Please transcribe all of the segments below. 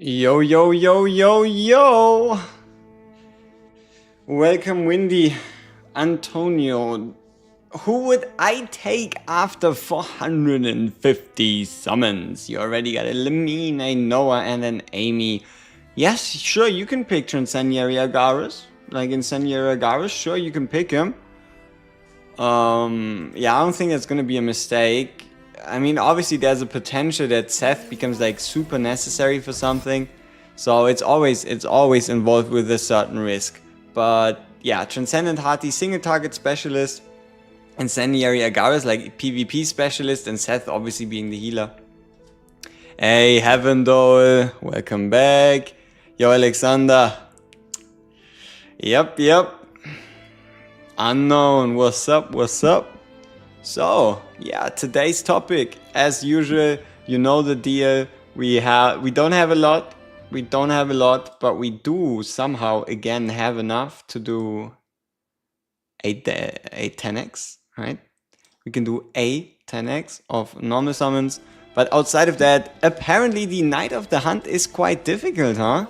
Yo, yo, yo, yo, yo! Welcome, Windy. Antonio. Who would I take after 450 summons? You already got a Lamine, a Noah, and an Amy. Yes, sure, you can pick Incendiary Agaris. Like Incendiary Agaris, sure, you can pick him. Yeah, I don't think that's gonna be a mistake. I mean, obviously there's a potential that Seth becomes like super necessary for something. So it's always involved with a certain risk. But yeah, Transcendent Hearty, single target specialist. Incendiary Agaris, like PvP specialist, and Seth obviously being the healer. Hey, Heavendole, welcome back. Yo, Alexander. Yep. Unknown, what's up? So, yeah, today's topic, as usual, you know the deal. We don't have a lot, but we do somehow again have enough to do 10x, right? We can do 10x of normal summons, but outside of that, apparently the Night of the Hunt is quite difficult, huh?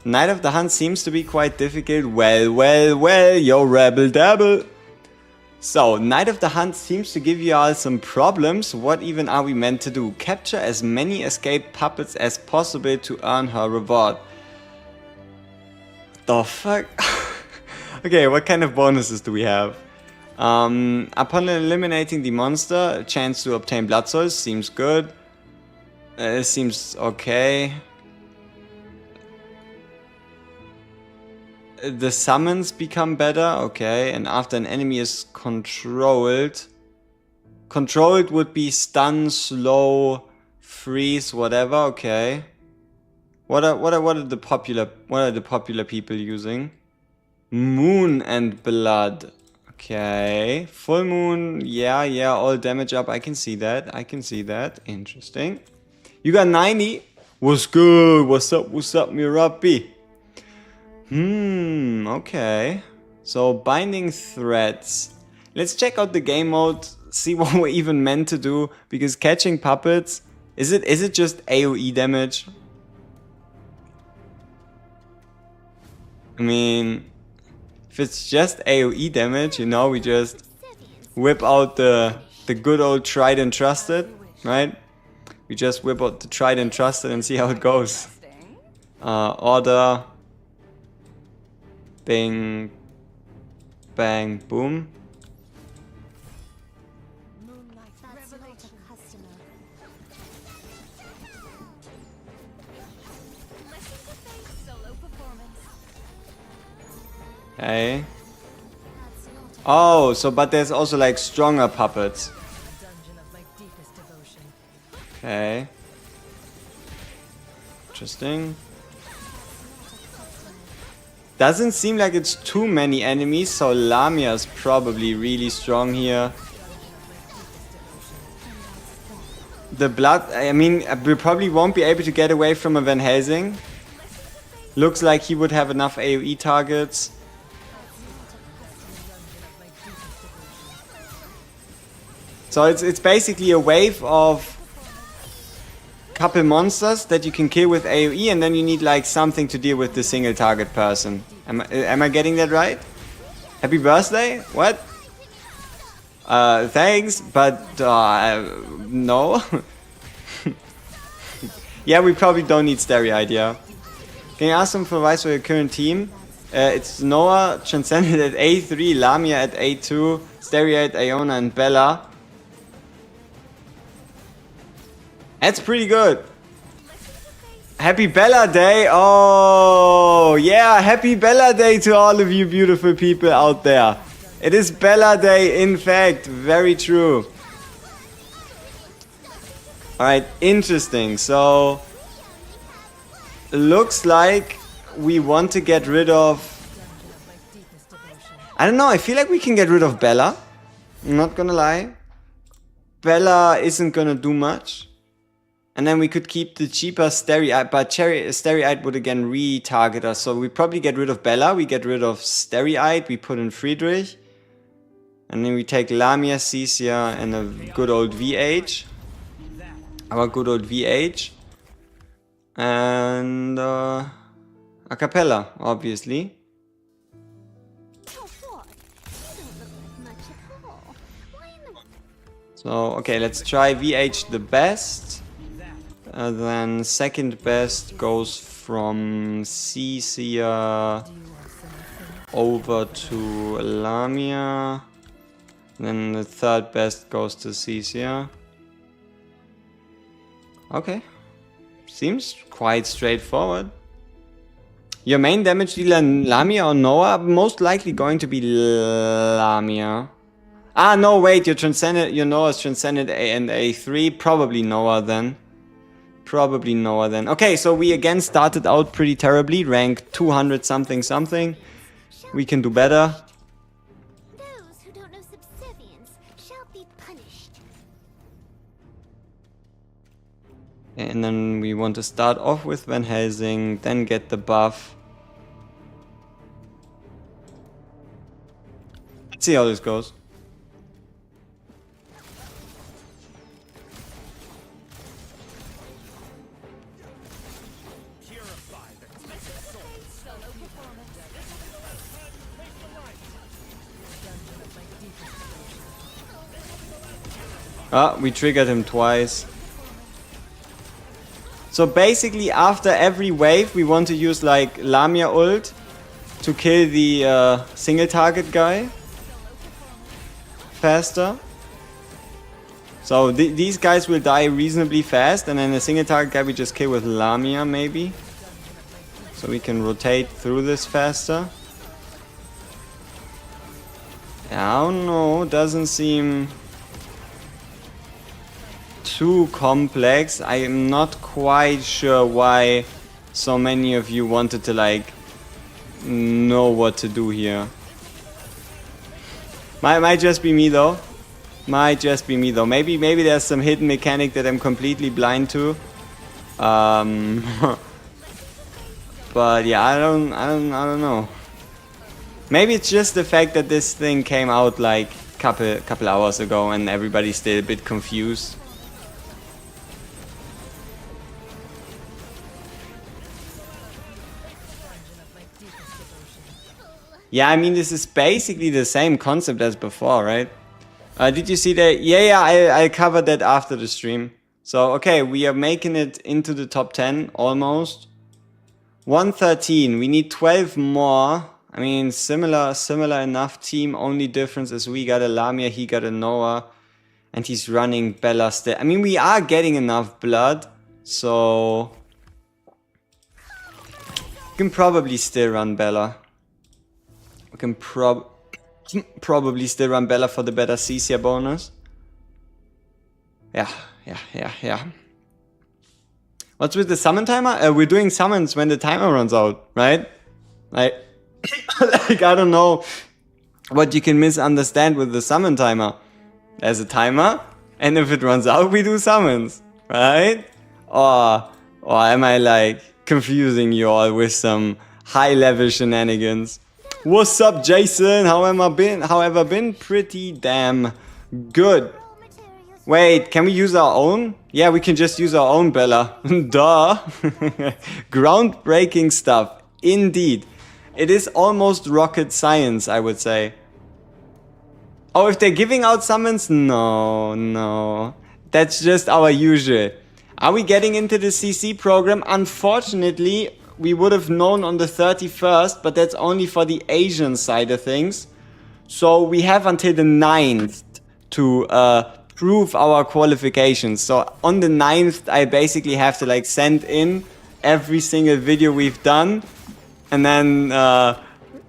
Night of the Hunt seems to be quite difficult. Well, yo, Rebel Dabble. So, Night of the Hunt seems to give you all some problems. What even are we meant to do? Capture as many escaped puppets as possible to earn her reward. The fuck? Okay, what kind of bonuses do we have? Upon eliminating the monster, a chance to obtain blood souls seems good. It seems okay. The summons become better, okay, and after an enemy is controlled would be stun, slow, freeze, whatever, okay. What are the popular people using? Moon and blood, okay. Full moon, yeah, all damage up. I can see that. Interesting. You got 90. What's good? What's up, Mirapi? Okay. So, binding threads. Let's check out the game mode, see what we're even meant to do, because catching puppets, is it just AoE damage? I mean, if it's just AoE damage, you know, we just whip out the good old tried and trusted, right? We just whip out the tried and trusted and see how it goes. Order. Bing, bang, boom. Hey. Oh, so but there's also like stronger puppets. Okay. Interesting. Doesn't seem like it's too many enemies, so Lamia's probably really strong here. The blood, I mean, we probably won't be able to get away from a Van Helsing. Looks like he would have enough AoE targets. So it's basically a wave of couple monsters that you can kill with AoE, and then you need like something to deal with the single target person. Am I getting that right? Happy birthday? What? Thanks, but no. Yeah, we probably don't need Starry Idea. Can you ask some advice for your current team? It's Noah, Transcendent at A3, Lamia at A2, Starry at Iona, and Bella. That's pretty good. Happy Bella Day. Oh, yeah. Happy Bella Day to all of you beautiful people out there. It is Bella Day, in fact. Very true. Alright, interesting. So, looks like we want to get rid of... I don't know. I feel like we can get rid of Bella. I'm not gonna lie. Bella isn't gonna do much. And then we could keep the cheaper Starry-Eyed, but Starry-Eyed would again retarget us. So we probably get rid of Bella, we get rid of Starry-Eyed, we put in Friedrich. And then we take Lamia, Cecia, and a good old VH. Our good old VH. And a cappella, obviously. So, okay, let's try VH the best. Then second best goes from Cecia over to Lamia. Then the third best goes to Cecia. Okay. Seems quite straightforward. Your main damage dealer, Lamia or Noah? Most likely going to be Lamia. Ah, no, wait, your Noah's Transcendent and A3. Probably Noah then. Probably Noah then. Okay, so we again started out pretty terribly. Rank 200 something something. We can do better. Those who don't know subservience shall be punished. And then we want to start off with Van Helsing, then get the buff. Let's see how this goes. Ah, we triggered him twice. So basically after every wave we want to use like Lamia ult to kill the single target guy faster. So these guys will die reasonably fast, and then a single target guy we just kill with Lamia maybe. So we can rotate through this faster. I don't know, doesn't seem too complex. I am not quite sure why so many of you wanted to like know what to do here. Might just be me though. Might just be me though. Maybe there's some hidden mechanic that I'm completely blind to. But yeah, I don't know. Maybe it's just the fact that this thing came out like couple hours ago and everybody's still a bit confused. Yeah, I mean, this is basically the same concept as before, right? Did you see that? Yeah, I covered that after the stream. So, okay, we are making it into the top 10, almost. 113, we need 12 more. I mean, similar enough team, only difference is we got a Lamia, he got a Noah. And he's running Bella still. I mean, we are getting enough blood, so... we can probably still run Bella. We can probably still run Bella for the better Cecia bonus. Yeah. What's with the summon timer? We're doing summons when the timer runs out, right? Like, like, I don't know what you can misunderstand with the summon timer. There's a timer, and if it runs out, we do summons, right? Or am I like confusing you all with some high-level shenanigans? What's up, Jason? How have I been? Pretty damn good. Wait, can we use our own? Yeah, we can just use our own Bella. Duh. Groundbreaking stuff. Indeed. It is almost rocket science, I would say. Oh, if they're giving out summons? No. That's just our usual. Are we getting into the CC program? Unfortunately, we would have known on the 31st, but that's only for the Asian side of things. So we have until the 9th to prove our qualifications. So on the 9th, I basically have to like send in every single video we've done. And then,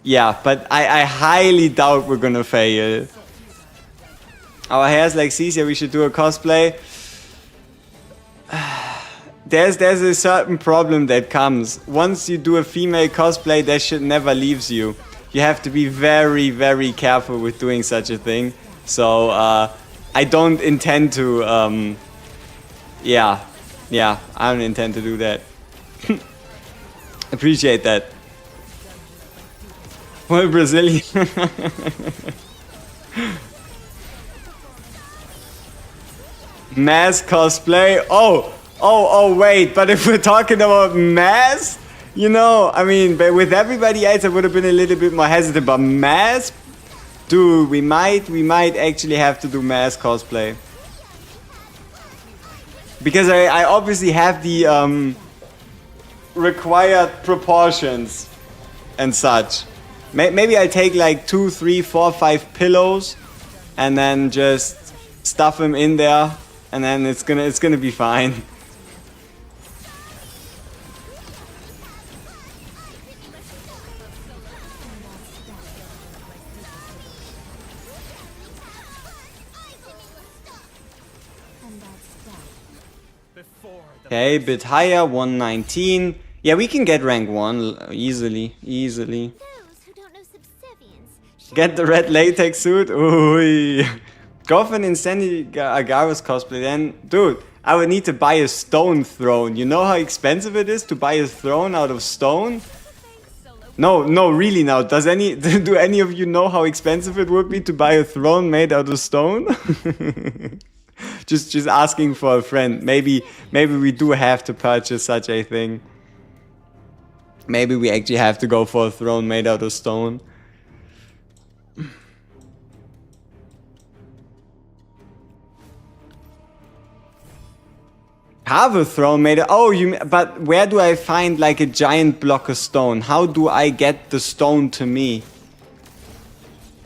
yeah, but I highly doubt we're gonna fail. Our hair's like Cecia, we should do a cosplay. There's a certain problem that comes. Once you do a female cosplay, that shit never leaves you. You have to be very, very careful with doing such a thing. So, I don't intend to, yeah, I don't intend to do that. Appreciate that. Well, Brazilian. Mass cosplay. Oh, Oh, wait, but if we're talking about mass, you know, I mean, but with everybody else, I would have been a little bit more hesitant, but mass, dude, we might actually have to do mass cosplay. Because I obviously have the required proportions and such. Maybe I'll take like 2, 3, 4, 5 pillows and then just stuff them in there, and then it's gonna be fine. Okay, bit higher, 119. Yeah, we can get rank 1 easily. Those who don't know subservience shall Get the red latex suit. Ooh. Go for an Insanity Agaris cosplay then. Dude, I would need to buy a stone throne. You know how expensive it is to buy a throne out of stone? No, really now. Do any of you know how expensive it would be to buy a throne made out of stone? Just asking for a friend. Maybe we do have to purchase such a thing. Maybe we actually have to go for a throne made out of stone. Have a throne made of... Oh, but where do I find like a giant block of stone? How do I get the stone to me?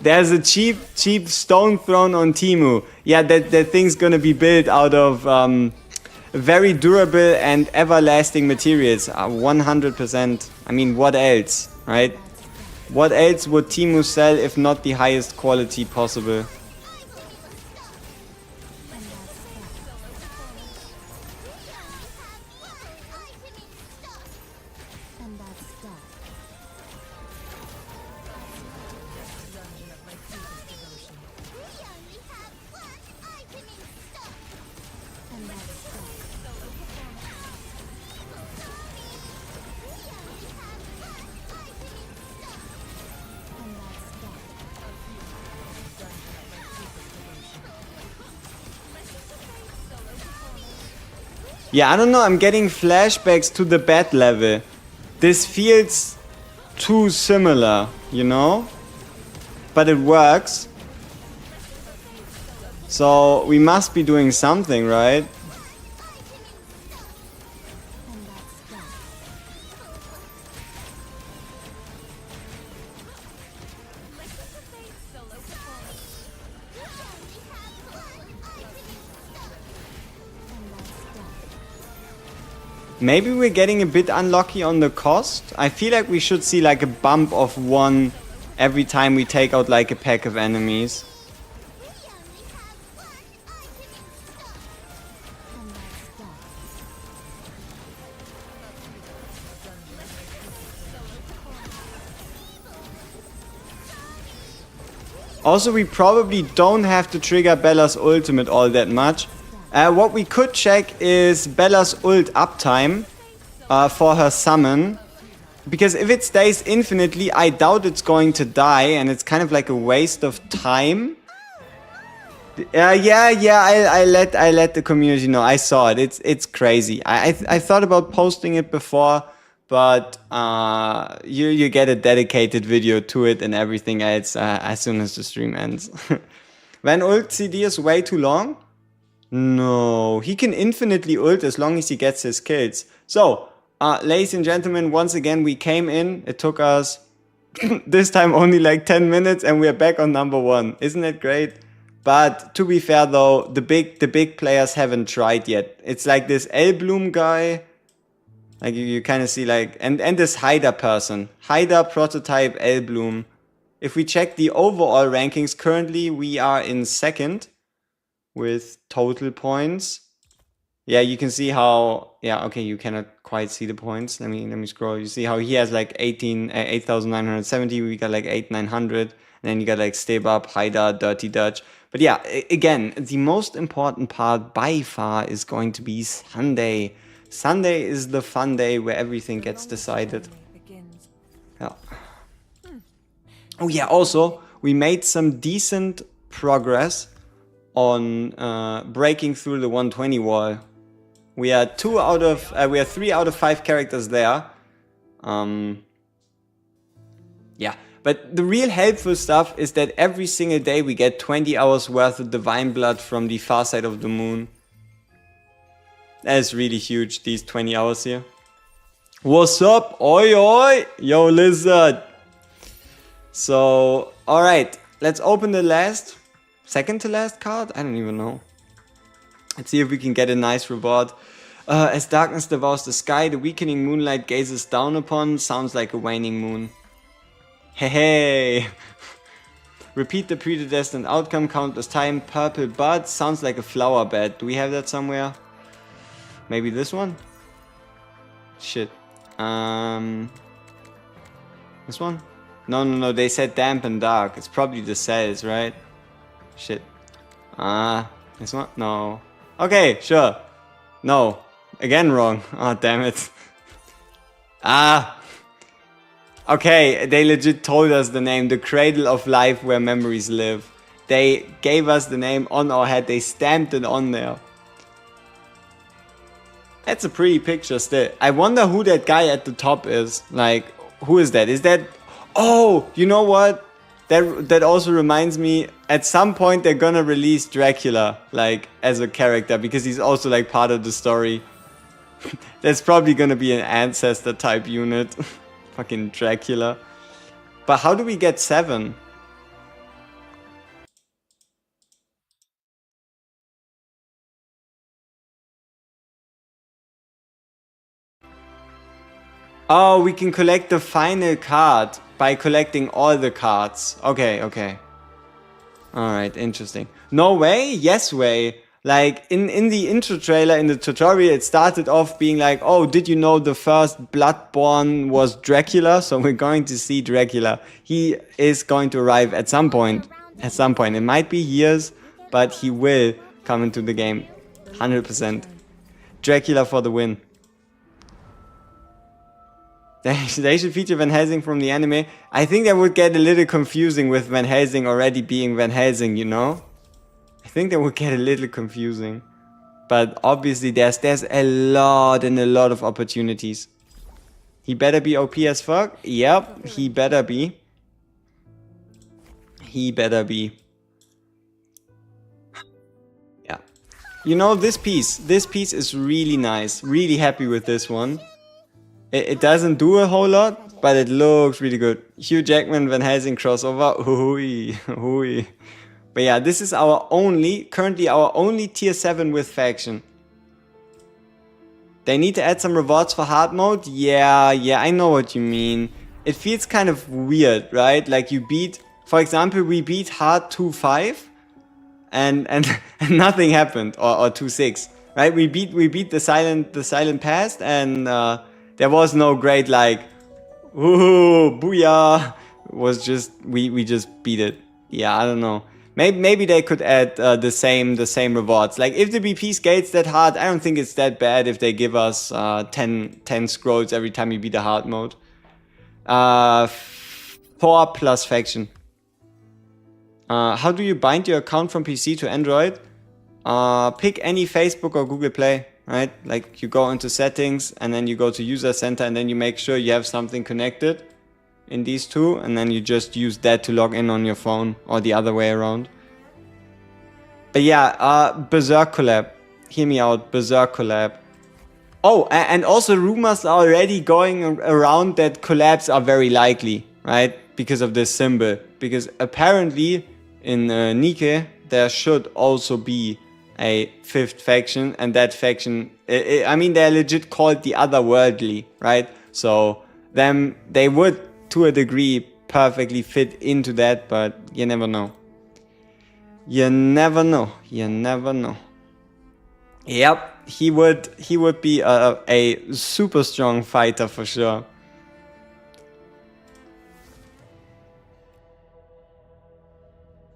There's a cheap stone throne on Temu. Yeah, that thing's gonna be built out of very durable and everlasting materials. 100%. I mean, what else, right? What else would Temu sell if not the highest quality possible? Yeah, I don't know, I'm getting flashbacks to the bat level. This feels too similar, you know? But it works. So we must be doing something, right? Maybe we're getting a bit unlucky on the cost. I feel like we should see like a bump of 1 every time we take out like a pack of enemies. Also, we probably don't have to trigger Bella's ultimate all that much. What we could check is Bella's ult uptime for her summon. Because if it stays infinitely, I doubt it's going to die, and it's kind of like a waste of time. I let the community know. I saw it. It's crazy. I thought about posting it before, but you get a dedicated video to it and everything else as soon as the stream ends. When ult CD is way too long? No, he can infinitely ult as long as he gets his kills. So, ladies and gentlemen, once again we came in. It took us this time only like 10 minutes and we're back on number 1. Isn't that great? But to be fair though, the big players haven't tried yet. It's like this Elbloom guy. Like you kind of see like, and this Haida person. Haida prototype Elbloom. If we check the overall rankings, currently we are in 2nd. With total points. Yeah, you can see how, yeah, okay, you cannot quite see the points. Let me scroll. You see how he has like 8,970, we got like 8,900, and then you got like Stebab, Haida, Dirty Dutch. But yeah, again, the most important part by far is going to be Sunday. Sunday is the fun day where everything gets decided. Yeah. Oh yeah, also, we made some decent progress on breaking through the 120 wall. We are 3 out of 5 characters there. Yeah, but the real helpful stuff is that every single day we get 20 hours worth of divine blood from the far side of the moon. That is really huge, these 20 hours here. What's up? Oi oi! Yo, lizard! So, alright, let's open the second to last card? I don't even know. Let's see if we can get a nice reward. As darkness devours the sky, the weakening moonlight gazes down upon. Sounds like a waning moon. Hey hey! Repeat the predestined outcome, countless time, purple bud. Sounds like a flower bed. Do we have that somewhere? Maybe this one? Shit. This one? No, they said damp and dark. It's probably the cells, right? Shit. This one? No. Okay, sure. No. Again wrong. Oh, damn it. Okay, they legit told us the name. The Cradle of Life Where Memories Live. They gave us the name on our head. They stamped it on there. That's a pretty picture still. I wonder who that guy at the top is. Like, who is that? Is that... Oh, you know what? That also reminds me, at some point they're gonna release Dracula, like, as a character, because he's also, like, part of the story. That's probably gonna be an ancestor type unit. Fucking Dracula. But how do we get 7? Oh, we can collect the final card by collecting all the cards. Okay. Alright, interesting. No way? Yes way. Like, in the intro trailer, in the tutorial, it started off being like, oh, did you know the first Bloodborne was Dracula? So we're going to see Dracula. He is going to arrive at some point. It might be years, but he will come into the game. 100%. Dracula for the win. They should feature Van Helsing from the anime. I think that would get a little confusing with Van Helsing already being Van Helsing, you know? I think that would get a little confusing. But obviously there's a lot of opportunities. He better be OP as fuck? Yep, he better be. Yeah. You know, this piece is really nice. Really happy with this one. It doesn't do a whole lot, but it looks really good. Hugh Jackman, Van Helsing crossover. Hooey. But yeah, this is currently our only tier 7 with faction. They need to add some rewards for hard mode. Yeah, I know what you mean. It feels kind of weird, right? Like for example, we beat hard 2-5 and nothing happened, or 2-6, right? We beat the silent past, and there was no great like, ooh, booyah. It was just, we just beat it. Yeah, I don't know. Maybe they could add the same rewards. Like, if the BP scales that hard, I don't think it's that bad if they give us 10 scrolls every time you beat a hard mode. 4 plus faction. How do you bind your account from PC to Android? Pick any Facebook or Google Play, right? Like, you go into settings and then you go to user center and then you make sure you have something connected in these two, and then you just use that to log in on your phone, or the other way around. But yeah, Berserk collab. Hear me out, Berserk collab. Oh, and also rumors are already going around that collabs are very likely, right? Because of this symbol. Because apparently in Nike there should also be a 5th faction, and that faction, I mean, they're legit called the Otherworldly, right? So they would, to a degree, perfectly fit into that, but you never know. You never know. Yep, he would be a super strong fighter for sure.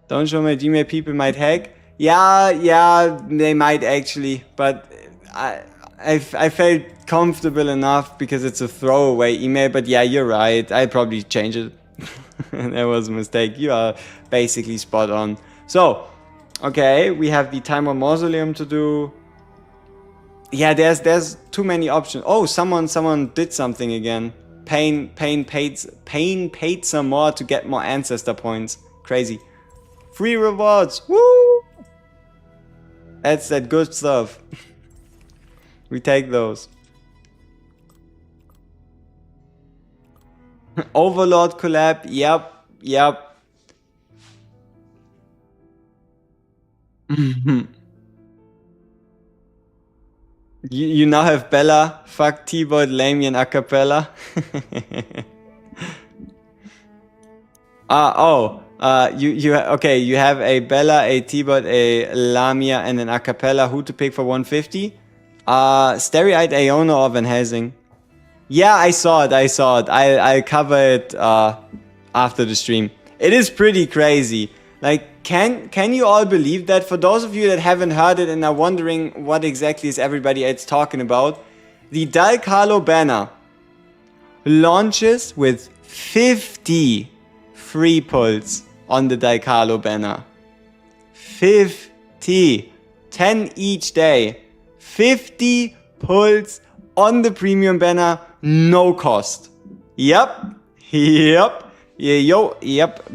Don't show my Gmail, people might hack. Yeah, they might actually, but I felt comfortable enough because it's a throwaway email. But yeah, you're right. I'll probably change it. That was a mistake. You are basically spot on. So, okay, we have the Timer Mausoleum to do. Yeah, there's too many options. Oh, someone did something again. Pain paid some more to get more ancestor points. Crazy. Free rewards. Woo! That's that good stuff. We take those. Overlord collab. Yep. You now have Bella. Fuck T-Boyd, Lamian, Acapella. Okay. You have a Bella, a T-Boyd, a Lamia, and an Acapella. Who to pick for 150? Starry-eyed Aona or Van Helsing. Yeah, I saw it. I'll cover it after the stream. It is pretty crazy. Like, can you all believe that? For those of you that haven't heard it and are wondering what exactly is everybody else talking about, the Dalcalo banner launches with 50 free pulls on the Dalcalo banner. 50. 10 each day. 50 pulls on the premium banner, no cost. Yep.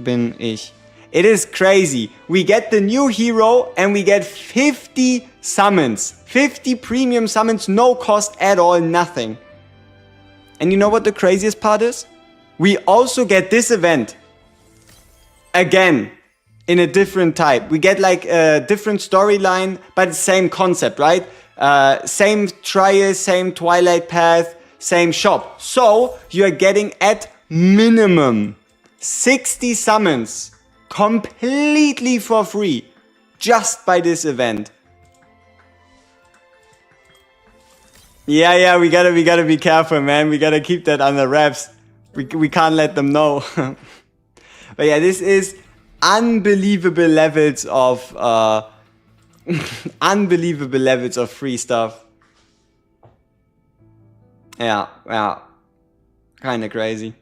Bin ich. It is crazy. We get the new hero and we get 50 summons. 50 premium summons, no cost at all, nothing. And you know what the craziest part is? We also get this event. Again. In a different type. We get like a different storyline, but same concept, right? Same trial, same Twilight Path, same shop. So you are getting at minimum 60 summons completely for free just by this event. Yeah, we gotta be careful, man. We gotta keep that under wraps. We can't let them know. But yeah, this is unbelievable levels of free stuff. Yeah. Kinda crazy.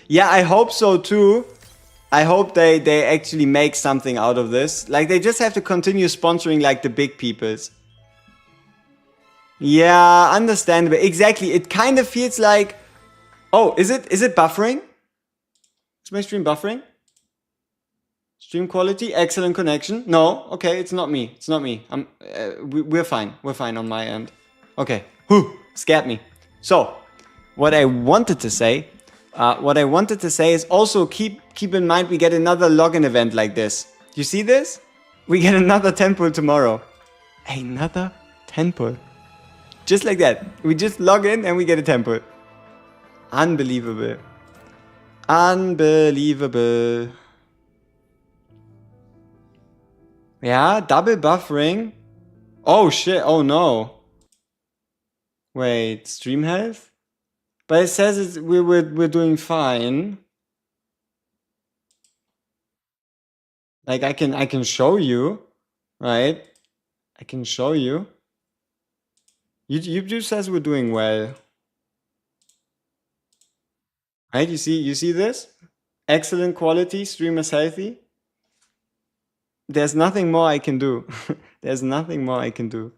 Yeah, I hope so too. I hope they actually make something out of this. Like, they just have to continue sponsoring like the big peoples. Yeah, understandable. Exactly. It kind of feels like... Oh, is it buffering? Is my stream buffering? Stream quality, excellent connection. No, okay, it's not me. We're fine. We're fine on my end. Okay. Whew, scared me. So, what I wanted to say is also keep in mind we get another login event like this. You see this? We get another temple tomorrow. Another temple. Just like that. We just log in and we get a temple. Unbelievable. Yeah, double buffering. Oh shit, oh no. Wait, stream health? But it says we're doing fine. Like I can show you, right? I can show you. YouTube says we're doing well. Right? You see this? Excellent quality, stream is healthy. There's nothing more I can do. There's nothing more I can do.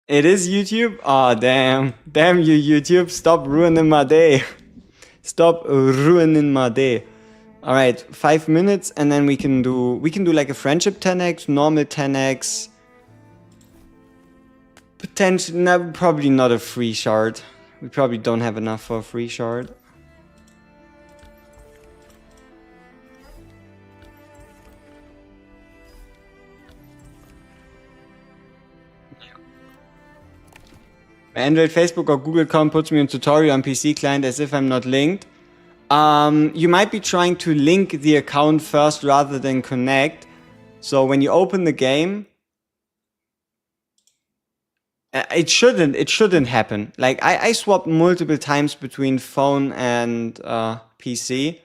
It is YouTube? Aw, damn. Damn you, YouTube. Stop ruining my day. Stop ruining my day. Alright, 5 minutes and then we can do like a friendship 10x, normal 10x. Potentially, no, probably not a free shard. We probably don't have enough for a free shard. Android, Facebook or Google account puts me in tutorial on PC client as if I'm not linked. You might be trying to link the account first rather than connect. So when you open the game, it shouldn't happen. Like I swapped multiple times between phone and PC.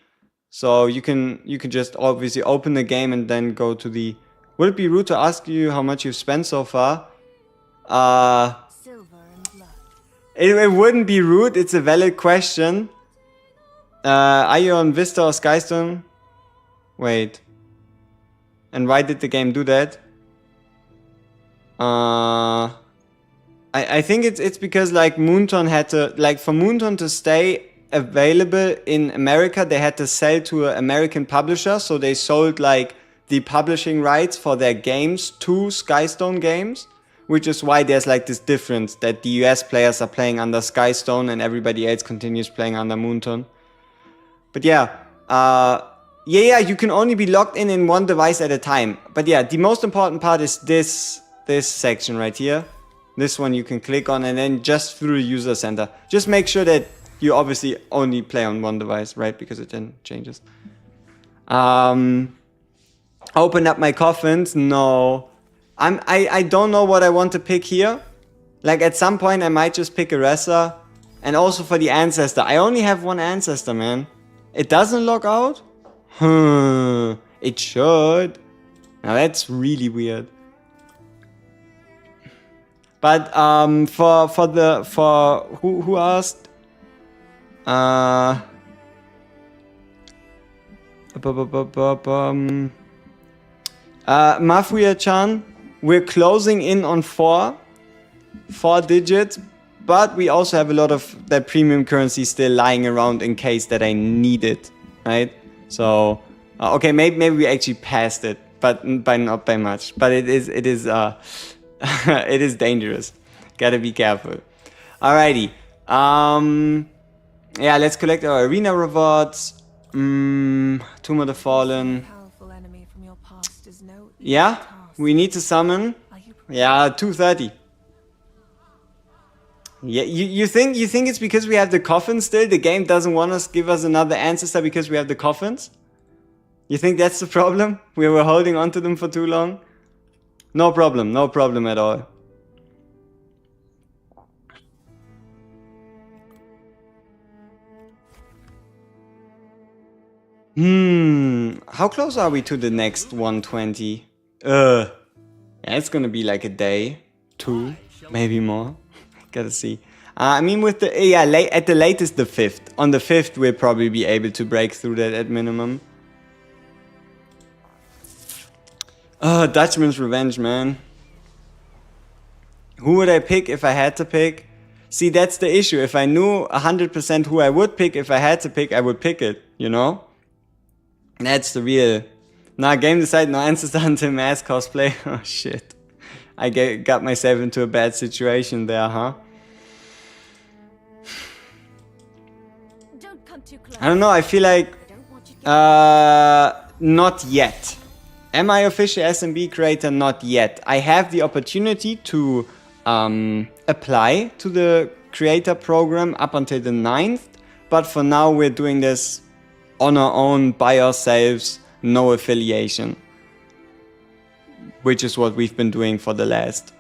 So you can just obviously open the game and then go to the... Would it be rude to ask you how much you've spent so far? It wouldn't be rude, it's a valid question. Are you on Vista or Skystone? Wait. And why did the game do that? I think it's because like Moonton had to, like for Moonton to stay available in America, they had to sell to an American publisher, so they sold like the publishing rights for their games to Skystone Games, which is why there's like this difference that the US players are playing under Skystone and everybody else continues playing under Moonton. But yeah, you can only be logged in one device at a time. But yeah, the most important part is this section right here. This one you can click on, and then just through the user center. Just make sure that you obviously only play on one device, right? Because it then changes. Open up my coffins. No. I don't know what I want to pick here. Like at some point I might just pick a wrestler. And also for the ancestor. I only have one ancestor, man. It doesn't log out? It should. Now that's really weird. But for who asked? Mafuya-chan, we're closing in on four digits, but we also have a lot of that premium currency still lying around in case that I need it, right? So okay, maybe we actually passed it, but not by much. But it is it is dangerous. Gotta be careful. Alrighty. Yeah, let's collect our arena rewards. Tomb of the Fallen. Yeah, we need to summon. Yeah, 230. Yeah, you think it's because we have the coffins still? The game doesn't want us give us another ancestor because we have the coffins? You think that's the problem? We were holding on to them for too long? No problem at all. How close are we to the next 120? Yeah, it's gonna be like a day, 2, maybe more. Gotta see. I mean, with the at the latest the 5th. On the 5th, we'll probably be able to break through that at minimum. Dutchman's Revenge, man. Who would I pick if I had to pick? See, that's the issue. If I knew 100% who I would pick, if I had to pick, I would pick it, you know? That's the real... Nah, game decide no ancestor until mass cosplay. Oh, shit. I got myself into a bad situation there, huh? Don't come too close. I don't know, I feel like... not yet. Am I official SMB creator? Not yet. I have the opportunity to apply to the creator program up until the 9th. But for now, we're doing this on our own, by ourselves, no affiliation. Which is what we've been doing for the last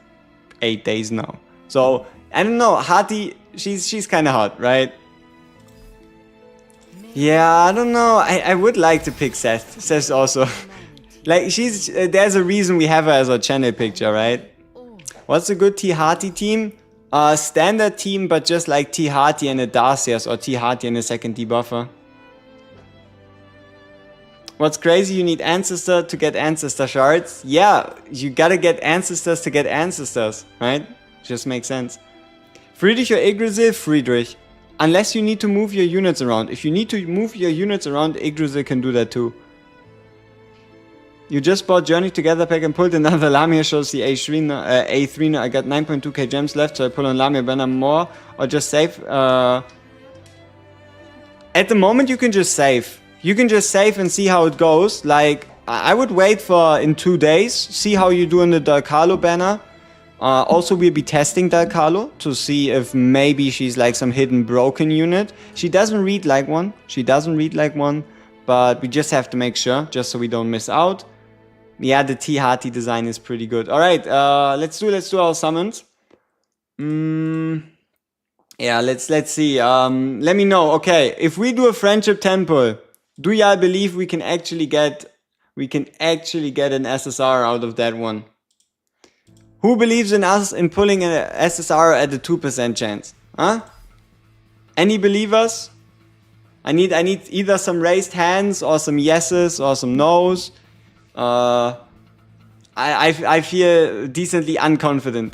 8 days now. So, I don't know, Hati, she's kind of hot, right? Yeah, I don't know, I would like to pick Seth. Seth also. Like, there's a reason we have her as our channel picture, right? What's a good T-Hati team? Standard team, but just like T-Hati and a Darcias, or T-Hati and a second debuffer. What's crazy, you need Ancestor to get Ancestor shards. Yeah, you gotta get Ancestors to get Ancestors, right? Just makes sense. Friedrich or Yggdrasil? Friedrich. Unless you need to move your units around. If you need to move your units around, Yggdrasil can do that too. You just bought Journey Together pack and pulled another Lamia, shows the A3. I got 9.2k gems left, so I pull on Lamia banner more, or just save. At the moment you can just save. You can just save and see how it goes. Like, I would wait for in 2 days, see how you do in the Dalcalo banner. Also, we'll be testing Dalcalo to see if maybe she's like some hidden broken unit. She doesn't read like one. But we just have to make sure, just so we don't miss out. Yeah, the T-Hati design is pretty good. Alright, let's do our summons. Yeah, let's see. Let me know. Okay, if we do a friendship temple, do y'all believe we can actually get an SSR out of that one? Who believes in us in pulling an SSR at a 2% chance? Huh? Any believers? I need either some raised hands or some yeses or some no's. I I feel decently unconfident.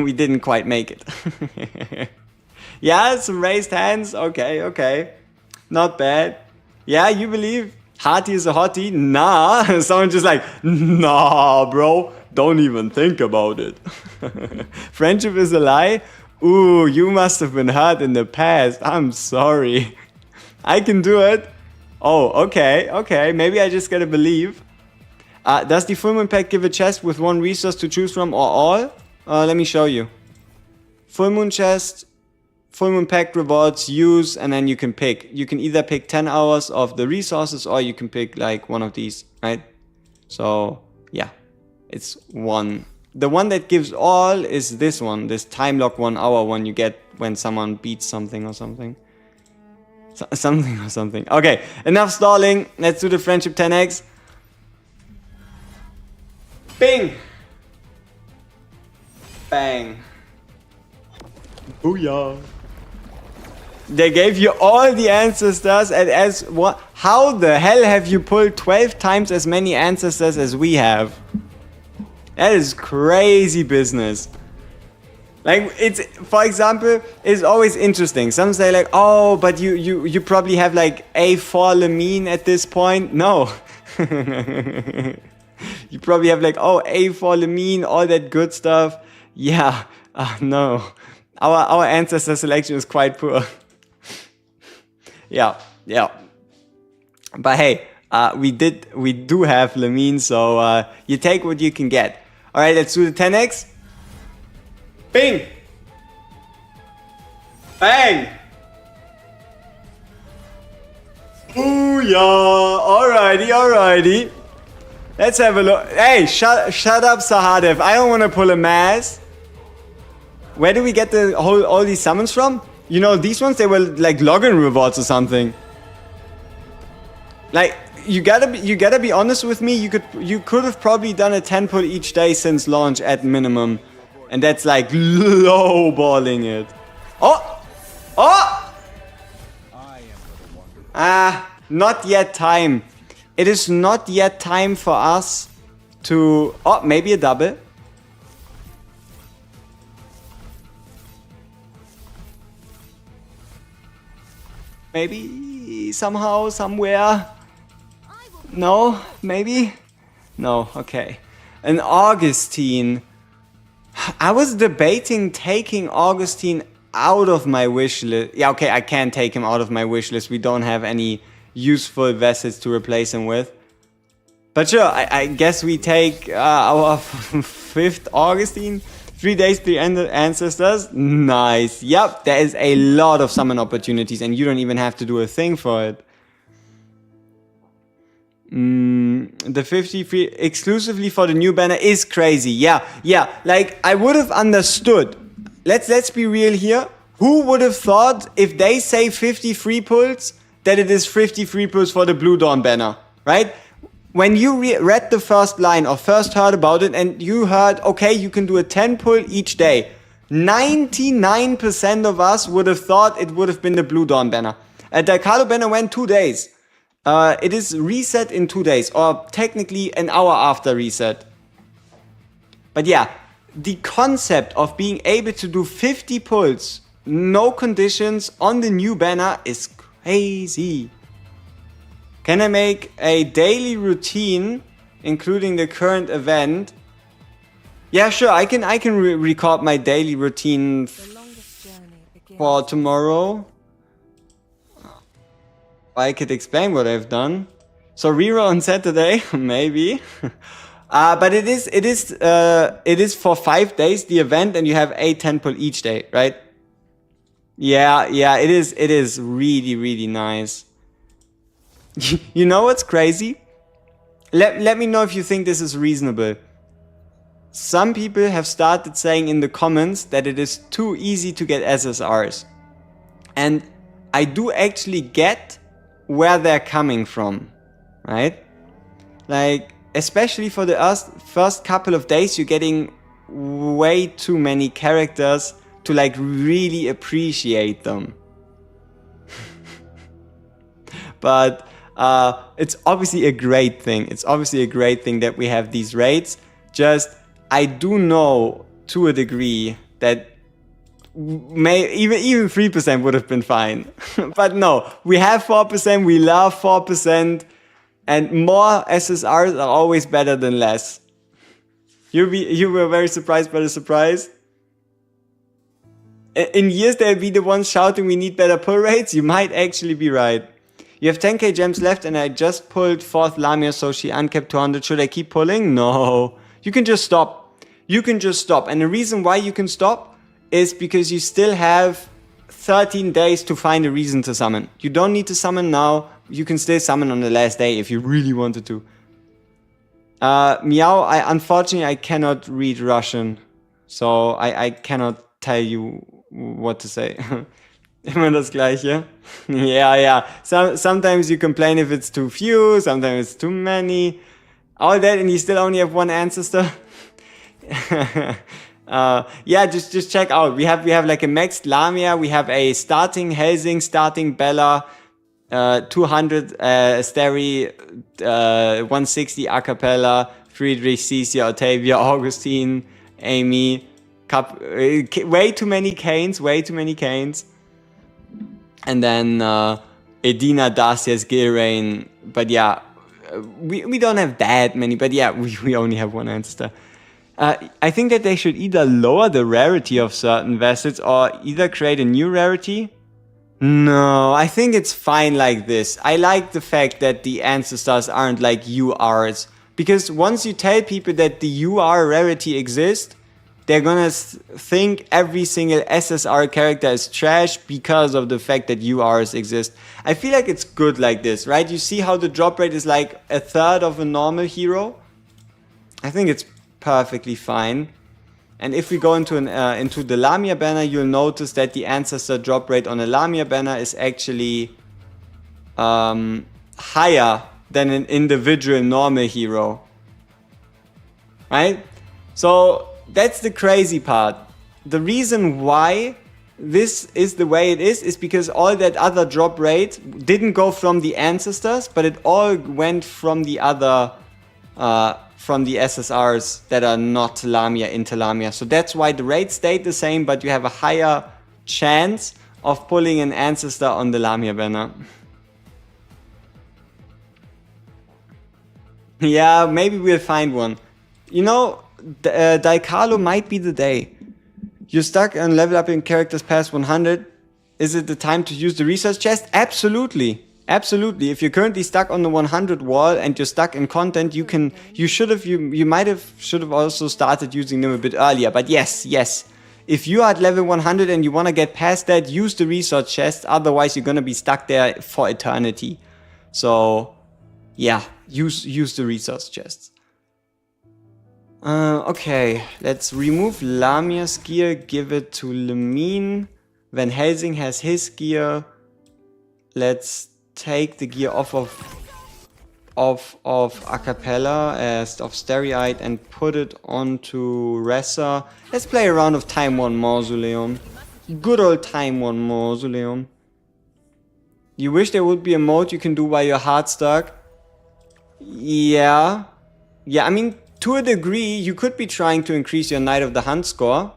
We didn't quite make it. Yeah, some raised hands. Okay, okay. Not bad. Yeah, you believe Hati is a hottie? Nah. Someone just like, nah, bro. Don't even think about it. Friendship is a lie? Ooh, you must have been hurt in the past. I'm sorry. I can do it. Oh, okay, okay. Maybe I just gotta believe. Does the full moon pack give a chest with one resource to choose from or all? Let me show you. Full moon chest, full moon pack rewards, use, and then you can pick. You can either pick 10 hours of the resources or you can pick like one of these, right? So, yeah. It's one. The one that gives all is this one. This time lock 1 hour one you get when someone beats something or something. Something or something. Okay, enough stalling. Let's do the friendship 10x. Bing! Bang. Booyah. They gave you all the ancestors and as what? How the hell have you pulled 12 times as many ancestors as we have? That is crazy business. Like, it's, for example, it's always interesting. Some say like, oh, but you probably have like A4 Lemine at this point. No. You probably have like, oh, A4 Lemine, all that good stuff. Yeah, no. Our ancestor selection is quite poor. Yeah. But hey, we do have Lemine, so you take what you can get. Alright, let's do the 10x. Bing! Bang! Booyah! Alrighty. Let's have a look. Hey, shut up, Sahadev. I don't want to pull a mass. Where do we get all these summons from? You know, these ones, they were like login rewards or something. Like, you gotta be honest with me. You could have probably done a 10 pull each day since launch at minimum. And that's like lowballing it. Oh! Not yet time. It is not yet time for us to... Oh, maybe a double. Maybe somehow, somewhere. No, maybe? No, okay. An Augustine. I was debating taking Augustine out of my wish list. Yeah, okay, I can't take him out of my wish list. We don't have any useful vessels to replace him with. But sure, I guess we take our 5th Augustine. 3 days, 3 ancestors. Nice. Yep, there is a lot of summon opportunities and you don't even have to do a thing for it. The 53 exclusively for the new banner is crazy. Yeah. Like, I would have understood. Let's be real here. Who would have thought if they say 53 pulls that it is 53 pulls for the Blue Dawn banner, right? When you read the first line or first heard about it and you heard, okay, you can do a 10 pull each day, 99% of us would have thought it would have been the Blue Dawn banner. The Carlo banner went 2 days. It is reset in 2 days, or technically an hour after reset. But yeah, the concept of being able to do 50 pulls, no conditions on the new banner is crazy. Can I make a daily routine, including the current event? Yeah, sure, I can record my daily routine for tomorrow. I could explain what I've done. So reroll on Saturday, maybe. But it is for 5 days the event, and you have a 10 pull each day, right? Yeah, it is really nice. You know what's crazy? Let me know if you think this is reasonable. Some people have started saying in the comments that it is too easy to get SSRs. And I do actually get where they're coming from, right? Like, especially for the first couple of days, you're getting way too many characters to like really appreciate them. But it's obviously a great thing. It's obviously a great thing that we have these raids Just, I do know to a degree that even 3% would have been fine. But no, we have 4%, we love 4%, and more SSRs are always better than less. You were very surprised by the surprise? In years they'll be the ones shouting we need better pull rates? You might actually be right. You have 10k gems left and I just pulled 4th Lamia, so she uncapped 200. Should I keep pulling? No. You can just stop. You can just stop. And the reason why you can stop is because you still have 13 days to find a reason to summon. You don't need to summon now. You can still summon on the last day if you really wanted to. Meow, unfortunately I cannot read Russian. So I cannot tell you what to say. Immer das Gleiche. Yeah. Sometimes you complain if it's too few, sometimes it's too many. All that and you still only have one ancestor. Yeah, just check out. We have like a maxed Lamia, we have a starting Helsing, starting Bella, 200 Asteri, 160 Acapella, Friedrich, Cecia, Octavia, Augustine, Amy, way too many Canes. And then Edina, Dacius, Gilrain. But yeah, we don't have that many, but yeah, we only have one ancestor. I think that they should either lower the rarity of certain vessels or either create a new rarity. No, I think it's fine like this. I like the fact that the ancestors aren't like URs. Because once you tell people that the UR rarity exists, they're gonna think every single SSR character is trash because of the fact that URs exist. I feel like it's good like this, right? You see how the drop rate is like a third of a normal hero? I think it's perfectly fine. And if we go into the Lamia banner, you'll notice that the ancestor drop rate on a Lamia banner is actually higher than an individual normal hero. Right? So that's the crazy part. The reason why this is the way it is because all that other drop rate didn't go from the ancestors, but it all went from the other from the SSRs that are not Lamia into Lamia. So that's why the rate stayed the same, but you have a higher chance of pulling an ancestor on the Lamia banner. Yeah, maybe we'll find one. You know, Daikalo might be the day. You're stuck on level up in characters past 100. Is it the time to use the research chest? Absolutely. Absolutely. If you're currently stuck on the 100 wall and you're stuck in content, you should have also started using them a bit earlier. But yes. If you are at level 100 and you want to get past that, use the research chest. Otherwise, you're going to be stuck there for eternity. So, yeah, use the research chests. Okay, let's remove Lamia's gear, give it to Lemine. Van Helsing has his gear. Let's take the gear off of Acapella as of Stereite and put it onto Ressa. Let's play a round of Time 1 Mausoleum. Good old Time 1 Mausoleum. You wish there would be a mode you can do while you're hard stuck? Yeah, I mean, to a degree, you could be trying to increase your Knight of the Hunt score.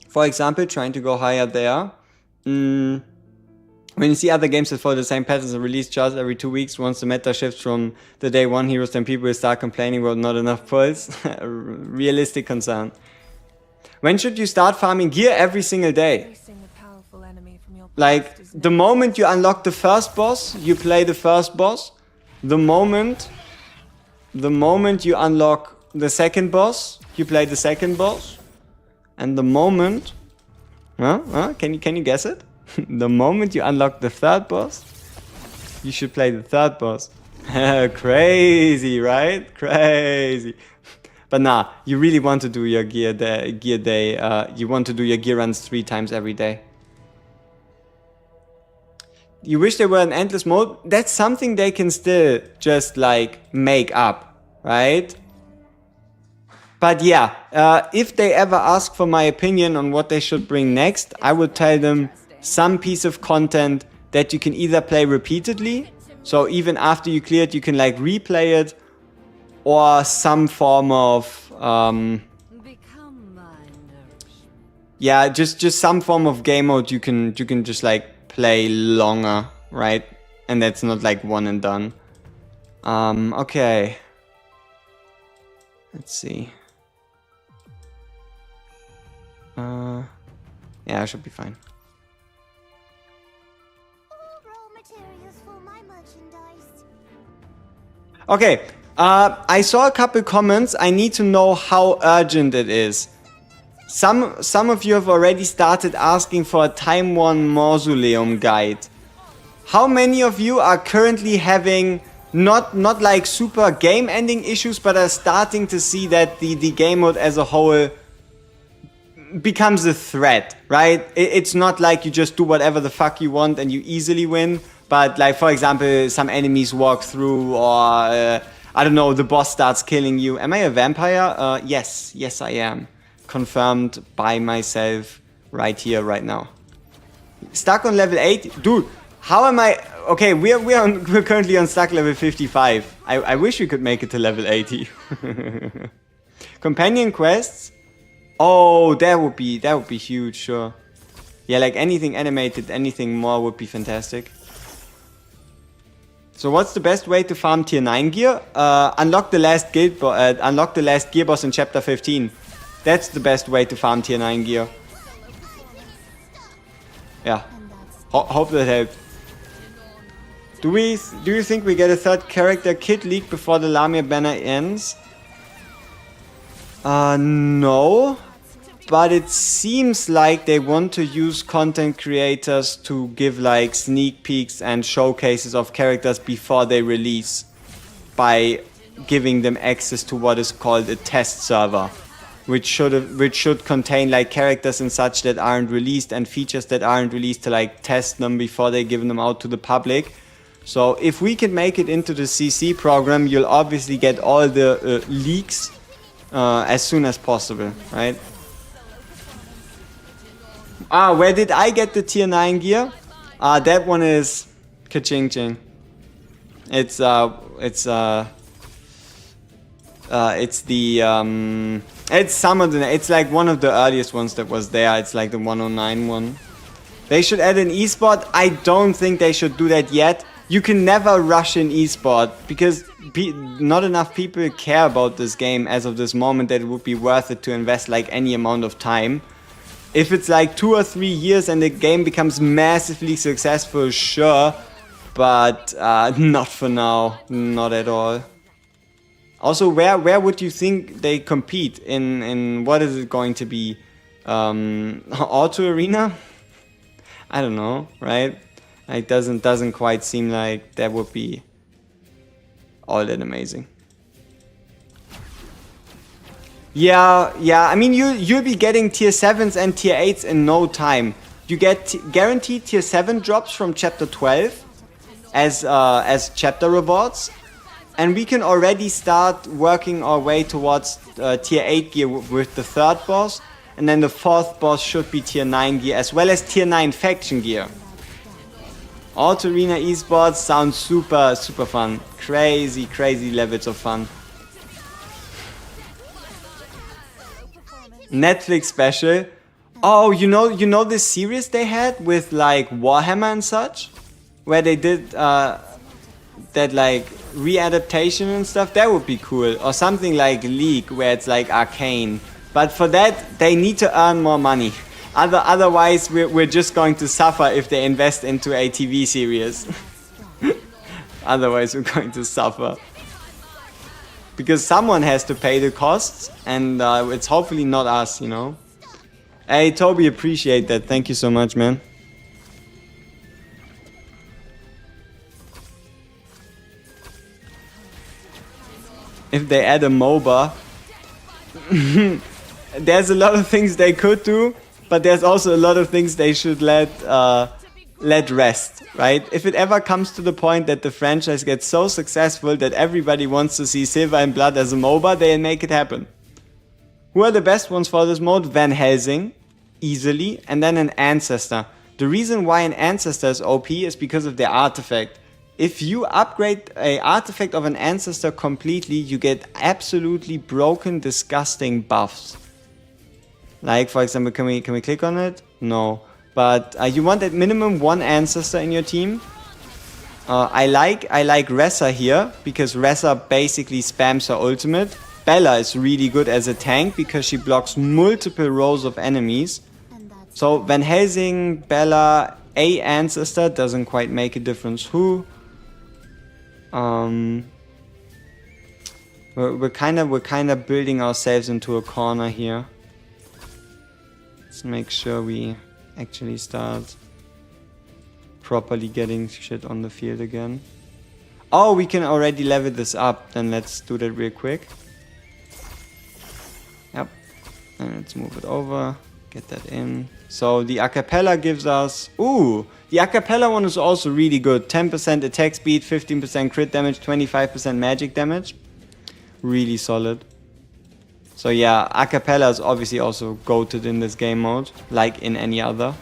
For example, trying to go higher there. When you see other games that follow the same patterns and release charts every 2 weeks, once the meta shifts from the day one heroes, then people will start complaining about not enough pulls. Realistic concern. When should you start farming gear? Every single day. Like, the moment you unlock the first boss, you play the first boss. The moment you unlock the second boss, you play the second boss. And the moment... Can you guess it? The moment you unlock the third boss, you should play the third boss. Crazy, right? Crazy. But nah, you really want to do your gear day. You want to do your gear runs 3 times every day. You wish there were an endless mode? That's something they can still just like make up, right? But yeah, if they ever ask for my opinion on what they should bring next, I would tell them some piece of content that you can either play repeatedly, so even after you clear it, you can like replay it, or some form of yeah, just some form of game mode you can just like play longer, right? And that's not like one and done. Okay. Let's see. Yeah, I should be fine. All raw materials for my merchandise. Okay, I saw a couple comments. I need to know how urgent it is. Some of you have already started asking for a Time One Mausoleum guide. How many of you are currently having not like super game ending issues, but are starting to see that the game mode as a whole becomes a threat, right? It's not like you just do whatever the fuck you want and you easily win, but like, for example, some enemies walk through, or I don't know, the boss starts killing you. Am I a vampire? Yes, I am. Confirmed by myself right here, right now. Stuck on level 8? Dude, how am I? Okay, we're currently on stuck level 55. I wish we could make it to level 80. Companion quests? Oh, that would be huge, sure. Yeah, like anything animated, anything more would be fantastic. So what's the best way to farm tier 9 gear? Unlock the last gear boss in chapter 15. That's the best way to farm tier 9 gear. Yeah. Hope that helped. Do you think we get a third character kit leak before the Lamia banner ends? No. But it seems like they want to use content creators to give like sneak peeks and showcases of characters before they release, by giving them access to what is called a test server, which should contain like characters and such that aren't released and features that aren't released to like test them before they give them out to the public. So if we can make it into the CC program, you'll obviously get all the leaks as soon as possible, right? Where did I get the tier 9 gear? That one is ka-ching ching. It's like one of the earliest ones that was there. It's like the 109 one. They should add an esport. I don't think they should do that yet. You can never rush an esport because not enough people care about this game as of this moment that it would be worth it to invest like any amount of time. If it's like 2 or 3 years and the game becomes massively successful, sure, but not for now, not at all. Also, where would you think they compete in? What is it going to be? Auto Arena? I don't know, right? It doesn't quite seem like that would be all that amazing. Yeah. I mean, you'll be getting tier 7s and tier 8s in no time. You get guaranteed tier 7 drops from chapter 12 as chapter rewards, and we can already start working our way towards tier 8 gear with the third boss, and then the fourth boss should be tier 9 gear as well as tier 9 faction gear. Auto Arena esports sounds super fun. Crazy levels of fun. Netflix special. Oh, you know this series they had with like Warhammer and such, where they did that like readaptation and stuff. That would be cool. Or something like League, where it's like arcane. But for that, they need to earn more money. Otherwise, we're just going to suffer if they invest into a TV series. Otherwise, we're going to suffer. Because someone has to pay the costs, and it's hopefully not us, you know. Hey, Toby, appreciate that. Thank you so much, man. If they add a MOBA, there's a lot of things they could do, but there's also a lot of things they should let rest, right? If it ever comes to the point that the franchise gets so successful that everybody wants to see Silver and Blood as a MOBA, they'll make it happen. Who are the best ones for this mode? Van Helsing, easily, and then an Ancestor. The reason why an Ancestor is OP is because of their artifact. if you upgrade a artifact of an ancestor completely, you get absolutely broken, disgusting buffs. Like, for example, can we click on it? No. But you want at minimum 1 ancestor in your team. I like Ressa here, because Ressa basically spams her ultimate. Bella is really good as a tank, because she blocks multiple rows of enemies. So Van Helsing, Bella, a ancestor doesn't quite make a difference who. We're kind of building ourselves into a corner here. Let's make sure we actually start properly getting shit on the field again. Oh, we can already level this up. Then let's do that real quick. Yep. And let's move it over. Get that in. So the acapella gives us... Ooh! The acapella one is also really good. 10% attack speed, 15% crit damage, 25% magic damage. Really solid. So yeah, acapella is obviously also goated in this game mode, like in any other.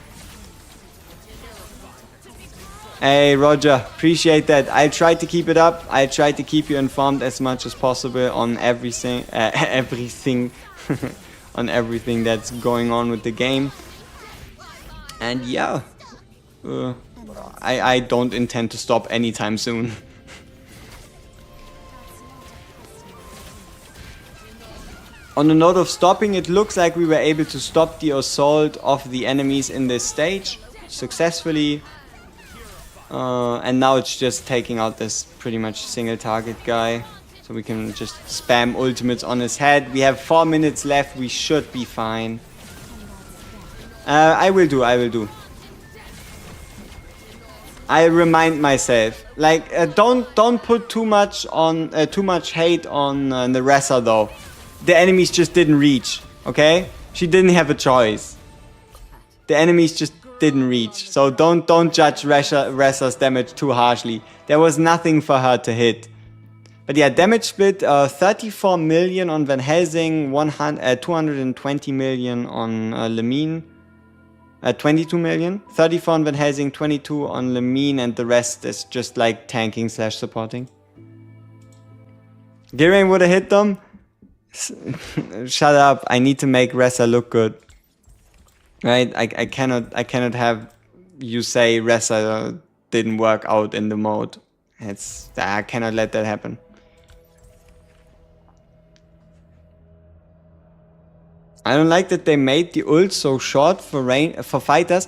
Hey Roger, appreciate that. I tried to keep it up. I tried to keep you informed as much as possible on everything, on everything that's going on with the game. And yeah, I don't intend to stop anytime soon. On the note of stopping, it looks like we were able to stop the assault of the enemies in this stage successfully. And now it's just taking out this pretty much single target guy. So we can just spam ultimates on his head. We have 4 minutes left. We should be fine. I will do. I remind myself. Like, don't put too much hate on the Ressa though. The enemies just didn't reach, okay? She didn't have a choice. The enemies just didn't reach. So don't judge Ressa's damage too harshly. There was nothing for her to hit. But yeah, damage split, 34 million on Van Helsing, 220 million on Lemine. 22 million. 34 on Van Helsing, 22 on Lemine, and the rest is just like tanking / supporting. Girain would have hit them. Shut up. I need to make Ressa look good. Right? I cannot have you say Ressa didn't work out in the mode. I cannot let that happen. I don't like that they made the ult so short for fighters.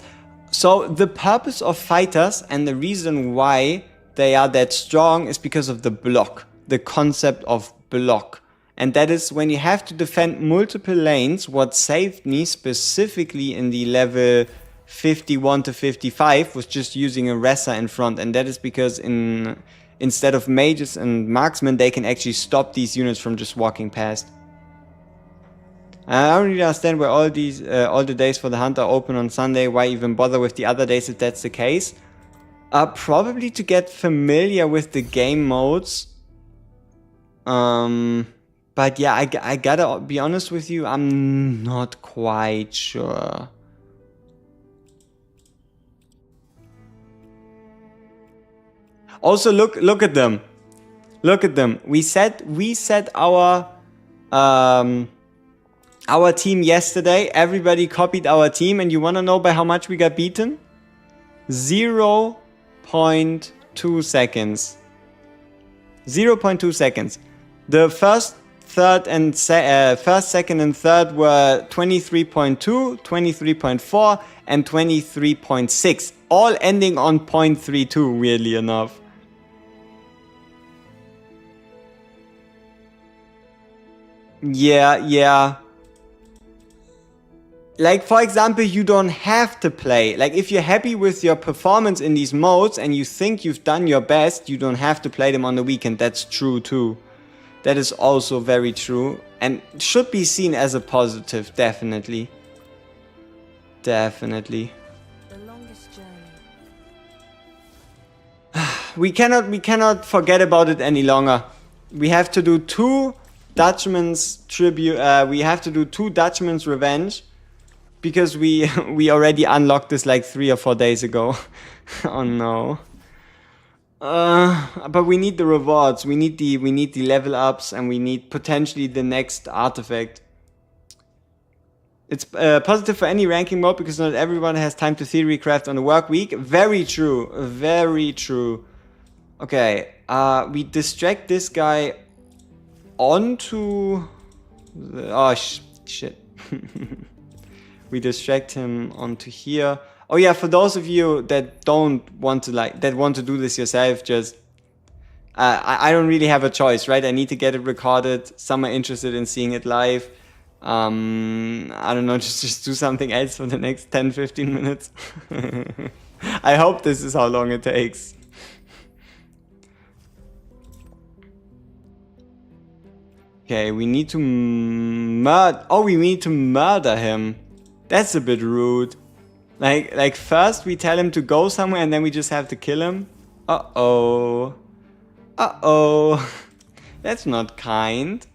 So the purpose of fighters and the reason why they are that strong is because of the block. The concept of block. And that is when you have to defend multiple lanes. What saved me specifically in the level 51 to 55 was just using a Ressa in front. And that is because instead of mages and marksmen, they can actually stop these units from just walking past. I don't really understand why all the days for the hunt are open on Sunday. Why even bother with the other days if that's the case? Probably to get familiar with the game modes. But yeah, I gotta be honest with you, I'm not quite sure. Also, look at them. Look at them. We set our team yesterday. Everybody copied our team, and you wanna know by how much we got beaten? 0.2 seconds. 0.2 seconds. The first, second, and third were 23.2, 23.4, and 23.6. All ending on 0.32, weirdly enough. Yeah. Like, for example, you don't have to play. Like, if you're happy with your performance in these modes and you think you've done your best, you don't have to play them on the weekend. That's true too. That is also very true. And should be seen as a positive, definitely. Definitely. The longest journey. We cannot forget about it any longer. We have to do 2 Dutchman's tribute. We have to do 2 Dutchman's revenge. Because we already unlocked this like 3 or 4 days ago. Oh no. But we need the rewards. We need the level ups, and we need potentially the next artifact. It's positive for any ranking mode because not everyone has time to theory craft on a work week. Very true. Very true. Okay. We distract this guy onto. Oh shit. We distract him onto here. Oh yeah, for those of you that don't want to do this yourself, just I don't really have a choice, right? I need to get it recorded. Some are interested in seeing it live. I don't know, just do something else for the next 10-15 minutes. I hope this is how long it takes. Okay, we need to murder. Oh, we need to murder him. That's a bit rude. Like first we tell him to go somewhere and then we just have to kill him. Uh-oh. Uh-oh. That's not kind.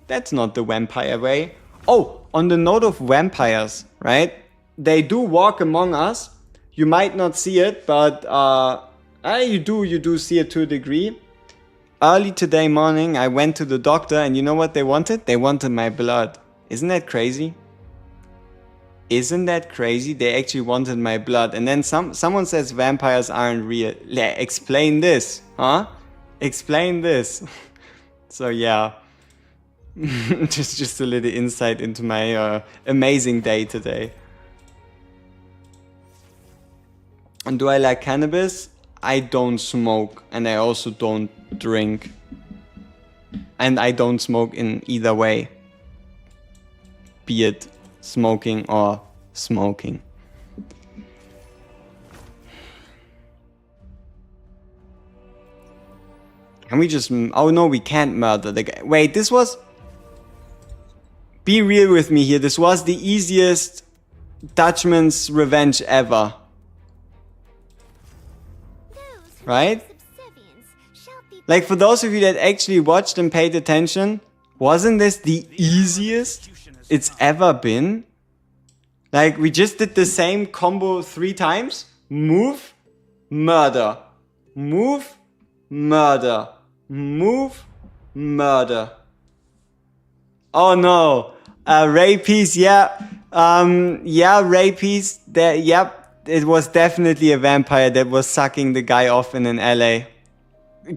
That's not the vampire way. Oh, on the note of vampires, right? They do walk among us. You might not see it, but you do see it to a degree. Early today morning, I went to the doctor and you know what they wanted? They wanted my blood. Isn't that crazy? Isn't that crazy? They actually wanted my blood. And then someone says vampires aren't real. Explain this, huh? Explain this. So yeah. just a little insight into my amazing day today. And do I like cannabis? I don't smoke and I also don't drink. And I don't smoke in either way. Be it smoking or smoking. Can we just... Oh no, we can't murder the guy. Wait, this was... Be real with me here. This was the easiest Dutchman's revenge ever. Right? Like for those of you that actually watched and paid attention, wasn't this the easiest it's ever been? Like we just did the same combo 3 times. Move, murder. Move, murder. Move, murder. Oh no. Ray piece, yeah. Yeah, Ray piece. Yep. It was definitely a vampire that was sucking the guy off in an alley.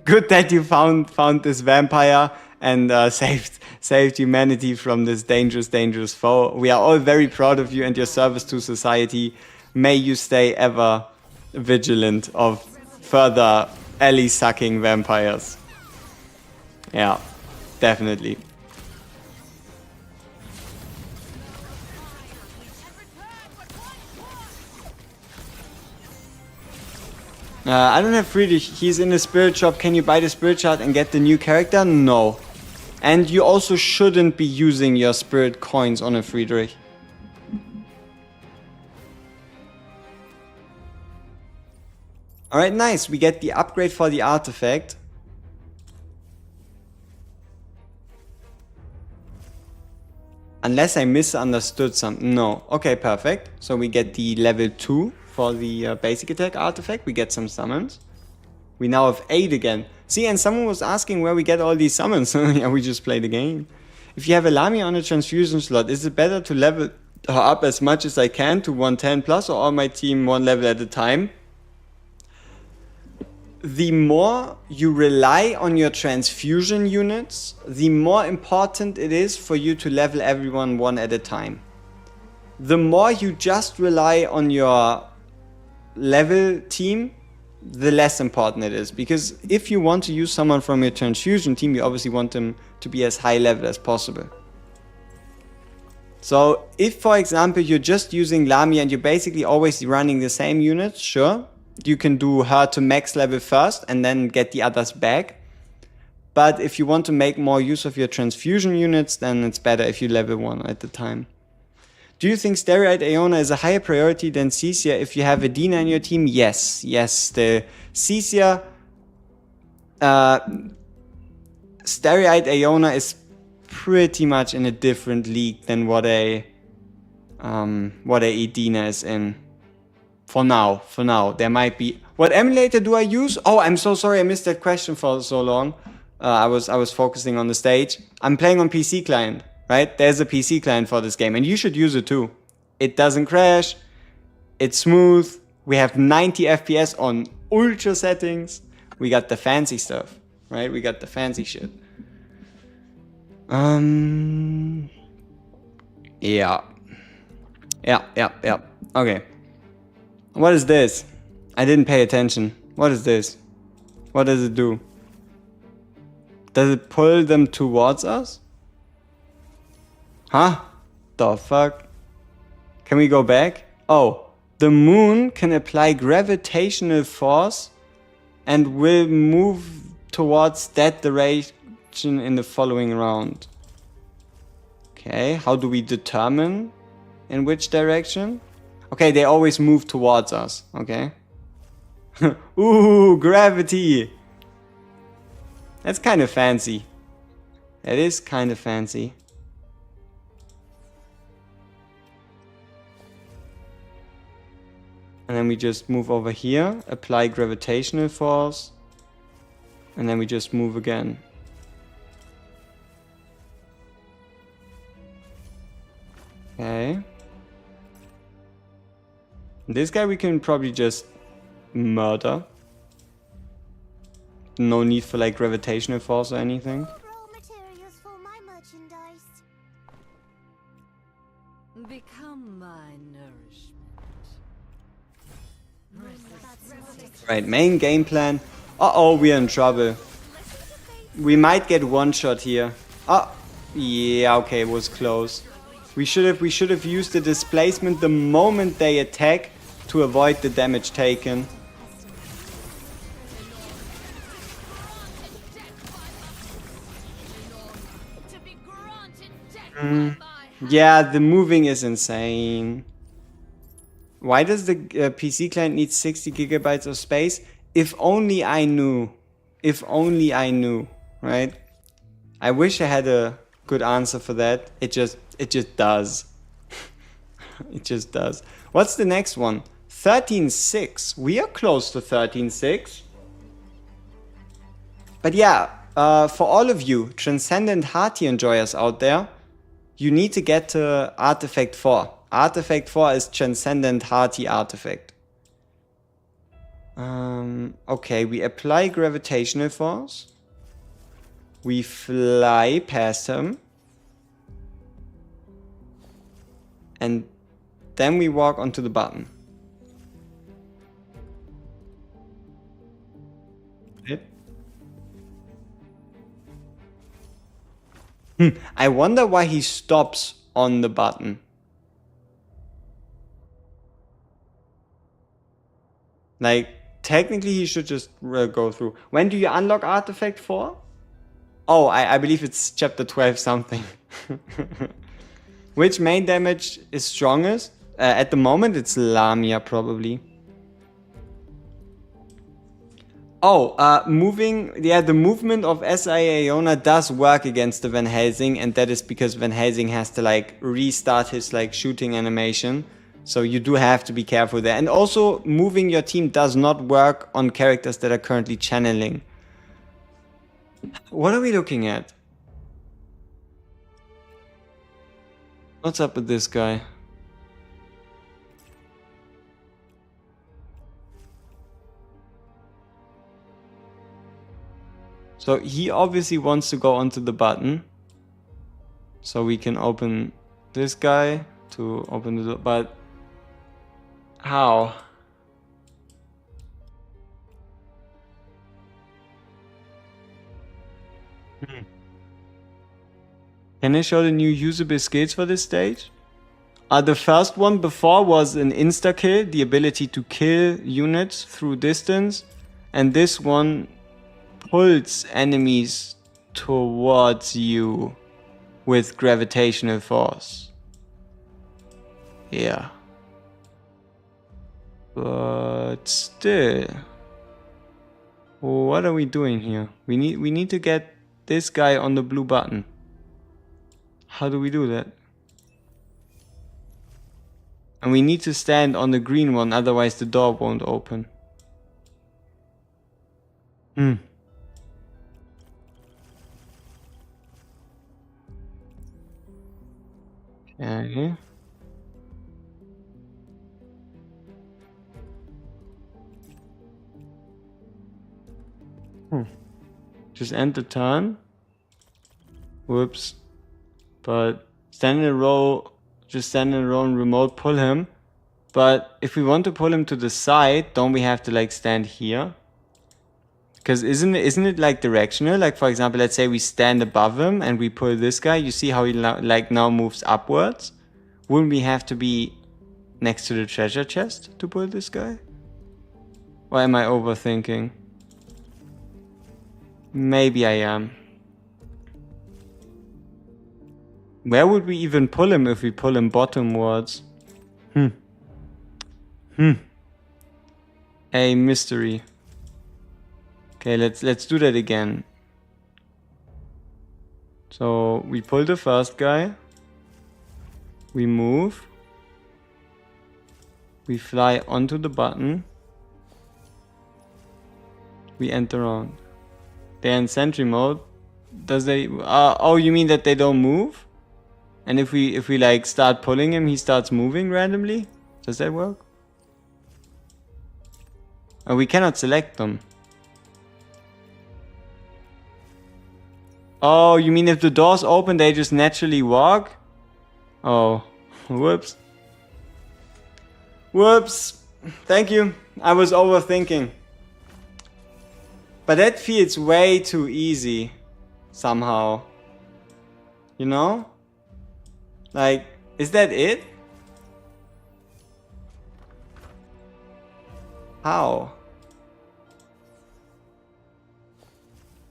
Good that you found this vampire and saved humanity from this dangerous foe. We are all very proud of you and your service to society. May you stay ever vigilant of further alley sucking vampires. Yeah, definitely. I don't have Friedrich. He's in the spirit shop. Can you buy the spirit shard and get the new character? No. And you also shouldn't be using your spirit coins on a Friedrich. Alright, nice. We get the upgrade for the artifact. Unless I misunderstood something. No. Okay, perfect. So we get the level 2 for the basic attack artifact. We get some summons. We now have 8 again. See, and someone was asking where we get all these summons. Yeah, we just play the game. If you have a Lamia on a transfusion slot, is it better to level her up as much as I can to 110 plus, or all my team 1 level at a time? The more you rely on your transfusion units, the more important it is for you to level everyone 1 at a time. The more you just rely on your level team, the less important it is. Because if you want to use someone from your transfusion team, you obviously want them to be as high level as possible. So if, for example, you're just using Lamia and you're basically always running the same units, sure, you can do her to max level first and then get the others back. But if you want to make more use of your transfusion units, then it's better if you level 1 at a time. Do you think Steroid Iona is a higher priority than Cecia if you have a Dina in your team? Yes, yes. The Cecia Steroid Iona is pretty much in a different league than what a Edina is in. For now. There might be... What emulator do I use? Oh, I'm so sorry I missed that question for so long. I was focusing on the stage. I'm playing on PC client, right? There's a PC client for this game, and you should use it too. It doesn't crash. It's smooth. We have 90 FPS on ultra settings. We got the fancy stuff, right? We got the fancy shit. Yeah. Yeah. Okay. What is this? I didn't pay attention. What is this? What does it do? Does it pull them towards us? Huh? The fuck? Can we go back? Oh, the moon can apply gravitational force and will move towards that direction in the following round. Okay, how do we determine in which direction? Okay, they always move towards us, okay? Ooh, gravity! That's kind of fancy. That is kind of fancy. And then we just move over here, apply gravitational force, and then we just move again. Okay. This guy we can probably just murder. No need for like gravitational force or anything. Raw materials for my merchandise. Become my nourishment. Right, main game plan. Uh-oh, we're in trouble. We might get one shot here. Oh, yeah, okay, it was close. We should have used the displacement the moment they attack to avoid the damage taken. Yeah, the moving is insane. Why does the PC client need 60 gigabytes of space? If only I knew. If only I knew, right? I wish I had a good answer for that. It just does. It just does. What's the next one? 13.6. We are close to 13.6. But yeah, for all of you Transcendent Hearty enjoyers out there, you need to get to Artifact 4. Artifact 4 is Transcendent Hearty Artifact. Okay, we apply gravitational force. We fly past him. And then we walk onto the button. I wonder why he stops on the button. Like, technically he should just go through. When do you unlock Artifact 4? Oh, I believe it's chapter 12 something. Which main damage is strongest? At the moment it's Lamia probably. Oh, the movement of S.I. Iona does work against the Van Helsing, and that is because Van Helsing has to like restart his like shooting animation. So you do have to be careful there. And also, moving your team does not work on characters that are currently channeling. What are we looking at? What's up with this guy? So he obviously wants to go onto the button. So we can open this guy to open the door, but how? Can I show the new usable skills for this stage? The first one before was an insta-kill, the ability to kill units through distance. And this one pulls enemies towards you with gravitational force. Yeah. But still, what are we doing here? We need to get this guy on the blue button. How do we do that? And we need to stand on the green one, otherwise the door won't open. Hmm. Okay. Just end the turn. Whoops. But stand in a row, just stand in a row and remote pull him. But if we want to pull him to the side, don't we have to like stand here? Because isn't it like directional? Like for example, let's say we stand above him and we pull this guy. You see how he like now moves upwards? Wouldn't we have to be next to the treasure chest to pull this guy? Or am I overthinking? Maybe I am. Where would we even pull him if we pull him bottomwards? A mystery. Okay, let's do that again. So we pull the first guy. We move. We fly onto the button. We enter on. They're in sentry mode. Does they? Oh, you mean that they don't move? And if we like start pulling him, he starts moving randomly? Does that work? Oh, we cannot select them. Oh, you mean if the doors open, they just naturally walk? Oh, whoops. Whoops. Thank you. I was overthinking. But that feels way too easy. Somehow. You know? Like, is that it? How?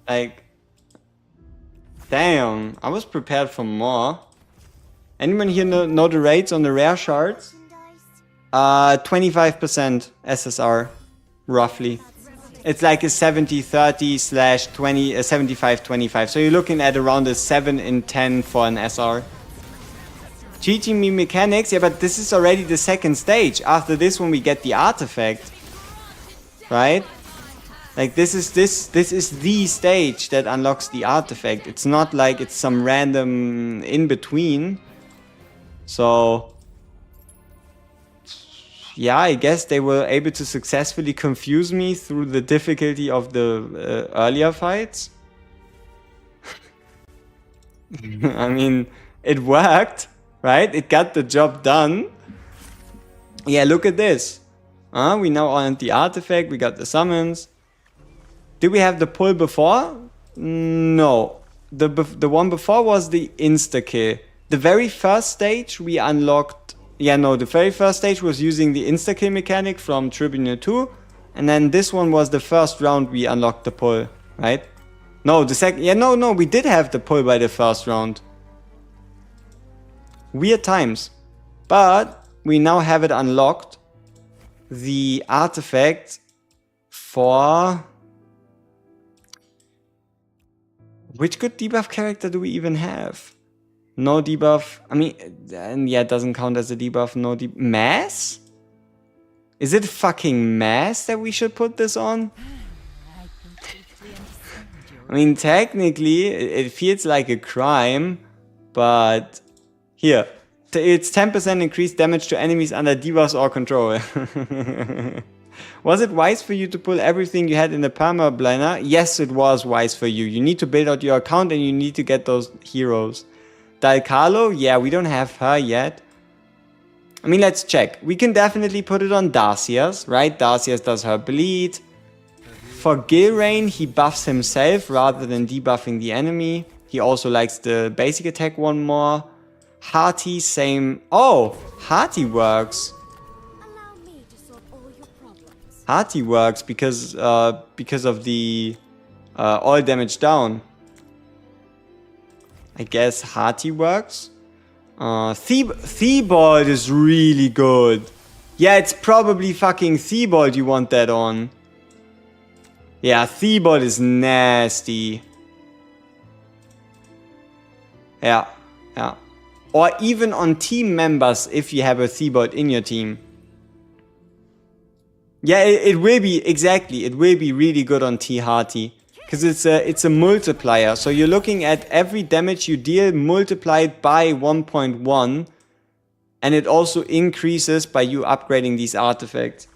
Like, damn, I was prepared for more. Anyone here know the rates on the rare shards? 25% SSR, roughly. It's like a 70-30 slash 20, 75-25. So you're looking at around a 7 in 10 for an SR. Teaching me mechanics, yeah, but this is already the second stage. After this one we get the artifact. Right? Like this is the stage that unlocks the artifact. It's not like it's some random in between. So yeah, I guess they were able to successfully confuse me through the difficulty of the earlier fights. I mean, it worked, right? It got the job done. Yeah, look at this. We now earned the artifact, we got the summons. Did we have the pull before? No. The one before was the insta-kill. The very first stage we unlocked... Yeah, no, the very first stage was using the insta-kill mechanic from Tribunal 2. And then this one was the first round we unlocked the pull, right? No, the second... Yeah, no, we did have the pull by the first round. Weird times. But we now have it unlocked. The artifact for... Which good debuff character do we even have? No debuff. I mean, yeah, it doesn't count as a debuff. No debuff. Mass? Is it fucking mass that we should put this on? I mean, technically, it feels like a crime, but here. It's 10% increased damage to enemies under debuffs or control. Was it wise for you to pull everything you had in the perma blender? Yes, it was wise for you. You need to build out your account and you need to get those heroes. Dalcalo? Yeah, we don't have her yet. I mean, let's check. We can definitely put it on Darcias, right? Darcias does her bleed. For Gilrain, he buffs himself rather than debuffing the enemy. He also likes the basic attack one more. Hearty, same. Oh, Hearty works. Hearty works because of the all damage down. I guess Hearty works. Theobald is really good. Yeah, it's probably fucking Theobald you want that on. Yeah, Theobald is nasty. Yeah. Or even on team members if you have a Theobald in your team. Yeah, it will be, exactly. It will be really good on T Hearty. Because it's a multiplier. So you're looking at every damage you deal multiplied by 1.1. And it also increases by you upgrading these artifacts.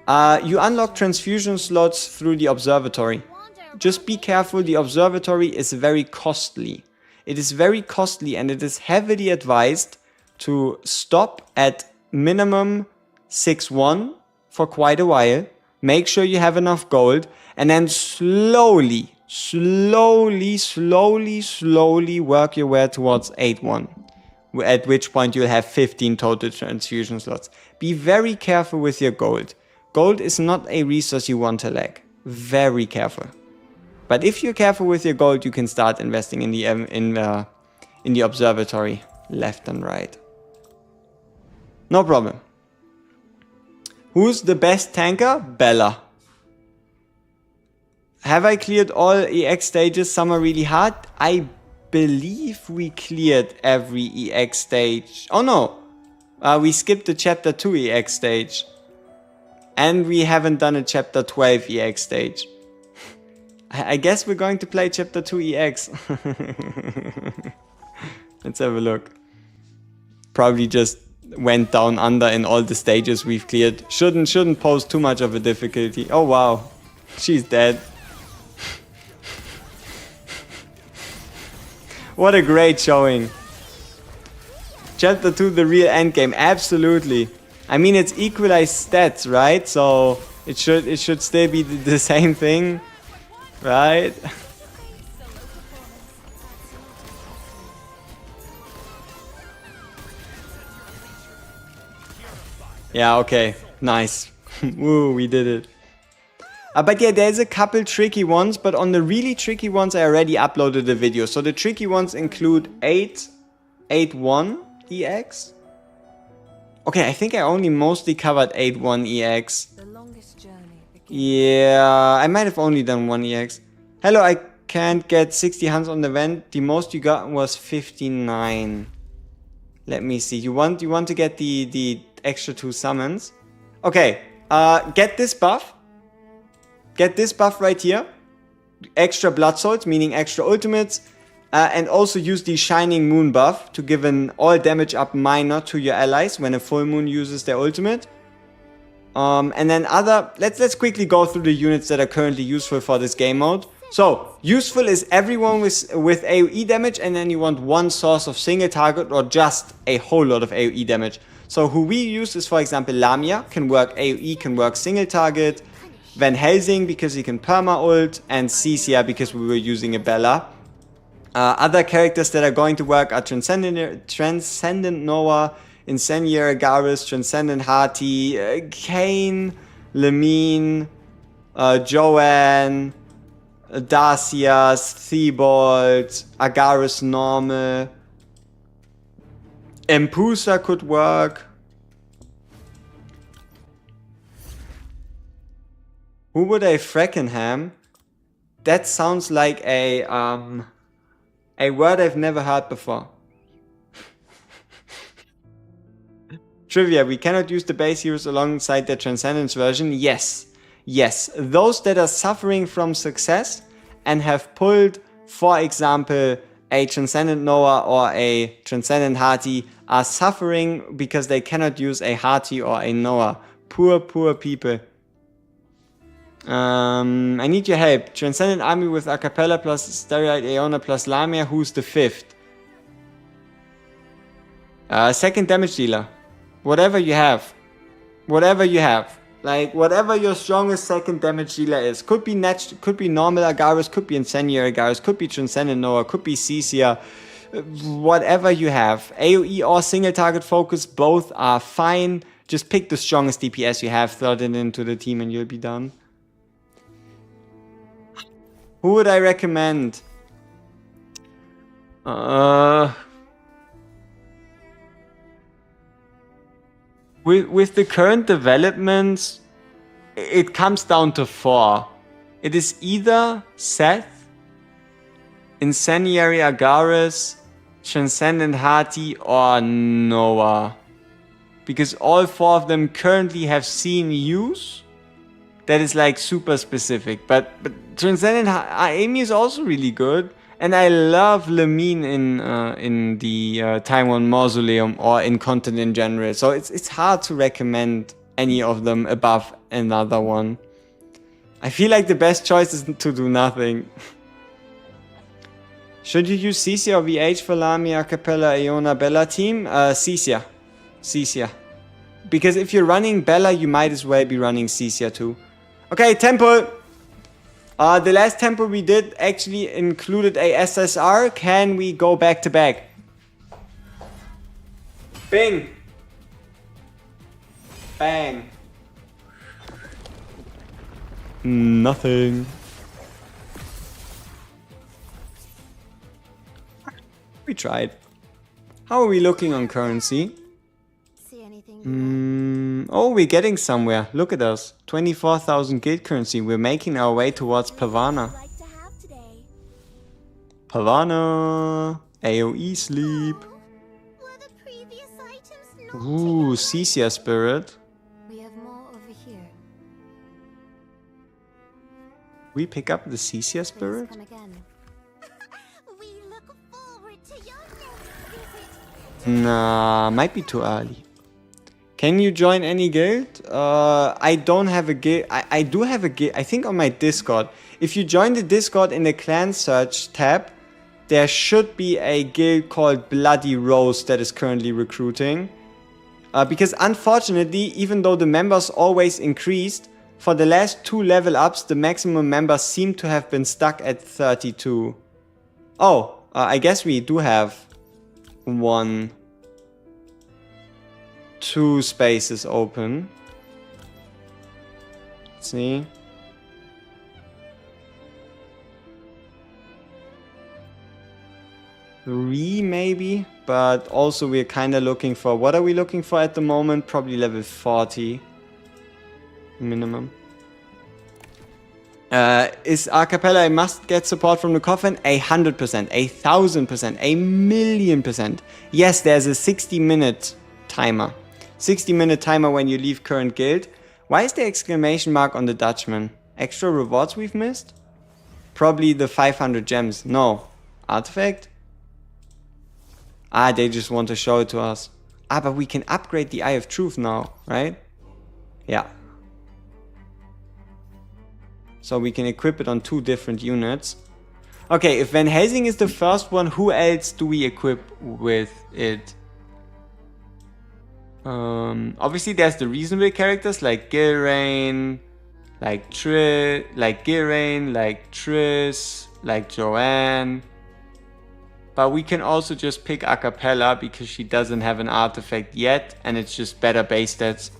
You unlock transfusion slots through the observatory. Just be careful, the observatory is very costly. It is very costly and it is heavily advised to stop at minimum 6-1 for quite a while. Make sure you have enough gold and then slowly work your way towards 8-1. At which point you'll have 15 total transfusion slots. Be very careful with your gold. Gold is not a resource you want to lack. Very careful. But if you're careful with your gold, you can start investing in the observatory, left and right. No problem. Who's the best tanker? Bella. Have I cleared all EX stages? Some are really hard. I believe we cleared every EX stage. Oh no! We skipped the chapter 2 EX stage. And we haven't done a chapter 12 EX stage. I guess we're going to play chapter 2 EX. Let's have a look. Probably just went down under in all the stages we've cleared. Shouldn't pose too much of a difficulty. Oh wow. She's dead. What a great showing. Chapter 2, the real endgame. Absolutely. I mean, it's equalized stats, right? So it should still be the same thing, right? Yeah, okay. Nice. Woo, we did it. But yeah, there's a couple tricky ones, but on the really tricky ones I already uploaded a video. So the tricky ones include 8-1 EX. Okay, I think I only mostly covered 8-1 EX. The longest journey begins. Yeah, I might have only done 1 EX. Hello, I can't get 60 hunts on the event. The most you got was 59. Let me see. You want to get the extra 2 summons? Okay, get this buff. Get this buff right here. Extra blood souls, meaning extra ultimates. And also use the Shining Moon buff to give an all damage up minor to your allies when a full moon uses their ultimate. And then let's quickly go through the units that are currently useful for this game mode. So, useful is everyone with AoE damage, and then you want one source of single target or just a whole lot of AoE damage. So who we use is, for example, Lamia, can work AoE, can work single target. Van Helsing because he can perma ult, and Cisia because we were using a Bella. Other characters that are going to work are Transcendent Noah, Incendiary Garrus, Transcendent Hearty, Kane, Lemine, Joanne, Darcias, Thibault, Agarus Normal. Empusa could work. Who would I Freckenham? That sounds like a word I've never heard before. Trivia, we cannot use the base heroes alongside the Transcendence version. Yes. Yes. Those that are suffering from success and have pulled, for example, a Transcendent Noah or a Transcendent Hearty are suffering because they cannot use a Hearty or a Noah. Poor, poor people. I need your help. Transcendent Army with Acapella plus Steroid Aeona plus Lamia. Who's the 5th? Second damage dealer. Whatever you have. Whatever you have. Like, whatever your strongest second damage dealer is. Could be normal Agarus, could be Incendiary Agarus, could be Transcendent Noah, could be Cisia. Whatever you have. AoE or single target focus, both are fine. Just pick the strongest DPS you have, throw it into the team and you'll be done. Who would I recommend? With the current developments, it comes down to 4. It is either Seth, Incendiary Agarus, Transcendent Hearty, or Noah. because all 4 of them currently have seen use. That is like super specific. But Transcendent Amy is also really good. And I love Lamine in the Taiwan Mausoleum or in content in general. So it's hard to recommend any of them above another one. I feel like the best choice is to do nothing. Should you use Cecia or VH for Lami, Acapella, Iona, Bella team? Cecia. Cecia. Because if you're running Bella, you might as well be running Cecia too. Okay, temple. The last temple we did actually included a SSR. Can we go back to back? Bing. Bang. Nothing. We tried. How are we looking on currency? See anything? Oh, we're getting somewhere. Look at us. 24,000 guild currency. We're making our way towards Pavana. Like to have today? Pavana. AoE sleep. Were the previous items not Ooh, Cecia spirit. We have more over here. We pick up the Cecia Please spirit? come again. We look forward to your next visit. Nah, might be too early. Can you join any guild? I don't have a guild. I do have a guild, I think on my Discord. If you join the Discord in the clan search tab, there should be a guild called Bloody Rose that is currently recruiting. Because unfortunately, even though the members always increased, for the last 2 level ups, the maximum members seem to have been stuck at 32. Oh, I guess we do have 2 spaces open. Let's see. Three maybe, but also we're kind of looking for, what are we looking for at the moment? Probably level 40 minimum. Is Acapella a must get support from the coffin? 100%, 1,000%, 1,000,000%. Yes, there's a 60-minute timer. 60-minute timer when you leave current guild. Why is the exclamation mark on the Dutchman? Extra rewards we've missed? Probably the 500 gems. No. Artifact? Ah, they just want to show it to us. Ah, but we can upgrade the Eye of Truth now, right? Yeah. So we can equip it on 2 different units. Okay, if Van Helsing is the first one, who else do we equip with it? Obviously there's the reasonable characters like Gilrain, like Triss, like Joanne. But we can also just pick Acapella because she doesn't have an artifact yet and it's just better base stats.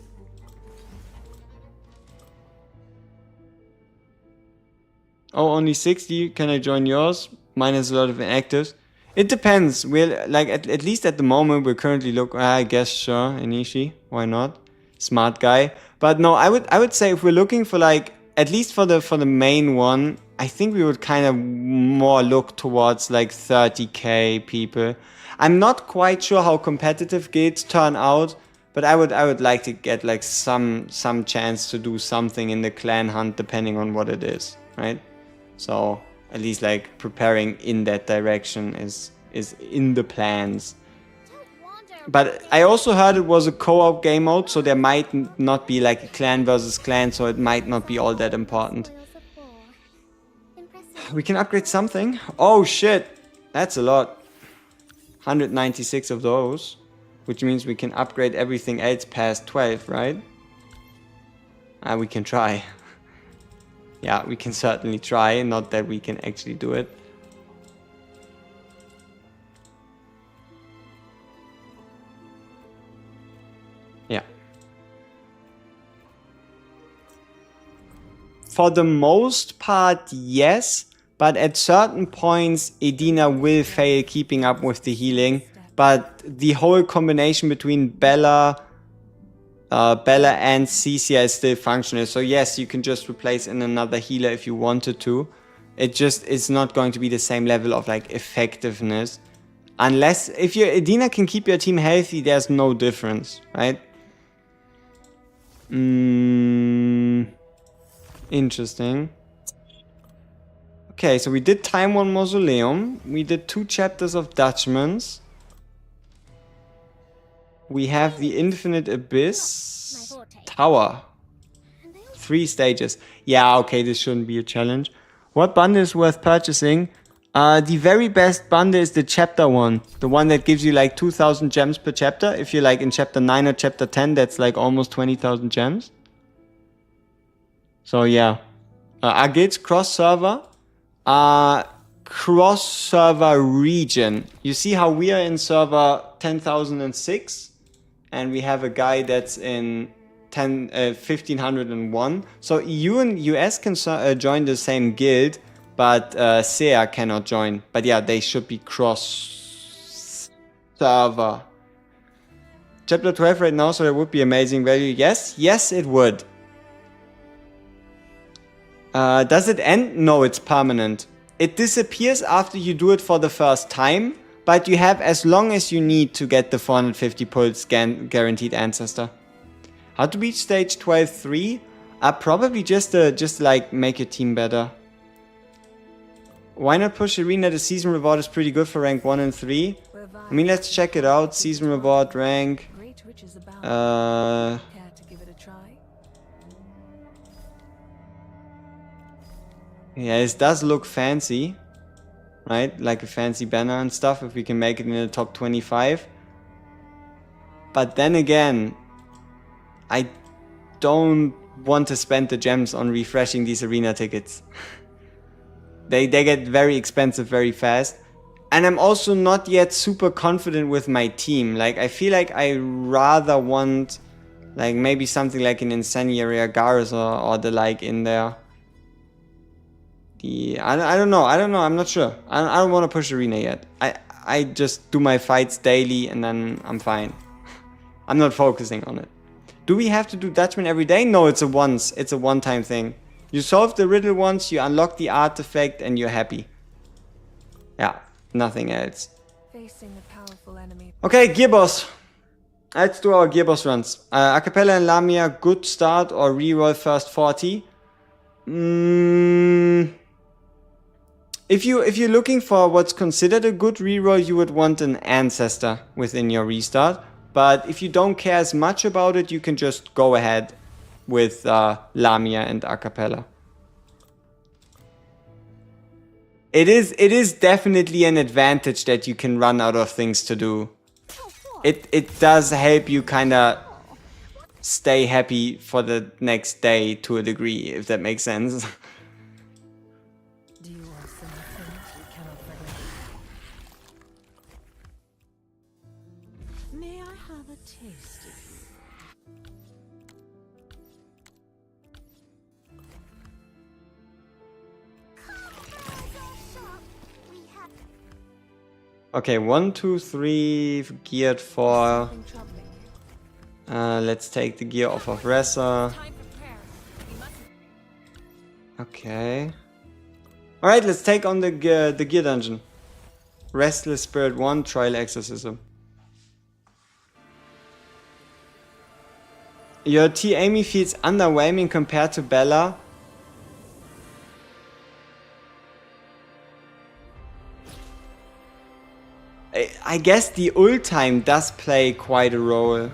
Oh, only 60? Can I join yours? Mine has a lot of inactives. It depends. We're like at least at the moment we're currently I guess sure, Anishi. Why not? Smart guy. But no, I would say if we're looking for like at least for the main one, I think we would kind of more look towards like 30k people. I'm not quite sure how competitive guilds turn out, but I would like to get like some chance to do something in the clan hunt depending on what it is, right? So at least like preparing in that direction is in the plans. But I also heard it was a co-op game mode, so there might not be like a clan versus clan, so it might not be all that important. We can upgrade something. Oh shit, that's a lot. 196 of those, which means we can upgrade everything else past 12, right? We can try. Yeah, we can certainly try, not that we can actually do it. Yeah. For the most part, yes, but at certain points, Edina will fail keeping up with the healing. But the whole combination between Bella and Cecia is still functional. So yes, you can just replace in another healer if you wanted to. It's not going to be the same level of like effectiveness. Unless, if your Edina can keep your team healthy, there's no difference, right? Interesting. Okay, so we did Time 1 Mausoleum. We did 2 chapters of Dutchman's. We have the Infinite Abyss Tower. 3 stages. Yeah, okay, this shouldn't be a challenge. What bundle is worth purchasing? The very best bundle is the chapter one. The one that gives you like 2,000 gems per chapter. If you're like in chapter 9 or chapter 10, that's like almost 20,000 gems. So yeah. Agate cross-server. Cross-server region. You see how we are in server 10,006? And we have a guy that's in 1501. So EU and US can join the same guild, but SEA cannot join. But yeah, they should be cross-server. Chapter 12 right now, so it would be amazing value. Yes, yes it would. Does it end? No, it's permanent. It disappears after you do it for the first time, but you have as long as you need to get the 450 pulse guaranteed ancestor. How to beat stage 12-3? Probably just like make your team better. Why not push arena? The season reward is pretty good for rank 1 and 3. I mean, let's check it out. Season reward rank. Yeah, it does look fancy, right? Like a fancy banner and stuff, if we can make it in the top 25. But then again, I don't want to spend the gems on refreshing these arena tickets. They get very expensive very fast. And I'm also not yet super confident with my team. Like, I feel like I rather want, like, maybe something like an Incendiary Agaris or the like in there. I don't know, I'm not sure. I don't want to push arena yet. I just do my fights daily and then I'm fine. I'm not focusing on it. Do we have to do Dutchman every day? No, it's a one-time thing. You solve the riddle once, you unlock the artifact and you're happy. Yeah, nothing else. Okay, Gear Boss. Let's do our Gear Boss runs. Acapella and Lamia, good start or reroll first 40. If you're looking for what's considered a good reroll, you would want an ancestor within your restart. But if you don't care as much about it, you can just go ahead with Lamia and Acapella. It is definitely an advantage that you can run out of things to do. It does help you kinda stay happy for the next day to a degree, if that makes sense. Okay, 1, 2, 3 geared for. Let's take the gear off of Ressa. Okay. Alright, let's take on the gear dungeon. Restless Spirit 1, Trial Exorcism. Your T. Amy feels underwhelming compared to Bella. I guess the ult time does play quite a role.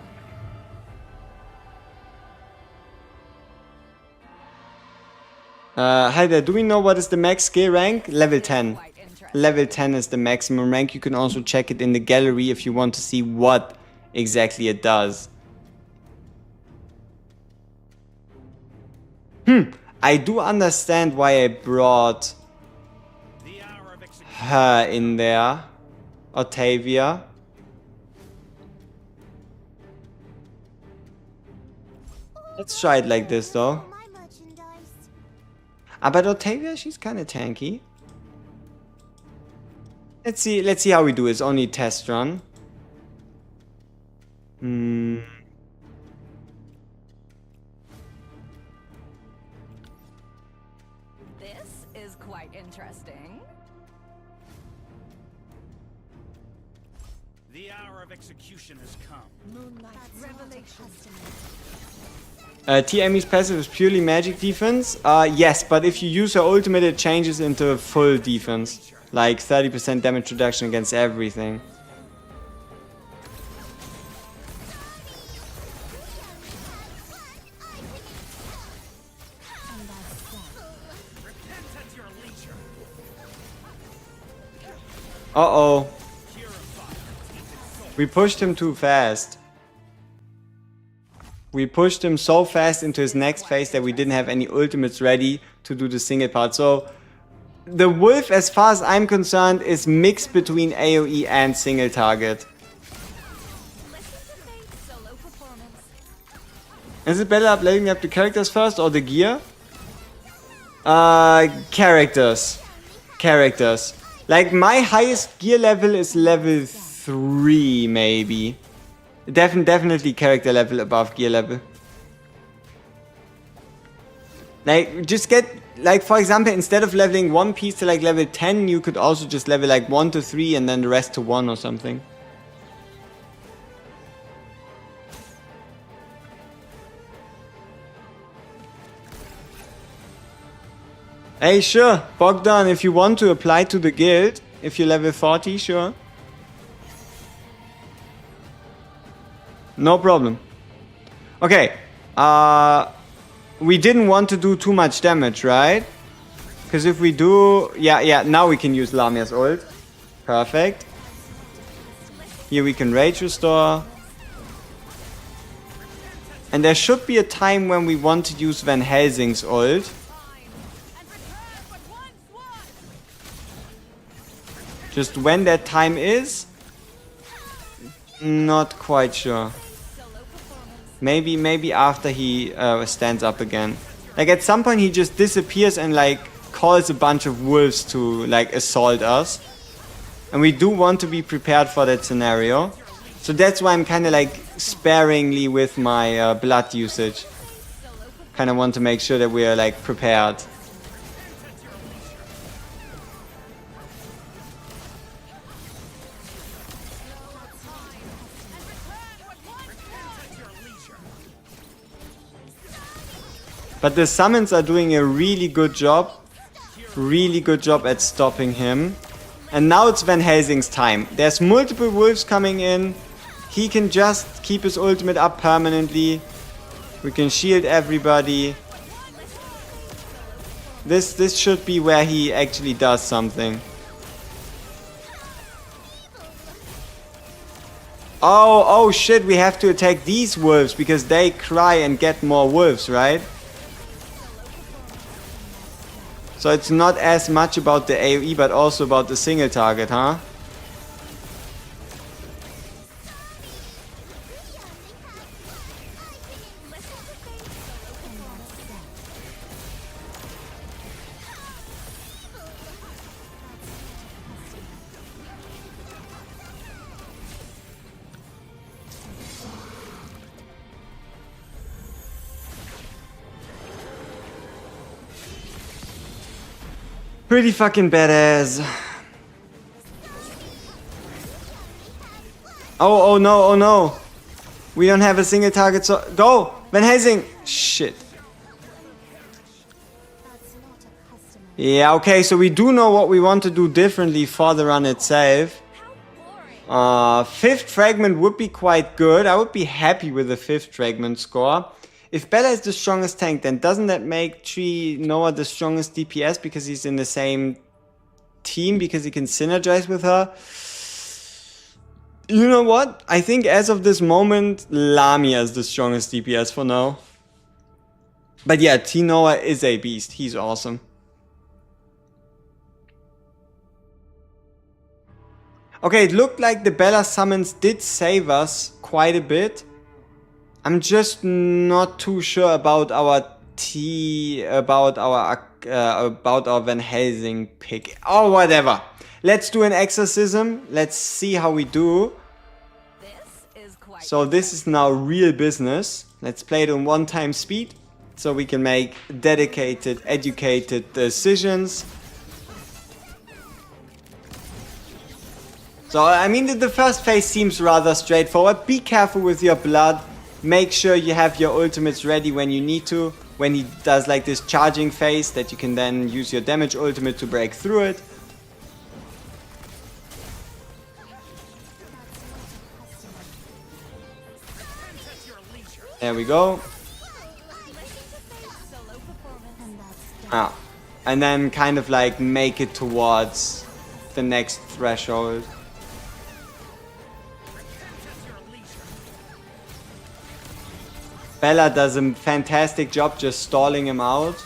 Hi there, do we know what is the max skill rank? Level 10. Level 10 is the maximum rank. You can also check it in the gallery if you want to see what exactly it does. I do understand why I brought her in there. Octavia. Let's try it like this though. But Octavia, she's kind of tanky. Let's see how we do. It's only a test run. This is quite interesting. The hour of execution has come. Moonlight revelation. T-Amy's passive is purely magic defense. Yes, but if you use her ultimate, it changes into full defense. Like 30% damage reduction against everything. Uh-oh. We pushed him too fast. We pushed him so fast into his next phase that we didn't have any ultimates ready to do the single part. So the wolf, as far as I'm concerned, is mixed between AoE and single target. Is it better up leveling up the characters first or the gear? Characters. Characters. Like my highest gear level is level 3 maybe. Definitely character level above gear level. Like, just get, like, for example, instead of leveling one piece to like level 10, you could also just level like 1 to 3 and then the rest to 1 or something. Hey, sure, Bogdan, if you want to apply to the guild, if you're level 40, sure. No problem. Okay, we didn't want to do too much damage, right? Because if we do... Yeah, now we can use Lamia's ult. Perfect. Here we can rage restore. And there should be a time when we want to use Van Helsing's ult. Just when that time is, not quite sure. Maybe after he stands up again. Like at some point he just disappears and like calls a bunch of wolves to like assault us. And we do want to be prepared for that scenario. So that's why I'm kind of like sparingly with my blood usage. Kind of want to make sure that we are like prepared. But the summons are doing a really good job. Really good job at stopping him. And now it's Van Helsing's time. There's multiple wolves coming in. He can just keep his ultimate up permanently. We can shield everybody. This should be where he actually does something. Oh shit, we have to attack these wolves because they cry and get more wolves, right? So it's not as much about the AoE, but also about the single target, huh? Pretty fucking badass. Oh no. We don't have a single target, so go! Van Helsing! Shit. Yeah, okay, so we do know what we want to do differently for the run itself. Fifth fragment would be quite good. I would be happy with the fifth fragment score. If Bella is the strongest tank, then doesn't that make Noah the strongest DPS because he's in the same team, because he can synergize with her? You know what? I think as of this moment, Lamia is the strongest DPS for now. But yeah, Noah is a beast. He's awesome. Okay, it looked like the Bella summons did save us quite a bit. I'm just not too sure about our about our Van Helsing pick. Oh, whatever. Let's do an exorcism. Let's see how we do. So this is now real business. Let's play it on 1x speed so we can make dedicated, educated decisions. So, I mean, the first phase seems rather straightforward. Be careful with your blood. make sure you have your ultimates ready when you need to. When he does like this charging phase, that you can then use your damage ultimate to break through it. There we go. Ah. And then kind of like make it towards the next threshold. Bella does a fantastic job just stalling him out.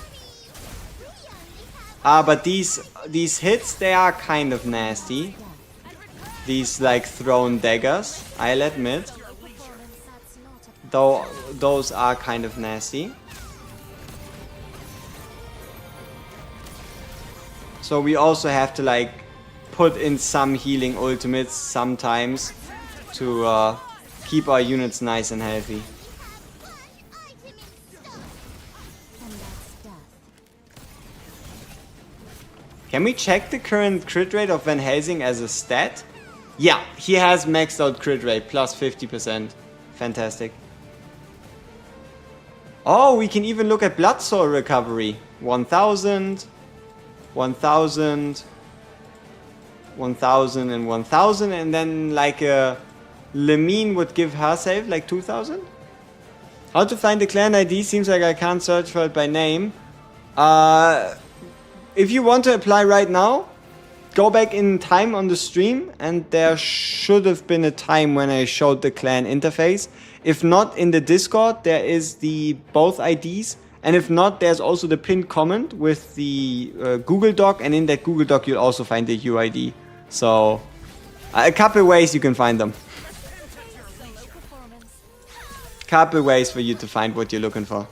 Ah, but these hits, they are kind of nasty. These like thrown daggers, I'll admit. Though those are kind of nasty. So we also have to like put in some healing ultimates sometimes to keep our units nice and healthy. Can we check the current crit rate of Van Helsing as a stat? Yeah, he has maxed out crit rate, plus 50%. Fantastic. Oh, we can even look at blood soul recovery. 1000, 1000, 1000 and 1000, and then like a Lemine would give her save like 2000? How to find the clan ID? Seems like I can't search for it by name. If you want to apply right now, go back in time on the stream, and there should have been a time when I showed the clan interface. If not, in the Discord there is the both IDs, and if not, there's also the pinned comment with the Google Doc, and in that Google Doc you'll also find the UID. So a couple ways you can find them. Couple ways for you to find what you're looking for.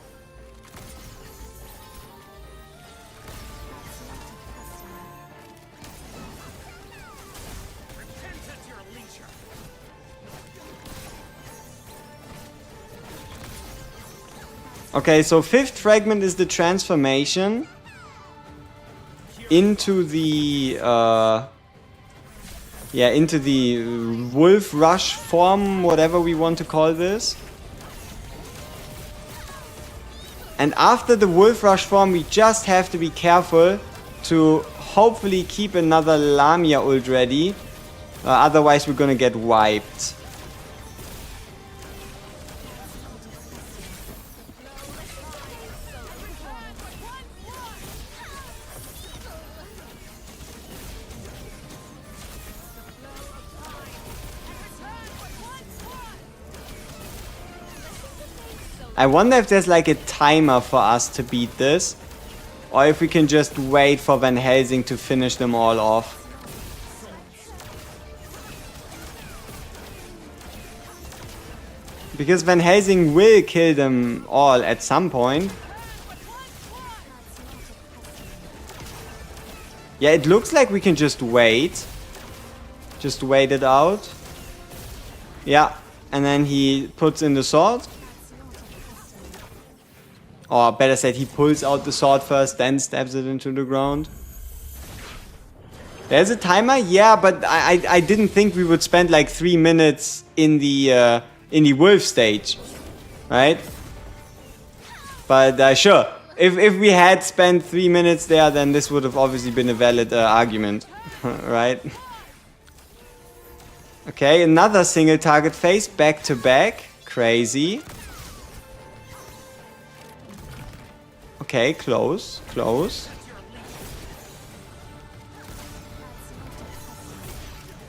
Okay, so fifth fragment is the transformation into the into the wolf rush form, whatever we want to call this. And after the wolf rush form, we just have to be careful to hopefully keep another Lamia ult ready. Otherwise we're gonna get wiped. I wonder if there's like a timer for us to beat this, or if we can just wait for Van Helsing to finish them all off. Because Van Helsing will kill them all at some point. Yeah, it looks like we can just wait. Just wait it out. Yeah, and then he puts in the sword. Or better said, he pulls out the sword first, then stabs it into the ground. There's a timer? Yeah, but I didn't think we would spend like 3 minutes in the wolf stage. Right? But sure, if we had spent 3 minutes there, then this would have obviously been a valid argument. Right? Okay, another single target phase, back to back. Crazy. Okay, close, close.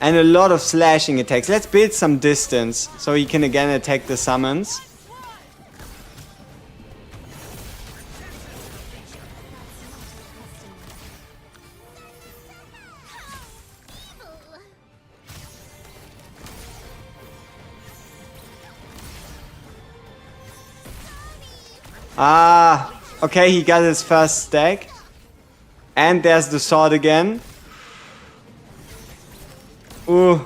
And a lot of slashing attacks. Let's build some distance so he can again attack the summons. Ah, okay, he got his first stack. And there's the sword again. Ooh.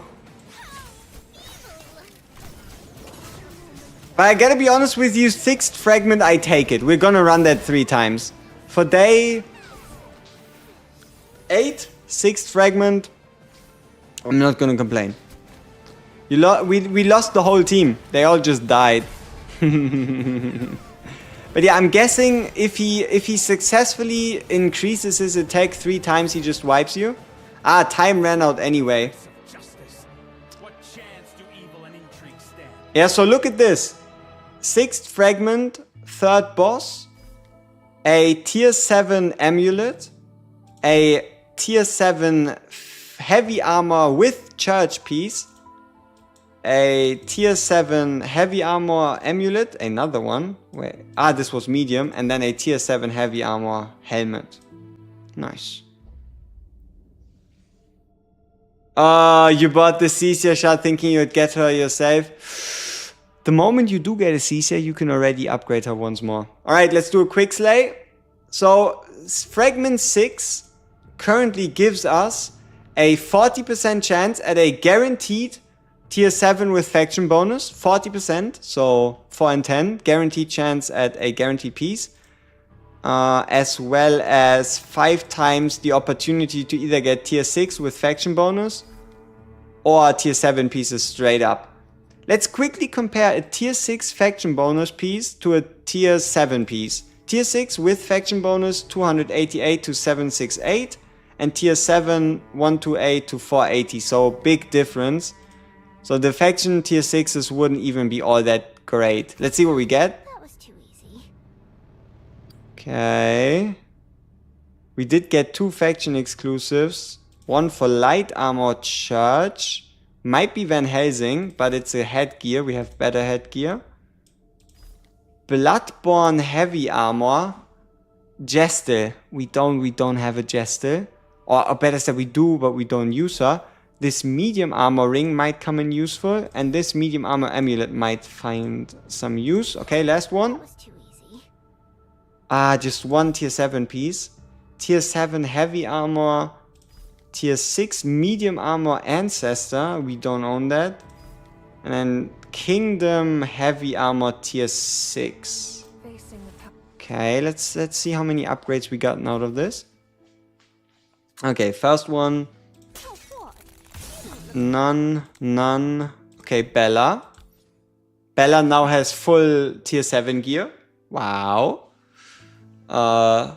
But I gotta be honest with you, 6th fragment, I take it. We're gonna run that 3 times. For day 8, 6th fragment, I'm not gonna complain. We lost the whole team. They all just died. But yeah, I'm guessing if he successfully increases his attack 3 times, he just wipes you. Ah, time ran out anyway. What chance do evil and intrigue stand? Yeah, so look at this. 6th fragment, 3rd boss, a tier 7 amulet, a tier 7 heavy armor with church piece, a tier 7 heavy armor amulet, another one. Wait, this was medium, and then a tier 7 heavy armor helmet. Nice. You bought the Cecia shot thinking you'd get her yourself. The moment you do get a Cecia, you can already upgrade her once more. Alright, let's do a quick slay. So, fragment 6 currently gives us a 40% chance at a guaranteed tier 7 with faction bonus. 40%, so 4 and 10. Guaranteed chance at a guaranteed piece. As well as 5 times the opportunity to either get tier 6 with faction bonus or tier 7 pieces straight up. Let's quickly compare a tier 6 faction bonus piece to a tier 7 piece. Tier 6 with faction bonus 288 to 768 and tier 7 128 to 480, so big difference. So the faction tier 6s wouldn't even be all that great. Let's see what we get. That was too easy. Okay. We did get 2 faction exclusives. One for light armor church. Might be Van Helsing, but it's a headgear. We have better headgear. Bloodborne heavy armor. Gestel. We don't have a Gestel. Or better said, we do, but we don't use her. This medium armor ring might come in useful. And this medium armor amulet might find some use. Okay, last one. That was too easy. Just 1 tier 7 piece. Tier 7 heavy armor. Tier 6 medium armor ancestor. We don't own that. And then kingdom heavy armor tier 6. Okay, let's see how many upgrades we gotten out of this. Okay, first one. Oh, what? None. Okay, Bella. Bella now has full tier 7 gear. Wow.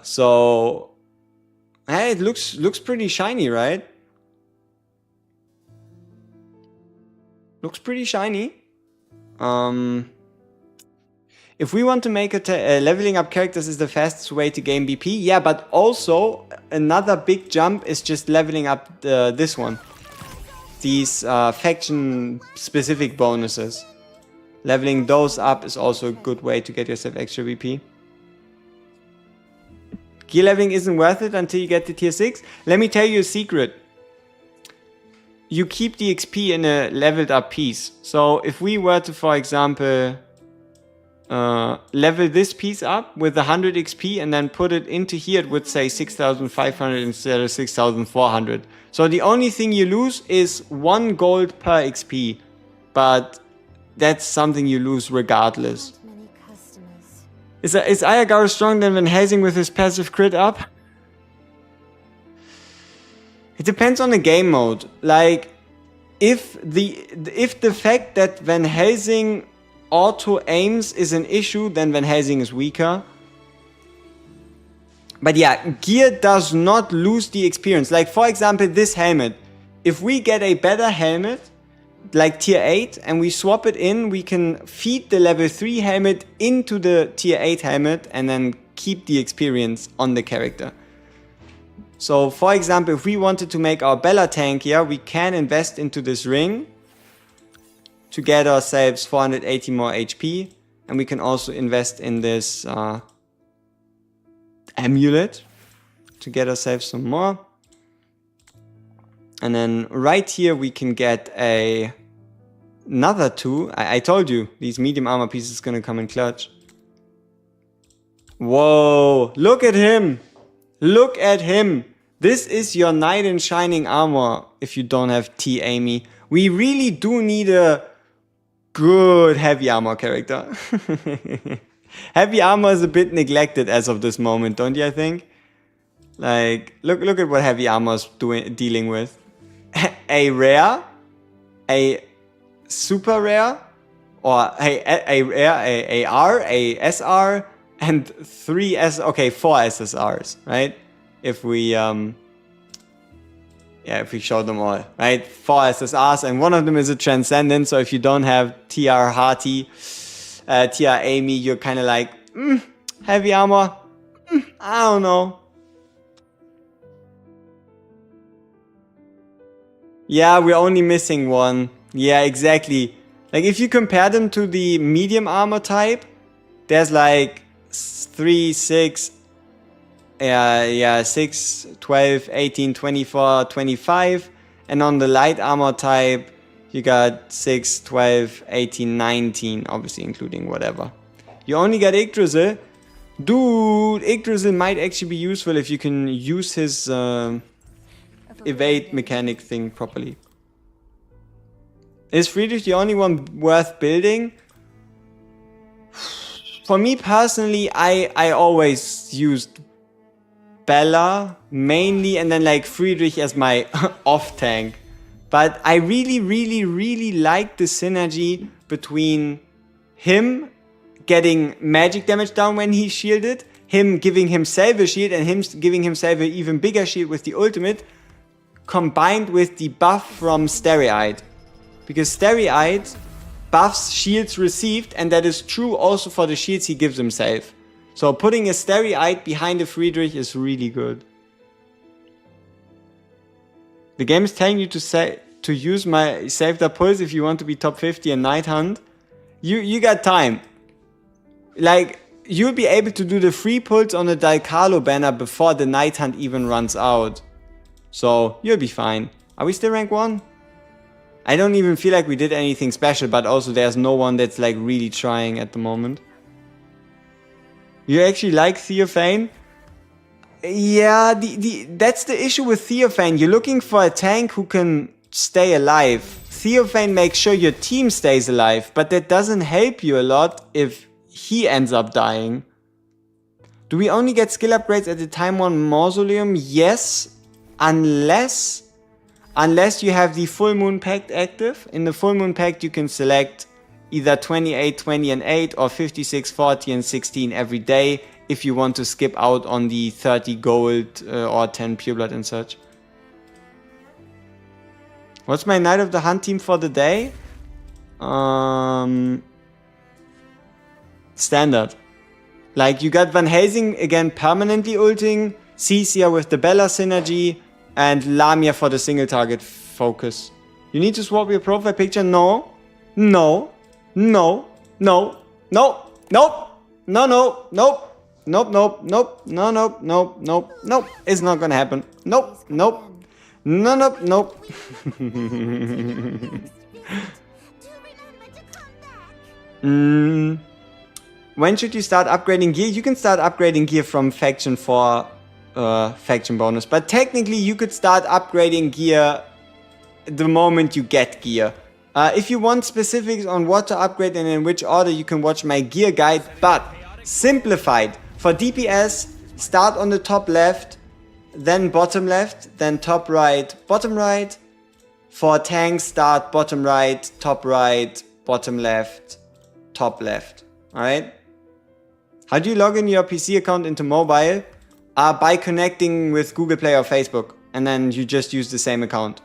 So hey, it looks pretty shiny, right? Looks pretty shiny. If we want to make leveling up characters is the fastest way to gain BP, yeah, but also another big jump is just leveling up this one. These faction specific bonuses. Leveling those up is also a good way to get yourself extra BP. Gear leveling isn't worth it until you get to tier 6. Let me tell you a secret. You keep the XP in a leveled up piece. So if we were to, for example, level this piece up with 100 XP and then put it into here, it would say 6,500 instead of 6,400. So the only thing you lose is 1 gold per XP. But that's something you lose regardless. Not many customers. Is Ayagaru stronger than Van Helsing with his passive crit up? It depends on the game mode. Like, if the fact that Van Helsing auto aims is an issue, then Van Helsing is weaker. But yeah, gear does not lose the experience. Like, for example, this helmet. If we get a better helmet, like tier 8, and we swap it in, we can feed the level 3 helmet into the tier 8 helmet and then keep the experience on the character. So, for example, if we wanted to make our Bella tankier, we can invest into this ring to get ourselves 480 more HP. And we can also invest in this amulet to get ourselves some more. And then right here we can get another 2. I told you, these medium armor pieces is gonna come in clutch. Whoa, look at him. Look at him. This is your knight in shining armor if you don't have T. Amy. We really do need a good heavy armor character. Heavy armor is a bit neglected as of this moment, don't you, I think? Like, look at what heavy armor is dealing with. A rare, a super rare, or a AR, a SR, and 3 4 SSRs, right? If we if we show them all, right? 4 SSRs, and one of them is a Transcendent, so if you don't have TR Hearty, TR Amy, you're kind of like, heavy armor, I don't know. Yeah, we're only missing one. Yeah, exactly. Like, if you compare them to the medium armor type, there's like 3, 6, 6, 12, 18, 24, 25. And on the light armor type, you got 6, 12, 18, 19, obviously including whatever. You only got Yggdrasil. Dude, Yggdrasil might actually be useful if you can use his evade mechanic thing properly. Is Friedrich the only one worth building? For me personally, I always used Bella mainly, and then like Friedrich as my off tank. But I really like the synergy between him getting magic damage down when he's shielded, him giving himself a shield, and him giving himself an even bigger shield with the ultimate, combined with the buff from Starry-Eyed. Because Starry-Eyed buffs shields received, and that is true also for the shields he gives himself. So putting a Starry-Eyed behind a Friedrich is really good. The game is telling you to use my Save the Pulse if you want to be top 50 in Night Hunt. You got time. Like, you'll be able to do the free pulse on the Dalcalo banner before the Night Hunt even runs out. So, you'll be fine. Are we still rank 1? I don't even feel like we did anything special, but also there's no one that's like really trying at the moment. You actually like Theophane? Yeah, that's the issue with Theophane. You're looking for a tank who can stay alive. Theophane makes sure your team stays alive, but that doesn't help you a lot if he ends up dying. Do we only get skill upgrades at the Time 1 Mausoleum? Yes, unless you have the Full Moon Pact active. In the Full Moon Pact you can select either 28, 20 and 8 or 56, 40 and 16 every day if you want to skip out on the 30 gold or 10 pureblood and such. What's my Night of the Hunt team for the day? Standard. Like, you got Van Helsing again permanently ulting, Cecia with the Bella synergy, and Lamia for the single target focus. You need to swap your profile picture? No. No. No. No. No. Nope. No. No. Nope. Nope. Nope. Nope. No. Nope. Nope. Nope. Nope. It's not gonna happen. Nope. Nope. No. Nope. Nope. Do remember to come back. When should you start upgrading gear? You can start upgrading gear from Faction 4 faction bonus, but technically you could start upgrading gear the moment you get gear. If you want specifics on what to upgrade and in which order, you can watch my gear guide, but simplified. For DPS, start on the top left, then bottom left, then top right, bottom right. For tanks, start bottom right, top right, bottom left, top left. Alright? How do you log in your PC account into mobile? By connecting with Google Play or Facebook, and then you just use the same account.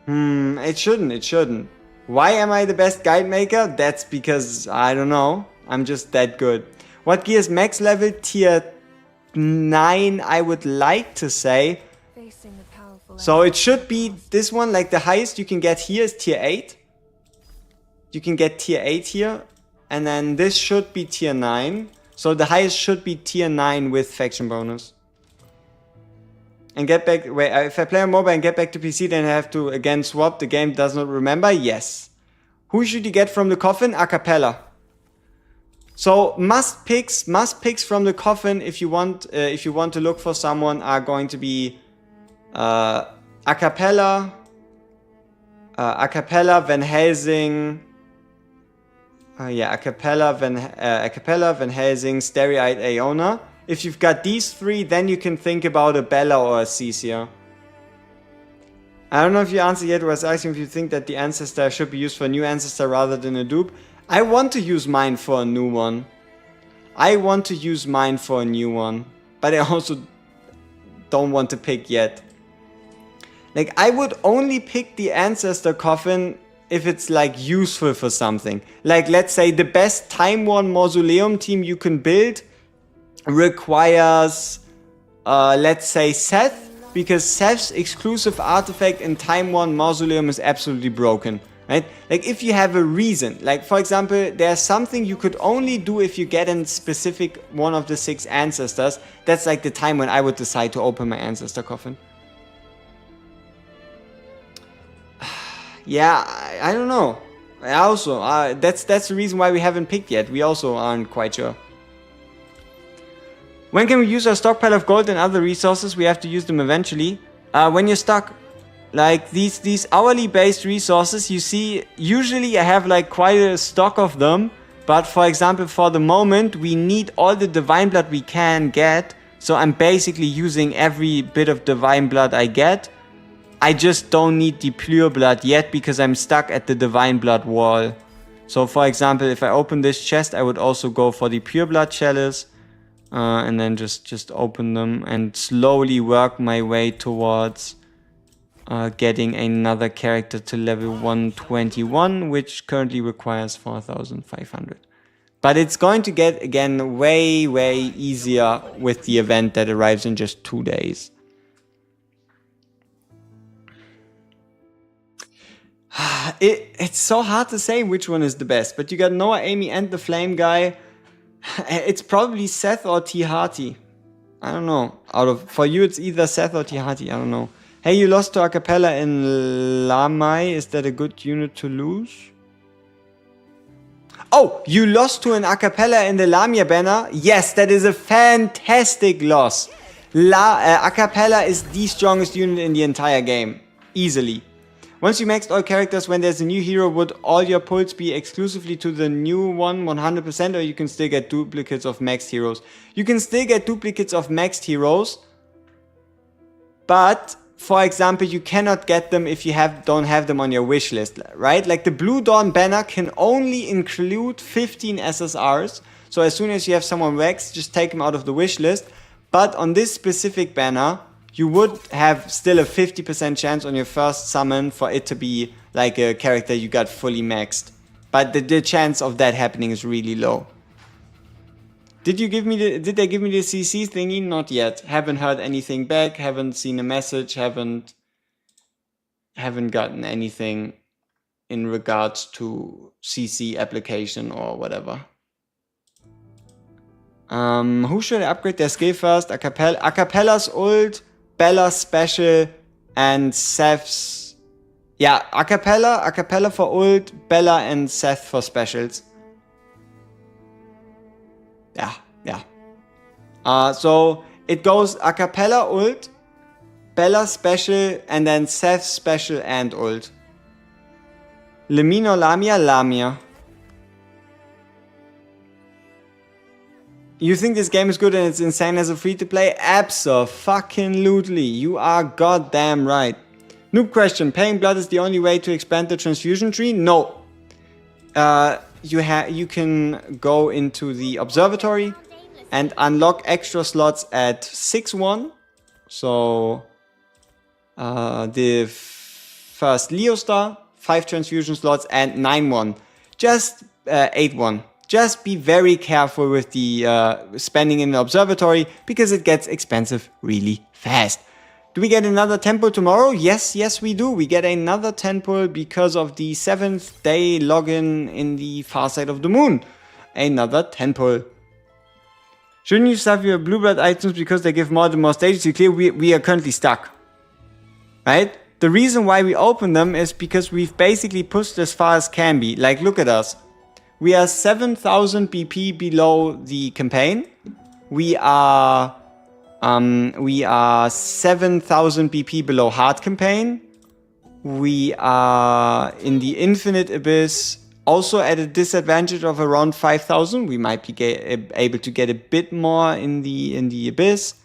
It shouldn't. Why am I the best guide maker? That's because, I don't know, I'm just that good. What gear is max level? Tier 9, I would like to say. Facing the powerful So it should be this one, like the highest you can get here is tier 8. You can get tier 8 here. And then this should be tier 9. So the highest should be tier 9 with faction bonus. And get back, wait, if I play on mobile and get back to PC, then I have to again swap. The game does not remember. Yes. Who should you get from the coffin? A cappella. So must picks from the coffin if you want to look for someone are going to be a cappella, Van Helsing. A cappella, Van Helsing, Starry-Eyed Aeona. If you've got these three, then you can think about a Bella or a Cecia. I don't know if you answered yet. I was asking if you think that the ancestor should be used for a new ancestor rather than a dupe. I want to use mine for a new one. I want to use mine for a new one. But I also don't want to pick yet. Like, I would only pick the ancestor coffin if it's like useful for something. Like, let's say the best Time Worn Mausoleum team you can build requires, let's say, Seth. Because Seth's exclusive artifact in Time Worn Mausoleum is absolutely broken, right? Like, if you have a reason, like, for example, there's something you could only do if you get a specific one of the 6 ancestors. That's like the time when I would decide to open my ancestor coffin. Yeah, I don't know. I also, that's the reason why we haven't picked yet. We also aren't quite sure. When can we use our stockpile of gold and other resources? We have to use them eventually. When you're stuck. Like these hourly based resources, you see, usually I have like quite a stock of them. But for example, for the moment, we need all the divine blood we can get. So I'm basically using every bit of divine blood I get. I just don't need the pure blood yet because I'm stuck at the divine blood wall. So for example, if I open this chest, I would also go for the pure blood chalice. And then just open them and slowly work my way towards getting another character to level 121, which currently requires 4,500. But it's going to get, again, way, way easier with the event that arrives in just 2 days. It's so hard to say which one is the best, but you got Noah, Amy, and the Flame Guy. It's probably Seth or T-Harty. I don't know. For you, it's either Seth or T-Harty. I don't know. Hey, you lost to Acapella in Lamai. Is that a good unit to lose? Oh, you lost to an Acapella in the Lamia banner? Yes, that is a fantastic loss. Acapella is the strongest unit in the entire game. Easily. Once you maxed all characters, when there's a new hero, would all your pulls be exclusively to the new one 100%, or you can still get duplicates of maxed heroes? You can still get duplicates of maxed heroes, but, for example, you cannot get them if you don't have them on your wish list, right? Like the Blue Dawn banner can only include 15 SSRs, so as soon as you have someone waxed, just take them out of the wish list. But on this specific banner, you would have still a 50% chance on your first summon for it to be like a character you got fully maxed. But the chance of that happening is really low. Did they give me the CC thingy? Not yet. Haven't heard anything back, haven't seen a message, haven't gotten anything in regards to CC application or whatever. Who should I upgrade their skill first? Acapella's ult, Bella's special, and Seth's... Yeah, Acapella for ult, Bella and Seth for specials. Yeah. So it goes Acapella ult, Bella special, and then Seth special and ult. Lemino Lamia? Lamia. You think this game is good and it's insane as a free-to-play? Abso-fucking-lutely. You are goddamn right. Noob question. Paying blood is the only way to expand the transfusion tree? No. You can go into the observatory and unlock extra slots at 6-1. So, the first Leo Star, 5 transfusion slots, and 9-1. Just 8-1. Just be very careful with the spending in the observatory because it gets expensive really fast. Do we get another temple tomorrow? Yes, we do. We get another temple because of the 7th day login in the far side of the moon. Another temple. Shouldn't you stuff your blue blood items because they give more and more stages to clear? We are currently stuck. Right? The reason why we open them is because we've basically pushed as far as can be. Like, look at us. We are 7,000 BP below the campaign. We are 7,000 BP below hard campaign. We are in the infinite abyss, also at a disadvantage of around 5,000. We might be able to get a bit more in the abyss.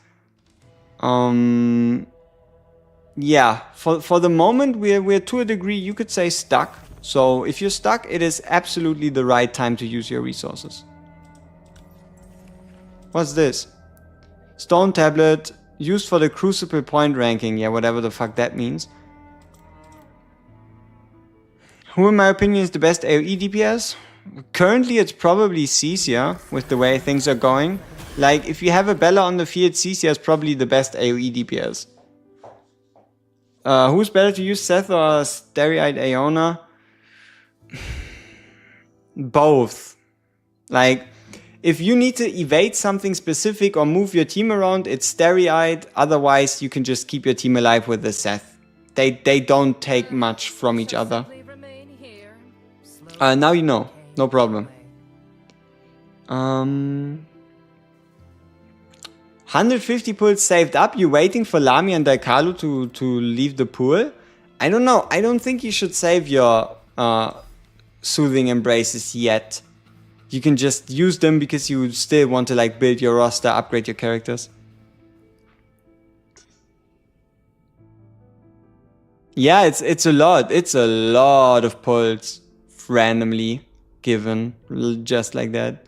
yeah, for the moment we're to a degree you could say stuck. So if you're stuck, it is absolutely the right time to use your resources. What's this? Stone tablet used for the crucible point ranking. Yeah, whatever the fuck that means. Who in my opinion is the best AoE DPS? Currently it's probably Cecia with the way things are going. Like if you have a Bella on the field, Cecia is probably the best AoE DPS. Who's better to use, Seth or Starry-Eyed Aeona? Both. Like, if you need to evade something specific or move your team around, it's Starry-Eyed. Otherwise, you can just keep your team alive with the Seth. They don't take much from each other. Now you know. No problem. 150 pulls saved up. You waiting for Lami and Daikalu to leave the pool? I don't know. I don't think you should save your soothing embraces yet. You can just use them because you still want to like build your roster, upgrade your characters. Yeah, it's a lot. It's a lot of pulls randomly given just like that.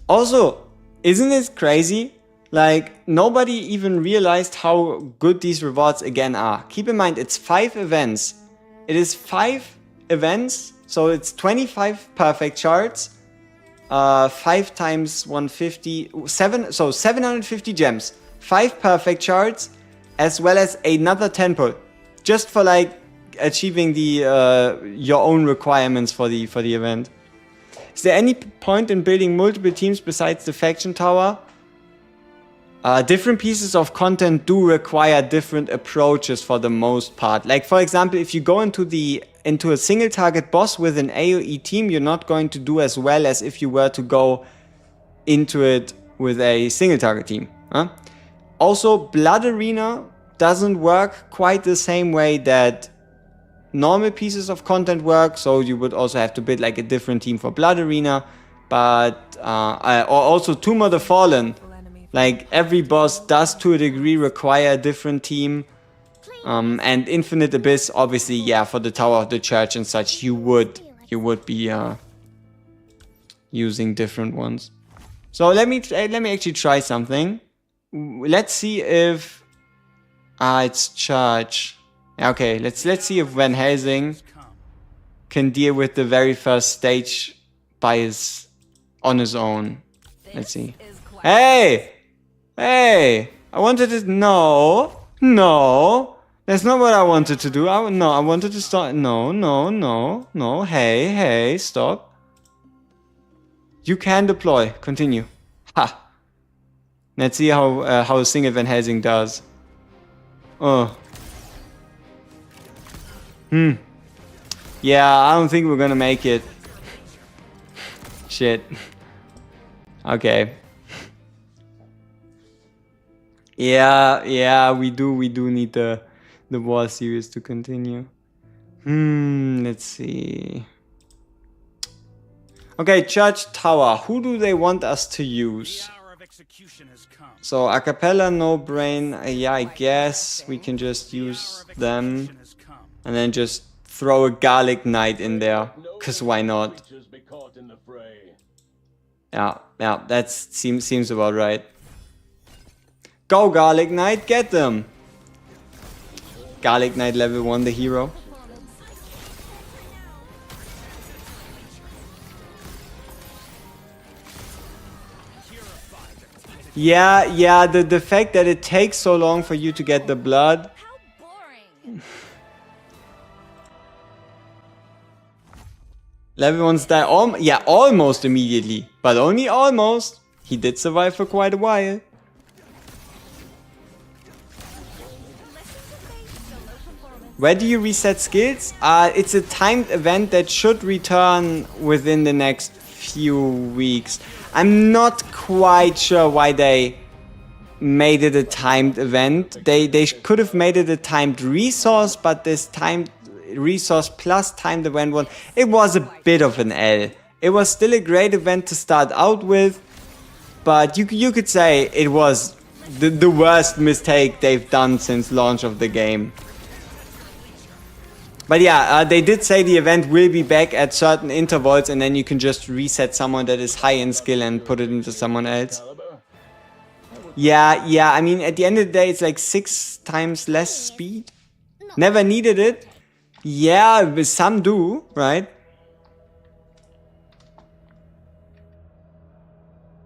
Also, isn't it crazy? Like, nobody even realized how good these rewards again are. Keep in mind, it's 5 events. It is 5 events, so it's 25 perfect shards. 5 times 150, 750 gems. 5 perfect shards, as well as another 10 pull. Just for like achieving the your own requirements for the event. Is there any point in building multiple teams besides the faction tower? Different pieces of content do require different approaches for the most part. Like for example, if you go into a single target boss with an AoE team, you're not going to do as well as if you were to go into it with a single target team. Also, Blood Arena doesn't work quite the same way that normal pieces of content work, so you would also have to build like a different team for Blood Arena. But or also Tomb of the Fallen, like every boss does to a degree require a different team. And Infinite Abyss, obviously, yeah, for the Tower of the Church and such, you would be using different ones. So let me actually try something. Let's see if it's Church. Okay, let's see if Van Helsing can deal with the very first stage on his own. Let's see. Hey! Hey! I wanted to... No! That's not what I wanted to do. I wanted to start... No. Hey, stop. You can deploy. Continue. Ha! Let's see how a single Van Helsing does. Oh. Yeah, I don't think we're gonna make it. Shit. Okay. Yeah, we do need the war series to continue. Let's see. Okay, Church Tower. Who do they want us to use? So, a cappella, no brain. Yeah, I guess we can just use them. And then just throw a Garlic Knight in there. Cause why not? Yeah, that seems about right. Go Garlic Knight, get them! Garlic Knight level 1, the hero. Yeah, the fact that it takes so long for you to get the blood. Level 1s die almost immediately, but only almost. He did survive for quite a while. Where do you reset skills? It's a timed event that should return within the next few weeks. I'm not quite sure why they made it a timed event. They could have made it a timed resource, but this timed resource plus timed event one, it was a bit of an L. It was still a great event to start out with, but you could say it was the worst mistake they've done since launch of the game. But yeah, they did say the event will be back at certain intervals, and then you can just reset someone that is high in skill and put it into someone else. Yeah, I mean, at the end of the day, it's like 6 times less speed. Never needed it. Yeah, but some do, right?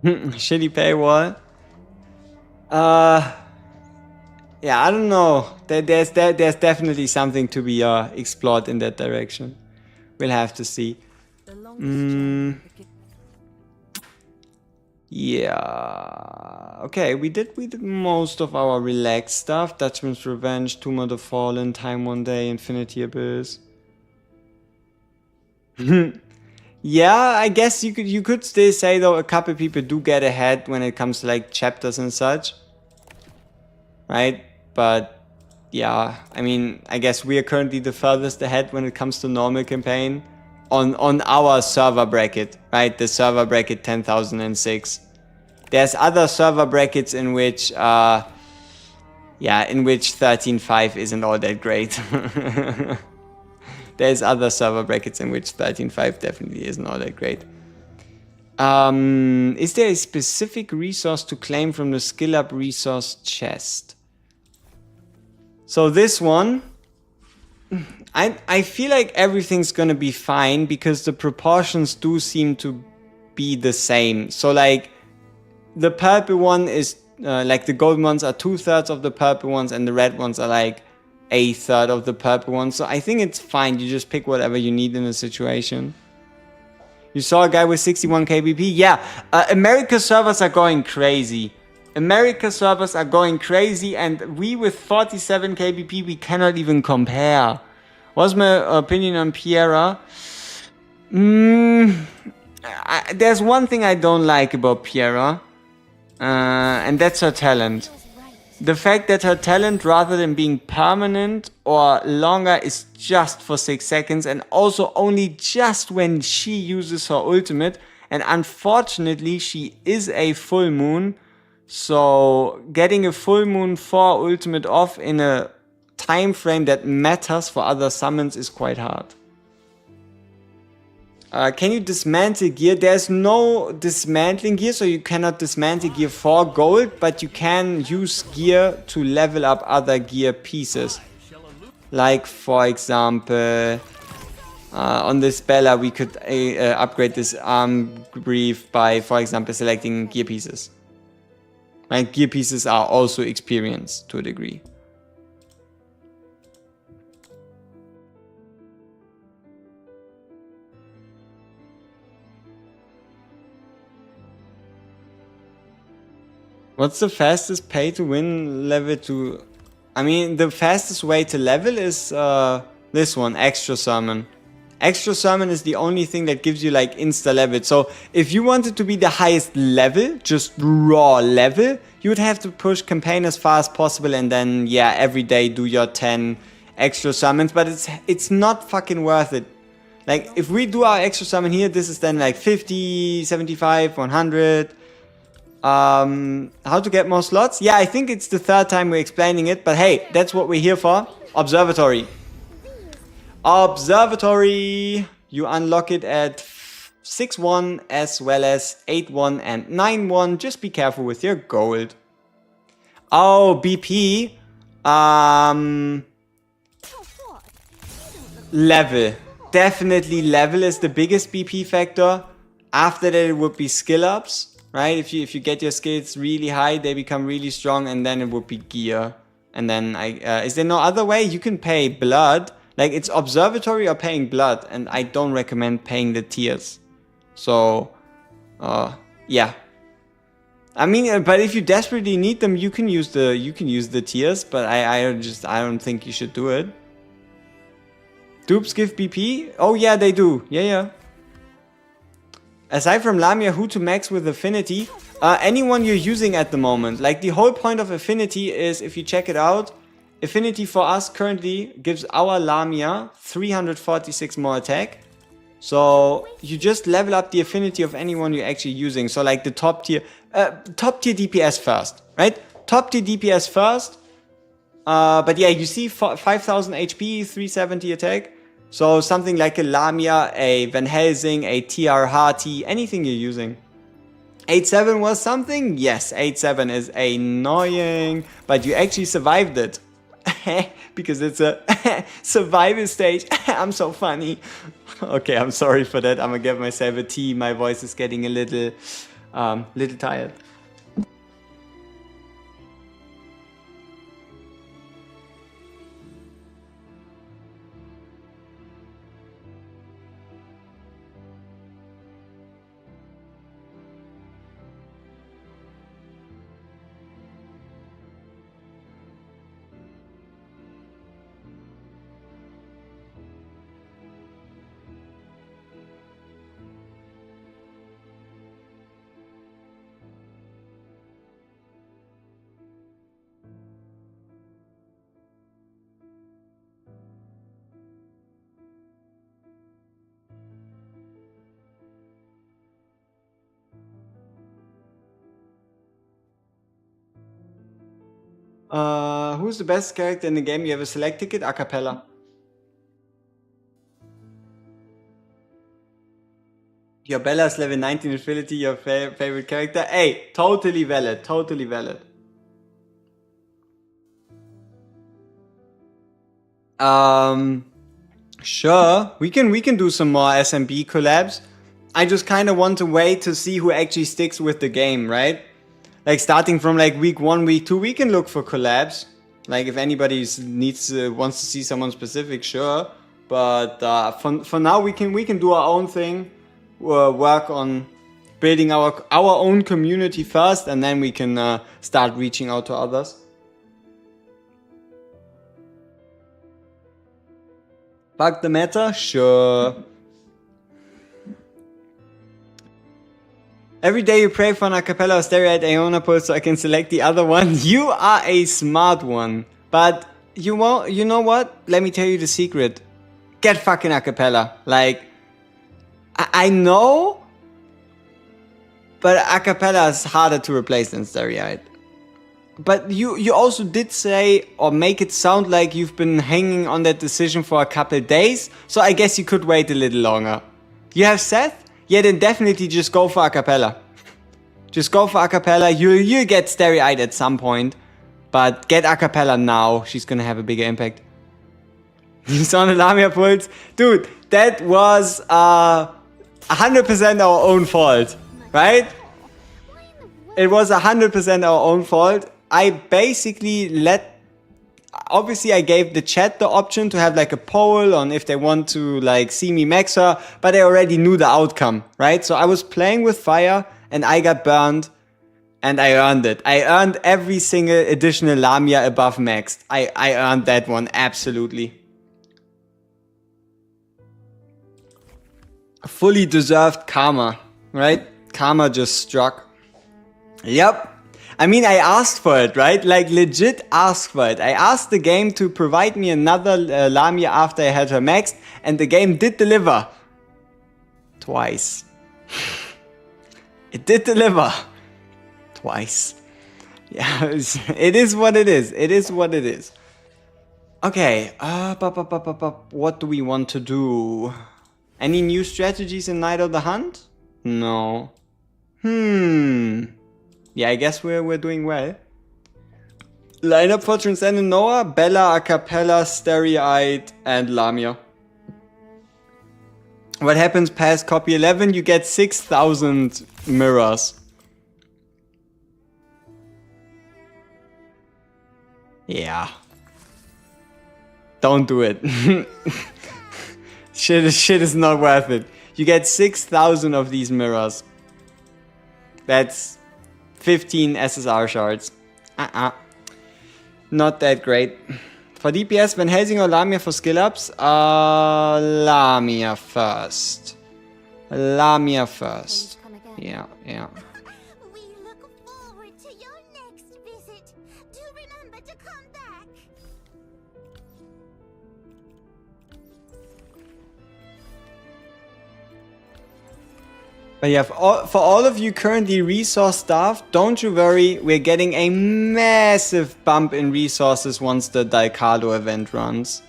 Shitty paywall. Yeah, I don't know. There's definitely something to be explored in that direction. We'll have to see. Yeah. Okay, we did most of our relaxed stuff. Dutchman's Revenge, Tomb of the Fallen, Time One Day, Infinity Abyss. Yeah, I guess you could still say though a couple people do get ahead when it comes to like chapters and such. Right? But yeah, I mean, I guess we are currently the furthest ahead when it comes to normal campaign on our server bracket, right? The server bracket 10,006. There's other server brackets in which in which 13.5 isn't all that great. There's other server brackets in which 13.5 definitely isn't all that great. Is there a specific resource to claim from the skill up resource chest? So this one, I feel like everything's gonna be fine because the proportions do seem to be the same. So like the purple one is like the golden ones are 2/3 of the purple ones, and the red ones are like 1/3 of the purple ones. So I think it's fine. You just pick whatever you need in a situation. You saw a guy with 61 kbp? Yeah, America servers are going crazy. America servers are going crazy, and we with 47 kbp, we cannot even compare. What's my opinion on Piera? There's one thing I don't like about Piera, and that's her talent. The fact that her talent, rather than being permanent or longer, is just for 6 seconds, and also only just when she uses her ultimate. And unfortunately, she is a full moon. So getting a full moon 4 ultimate off in a time frame that matters for other summons is quite hard. Can you dismantle gear? There's no dismantling gear, so you cannot dismantle gear for gold, but you can use gear to level up other gear pieces. Like, for example, on this Bella, we could upgrade this arm brief by, for example, selecting gear pieces. Right? Gear pieces are also experience to a degree. What's the fastest pay to win level to... I mean, the fastest way to level is this one, Extra Summon. Extra Summon is the only thing that gives you like insta level. So if you wanted to be the highest level, just raw level, you would have to push campaign as far as possible, and then yeah, every day do your 10 extra summons. But it's not fucking worth it. Like if we do our extra summon here, this is then like 50, 75, 100. How to get more slots? Yeah, I think it's the 3rd time we're explaining it, but hey, that's what we're here for. Observatory. Observatory. You unlock it at 6-1 as well as 8-1 and 9-1. Just be careful with your gold. Oh, BP. Level. Definitely level is the biggest BP factor. After that, it would be skill ups. Right, if you get your skills really high, they become really strong, and then it would be gear. And then is there no other way? You can pay blood, like it's observatory or paying blood, and I don't recommend paying the tiers. So, yeah. I mean, but if you desperately need them, you can use the tiers. But I don't think you should do it. Dupes give BP? Oh yeah, they do. Yeah. Aside from Lamia, who to max with affinity? Anyone you're using at the moment. Like the whole point of affinity is, if you check it out, affinity for us currently gives our Lamia 346 more attack. So you just level up the affinity of anyone you're actually using. So like the top tier DPS first, right? top tier DPS first. But yeah, you see 5000 HP, 370 attack. So something like a Lamia, a Van Helsing, a TR Hearty, anything you're using. 8-7 was something? Yes, 8-7 is annoying, but you actually survived it. Because it's a survival stage. I'm so funny. Okay, I'm sorry for that. I'm gonna give myself a tea. My voice is getting a little tired. Who's the best character in the game? You have a select ticket? A cappella. Your Bella's level 19 ability, your favorite character? Hey, totally valid, totally valid. Sure, we can do some more SMB collabs. I just kind of want to wait to see who actually sticks with the game, right? Like starting from like week 1, week 2, we can look for collabs. Like if anybody wants to see someone specific, sure. But for now, we can do our own thing. Work on building our own community first, and then we can start reaching out to others. Bug the meta? Sure. Every day you pray for an acapella or stereo at Aeona pulse so I can select the other one. You are a smart one. But you know what? Let me tell you the secret. Get fucking acapella. Like, I know, but acapella is harder to replace than stereo. But you also did say or make it sound like you've been hanging on that decision for a couple days. So I guess you could wait a little longer. You have Seth? Yeah, then definitely just go for acapella. Just go for acapella. You'll get stereo-eyed at some point. But get acapella now. She's gonna have a bigger impact. You saw the Lamia pulse? Dude, that was 100% our own fault. Right? It was 100% our own fault. I basically obviously I gave the chat the option to have like a poll on if they want to like see me max her, but they already knew the outcome, right? So I was playing with fire and I got burned and I earned it. I earned every single additional Lamia above maxed. I earned that one, absolutely. Fully deserved karma, right? Karma just struck. Yep. I mean, I asked for it, right? Like, legit asked for it. I asked the game to provide me another Lamia after I had her maxed, and the game did deliver. Twice. It did deliver. Twice. Yeah, it is what it is. It is what it is. Okay, what do we want to do? Any new strategies in Night of the Hunt? No. Yeah, I guess we're doing well. Lineup for Transcendent Noah, Bella, Acapella, Stereo-eyed, and Lamia. What happens past copy 11? You get 6,000 mirrors. Yeah. Don't do it. Shit is not worth it. You get 6,000 of these mirrors. That's 15 SSR shards. Not that great. For DPS, Van Helsing or Lamia for skill ups? Lamia first. Lamia first. Yeah. We look forward to your next visit. Do remember to come back. But yeah, for all of you currently resource starved, don't you worry, we're getting a massive bump in resources once the Daikalo event runs.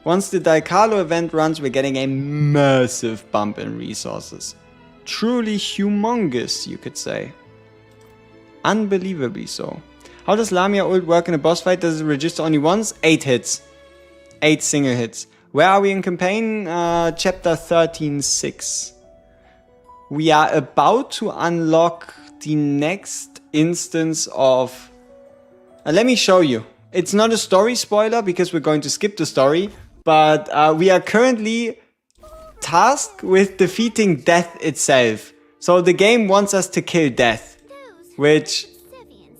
Once the Daikalo event runs, we're getting a massive bump in resources. Truly humongous, you could say. Unbelievably so. How does Lamia ult work in a boss fight? Does it register only once? 8 hits. 8 single hits. Where are we in campaign? Chapter 13.6. We are about to unlock the next instance of... let me show you. It's not a story spoiler because we're going to skip the story. But we are currently tasked with defeating death itself. So the game wants us to kill death. Which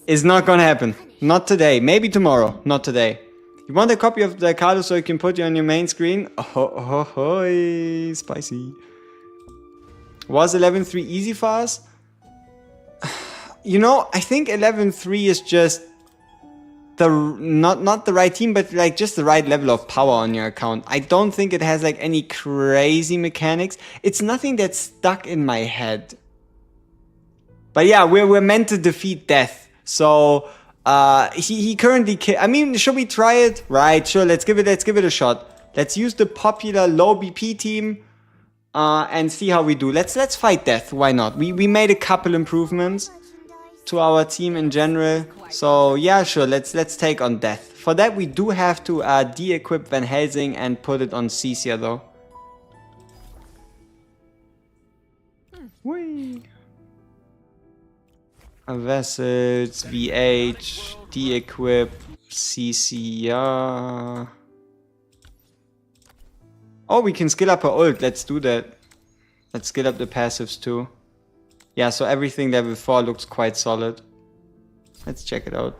is not gonna happen. Not today. Maybe tomorrow. Not today. You want a copy of the card so you can put it on your main screen? Oh, spicy. Was 11.3 easy for us? You know, I think 11.3 is just the not the right team, but like just the right level of power on your account. I don't think it has like any crazy mechanics. It's nothing that's stuck in my head. But yeah, we're meant to defeat death. So he currently I mean, should we try it? Right, sure, let's give it a shot. Let's use the popular low BP team and see how we do. Let's fight death. Why not? We made a couple improvements to our team in general. So yeah, sure, let's take on death. For that we do have to de-equip Van Helsing and put it on Cecia though. Whee! Vessels, VH, de-equip, Cecia. Oh, we can skill up her ult. Let's do that. Let's skill up the passives too. Yeah, so everything level 4 looks quite solid. Let's check it out.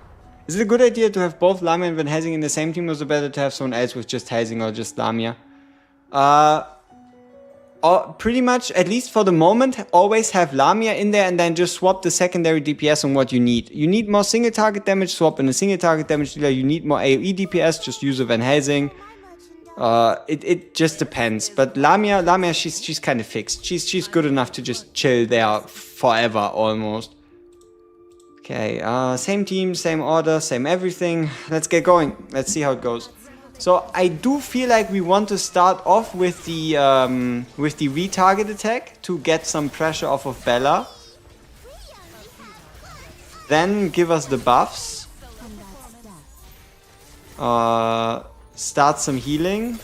Is it a good idea to have both Lamia and Van Helsing in the same team, or is it better to have someone else with just Helsing or just Lamia? Pretty much, at least for the moment, always have Lamia in there and then just swap the secondary DPS on what you need. You need more single target damage, swap in a single target damage dealer. You need more AoE DPS, just use a Van Helsing. It just depends, but Lamia, she's kind of fixed. She's good enough to just chill there forever almost. Okay, same team, same order, same everything. Let's get going. Let's see how it goes. So I do feel like we want to start off with the retarget attack to get some pressure off of Bella. Then give us the buffs. Start some healing.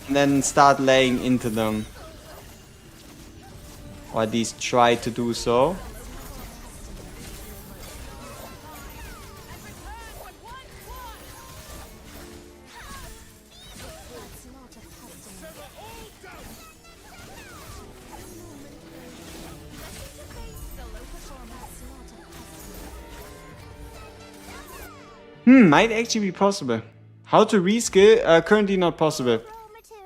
And then start laying into them. Or at least try to do so. Might actually be possible. How to reskill? Currently not possible.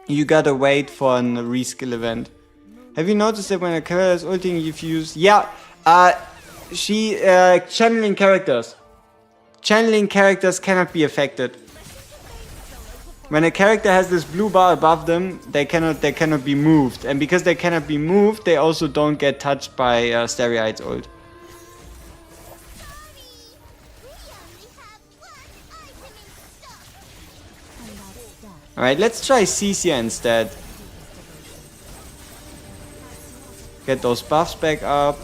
You gotta wait for a reskill event. Have you noticed that when a character is ulting, you've used... Yeah, channeling characters. Channeling characters cannot be affected. When a character has this blue bar above them, they cannot be moved. And because they cannot be moved, they also don't get touched by Stereoide's ult. Alright, let's try Cecia instead. Get those buffs back up.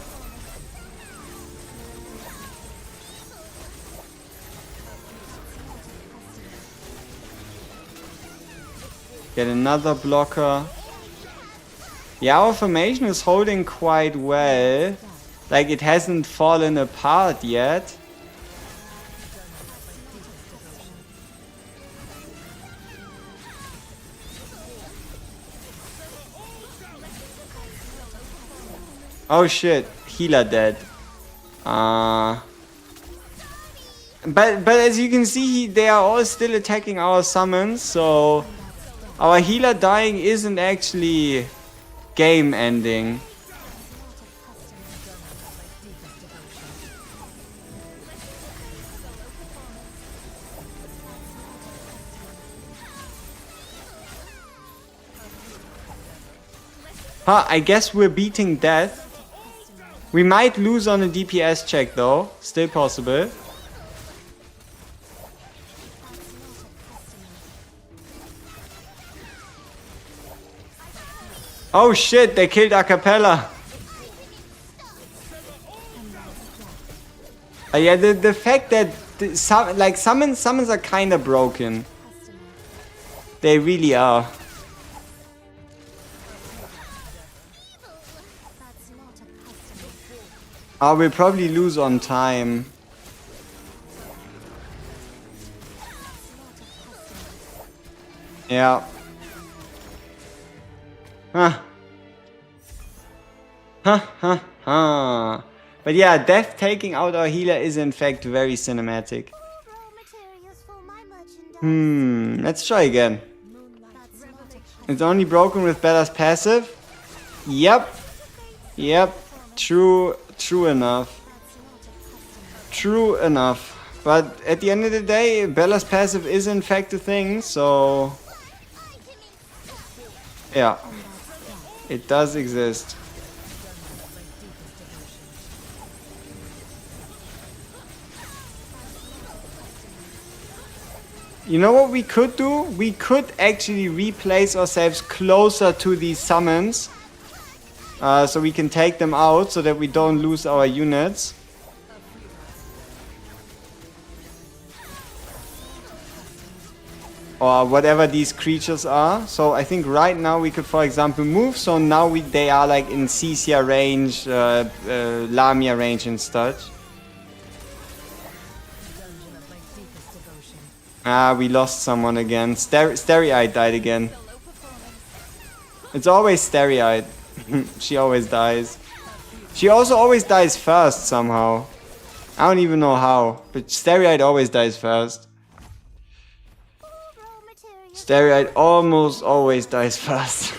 Get another blocker. Yeah, our formation is holding quite well. Like, it hasn't fallen apart yet. Oh shit, healer dead. But as you can see, they are all still attacking our summons, so our healer dying isn't actually game ending. Huh, I guess we're beating death. We might lose on a DPS check though. Still possible. Oh shit, they killed Acapella. Yeah, the fact that summons are kinda broken. They really are. Oh, we'll probably lose on time. Yeah. Huh. Huh. But yeah, death taking out our healer is in fact very cinematic. Raw materials for my merchandise. Let's try again. It's only broken with Bella's passive. Yep. True enough. True enough. But at the end of the day, Bella's passive is in fact a thing, so... yeah. It does exist. You know what we could do? We could actually replace ourselves closer to these summons. So we can take them out so that we don't lose our units. Or whatever these creatures are. So I think right now we could, for example, move. So now they are like in Cecia range, Lamia range and such. Ah, we lost someone again. Starry-eyed died again. It's always Starry-eyed. She always dies. She also always dies first somehow. I don't even know how, but Starry-eyed always dies first. Starry-eyed almost always dies first.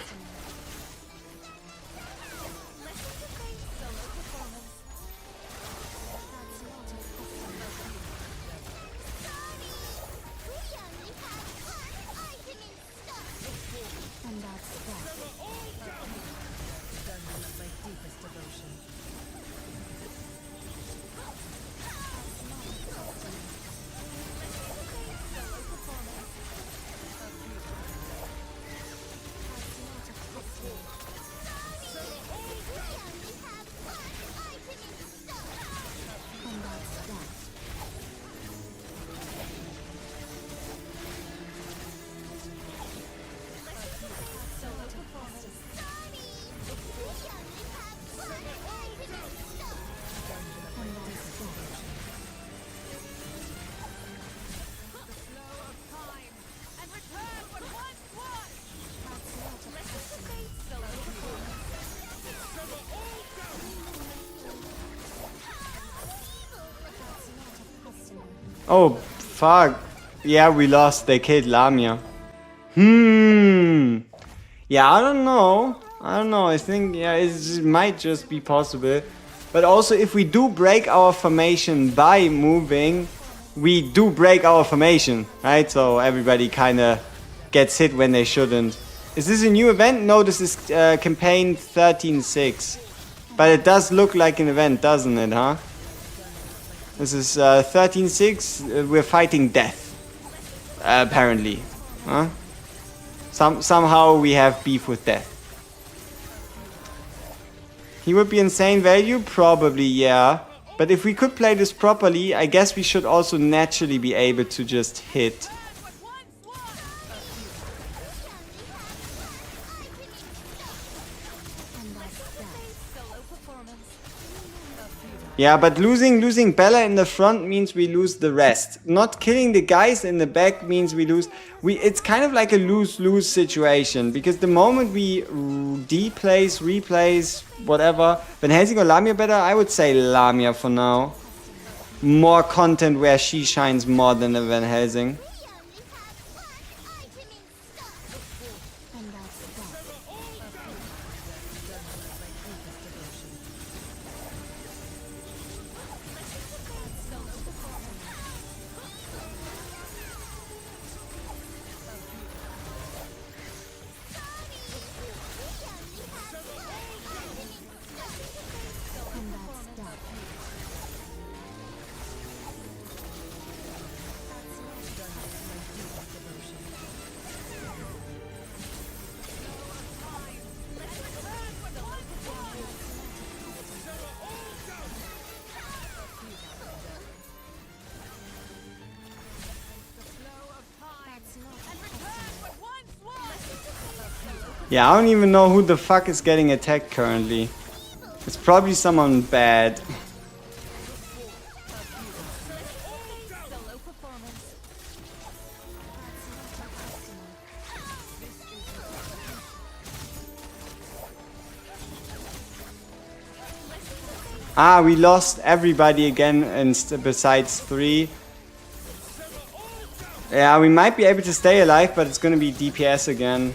Oh, fuck. Yeah, we lost. They killed Lamia. Yeah, I don't know. I think, yeah, it might just be possible. But also, if we do break our formation by moving, we do break our formation, right? So everybody kind of gets hit when they shouldn't. Is this a new event? No, this is campaign 13.6. But it does look like an event, doesn't it, huh? This is 13.6. We're fighting death. Apparently. Huh? Somehow we have beef with death. He would be insane value? Probably, yeah. But if we could play this properly, I guess we should also naturally be able to just hit. Yeah, but losing Bella in the front means we lose the rest. Not killing the guys in the back means we lose. It's kind of like a lose-lose situation. Because the moment we replace, whatever. Van Helsing or Lamia better? I would say Lamia for now. More content where she shines more than the Van Helsing. Yeah, I don't even know who the fuck is getting attacked currently. It's probably someone bad. Solo performance. Ah, we lost everybody again and besides 3. Yeah, we might be able to stay alive, but it's gonna be DPS again.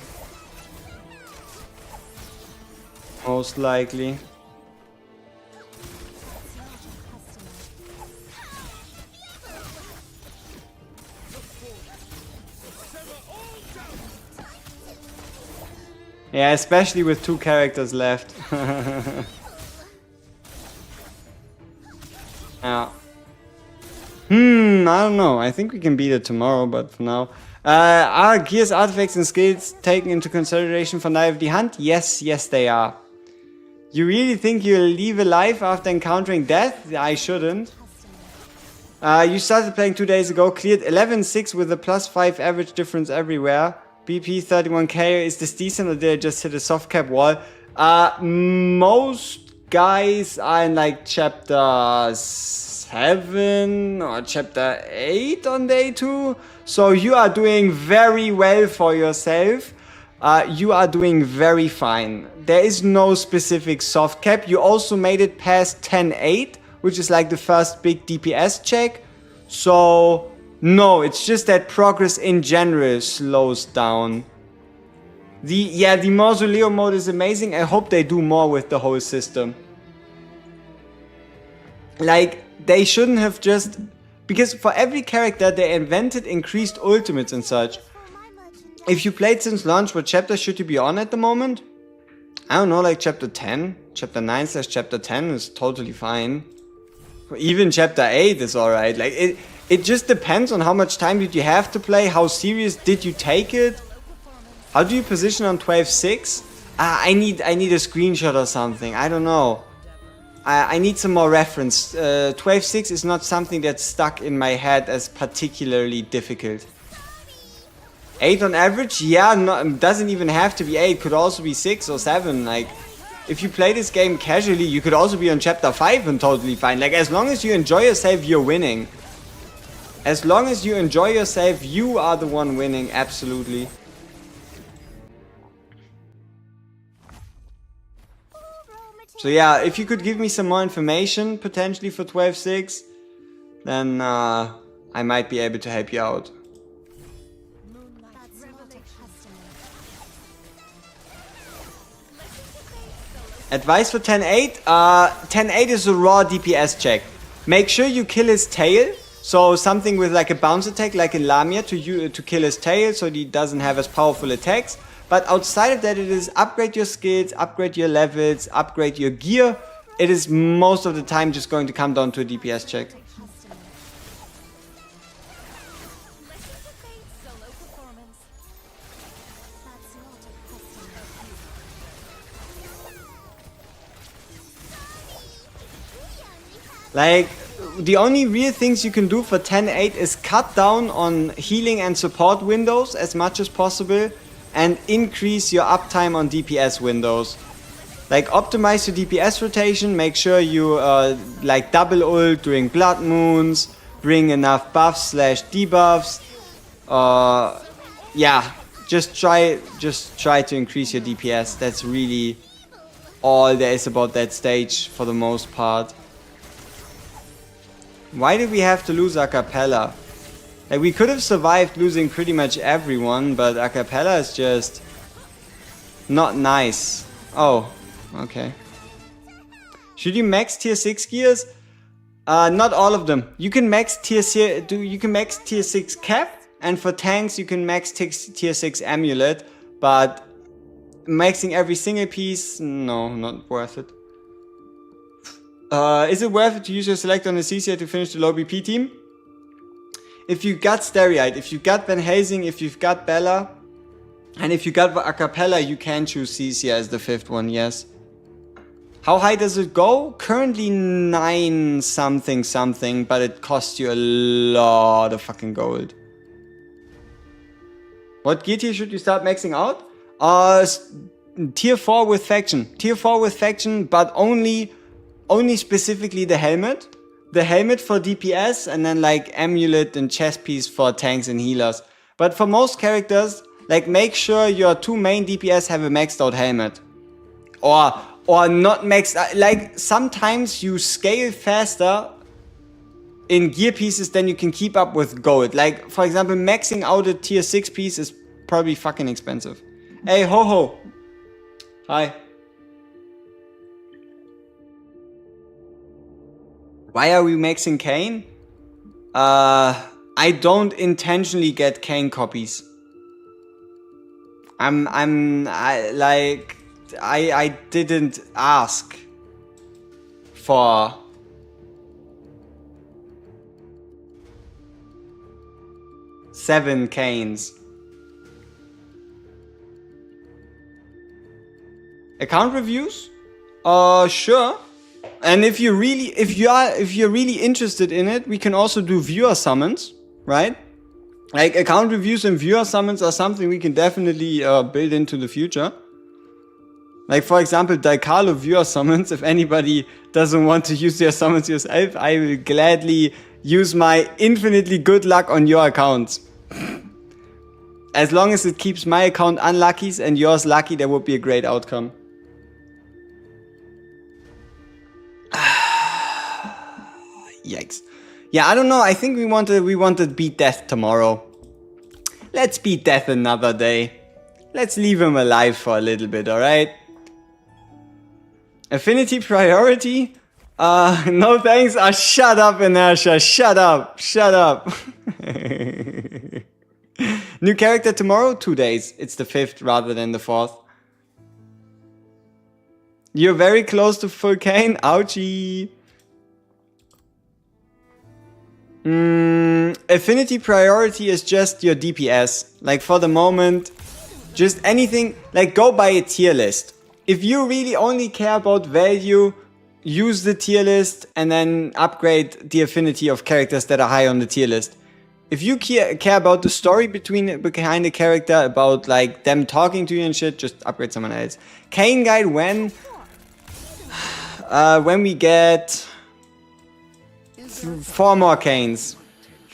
Most likely. Yeah, especially with 2 characters left. Yeah. I don't know. I think we can beat it tomorrow, but for now. Are gears, artifacts, and skills taken into consideration for Knife of the Hunt? Yes, yes they are. You really think you'll leave alive after encountering death? I shouldn't. You started playing 2 days ago, cleared 11-6 with a +5 average difference everywhere. BP 31k, is this decent or did I just hit a soft cap wall? Most guys are in like chapter 7 or chapter 8 on day 2. So you are doing very well for yourself. You are doing very fine. There is no specific soft cap. You also made it past 10-8, which is like the first big DPS check. So no, it's just that progress in general slows down. The Mausoleo mode is amazing. I hope they do more with the whole system. Like, they shouldn't have just... Because for every character they invented increased ultimates and such. If you played since launch, what chapter should you be on at the moment? I don't know, like chapter 10? Chapter 9/chapter 10 is totally fine. Even chapter 8 is alright. Like, it just depends on how much time did you have to play, how serious did you take it. How do you position on 12.6? I need a screenshot or something, I don't know. I need some more reference. 12.6 is not something that's stuck in my head as particularly difficult. 8 on average? Yeah, doesn't even have to be 8, could also be 6 or 7. Like, if you play this game casually, you could also be on chapter 5 and totally fine. Like, as long as you enjoy yourself, you're winning. As long as you enjoy yourself, you are the one winning, absolutely. So yeah, if you could give me some more information, potentially for 12.6, then I might be able to help you out. Advice for 10.8? 10.8 is a raw DPS check. Make sure you kill his tail. So something with like a bounce attack, like in Lamia, to kill his tail, so he doesn't have as powerful attacks. But outside of that, it is upgrade your skills, upgrade your levels, upgrade your gear. It is most of the time just going to come down to a DPS check. Like, the only real things you can do for 10.8 is cut down on healing and support windows as much as possible and increase your uptime on DPS windows. Like, optimize your DPS rotation, make sure you like double ult during blood moons, bring enough buffs / debuffs. Yeah, just try to increase your DPS. That's really all there is about that stage for the most part. Why did we have to lose Acapella? Like, we could have survived losing pretty much everyone, but Acapella is just not nice. Oh, okay. Should you max tier 6 gears? Not all of them. You can max tier 6 cap, and for tanks you can max tier 6 amulet, but maxing every single piece, no, not worth it. Is it worth it to use your select on the CCA to finish the low BP team? If you got Stereite, if you got Van Helsing, if you've got Bella, and if you got Acapella, you can choose CCA as the 5th one, yes. How high does it go? Currently 9 something, but it costs you a lot of fucking gold. What gear tier should you start maxing out? Tier 4 with faction. Tier 4 with faction, but only specifically the helmet. The helmet for DPS, and then like amulet and chest piece for tanks and healers. But for most characters, like make sure your 2 main DPS have a maxed out helmet. Or not maxed out. Like sometimes you scale faster in gear pieces than you can keep up with gold. Like for example, maxing out a tier 6 piece is probably fucking expensive. Hey ho. Hi. Why are we maxing Kane? I don't intentionally get Kane copies. I didn't ask for seven Kanes. Account reviews? Sure. And if you're really interested in it, we can also do viewer summons, right? Like account reviews and viewer summons are something we can definitely build into the future. Like for example, Daikalo viewer summons. If anybody doesn't want to use their summons yourself, I will gladly use my infinitely good luck on your accounts. As long as it keeps my account unlucky and yours lucky, that would be a great outcome. Yikes. Yeah, I don't know. I think we want to beat Death tomorrow. Let's beat Death another day. Let's leave him alive for a little bit, alright? Affinity priority? No thanks. Shut up, Inertia. Shut up. Shut up. New character tomorrow? 2 days. It's the 5th rather than the 4th. You're very close to full Kane. Ouchie. Affinity priority is just your DPS. Like for the moment, just anything, like go by a tier list. If you really only care about value, use the tier list and then upgrade the affinity of characters that are high on the tier list. If you care about the story behind the character, about like them talking to you and shit, just upgrade someone else. Kane guide when we get 4 more Kanes,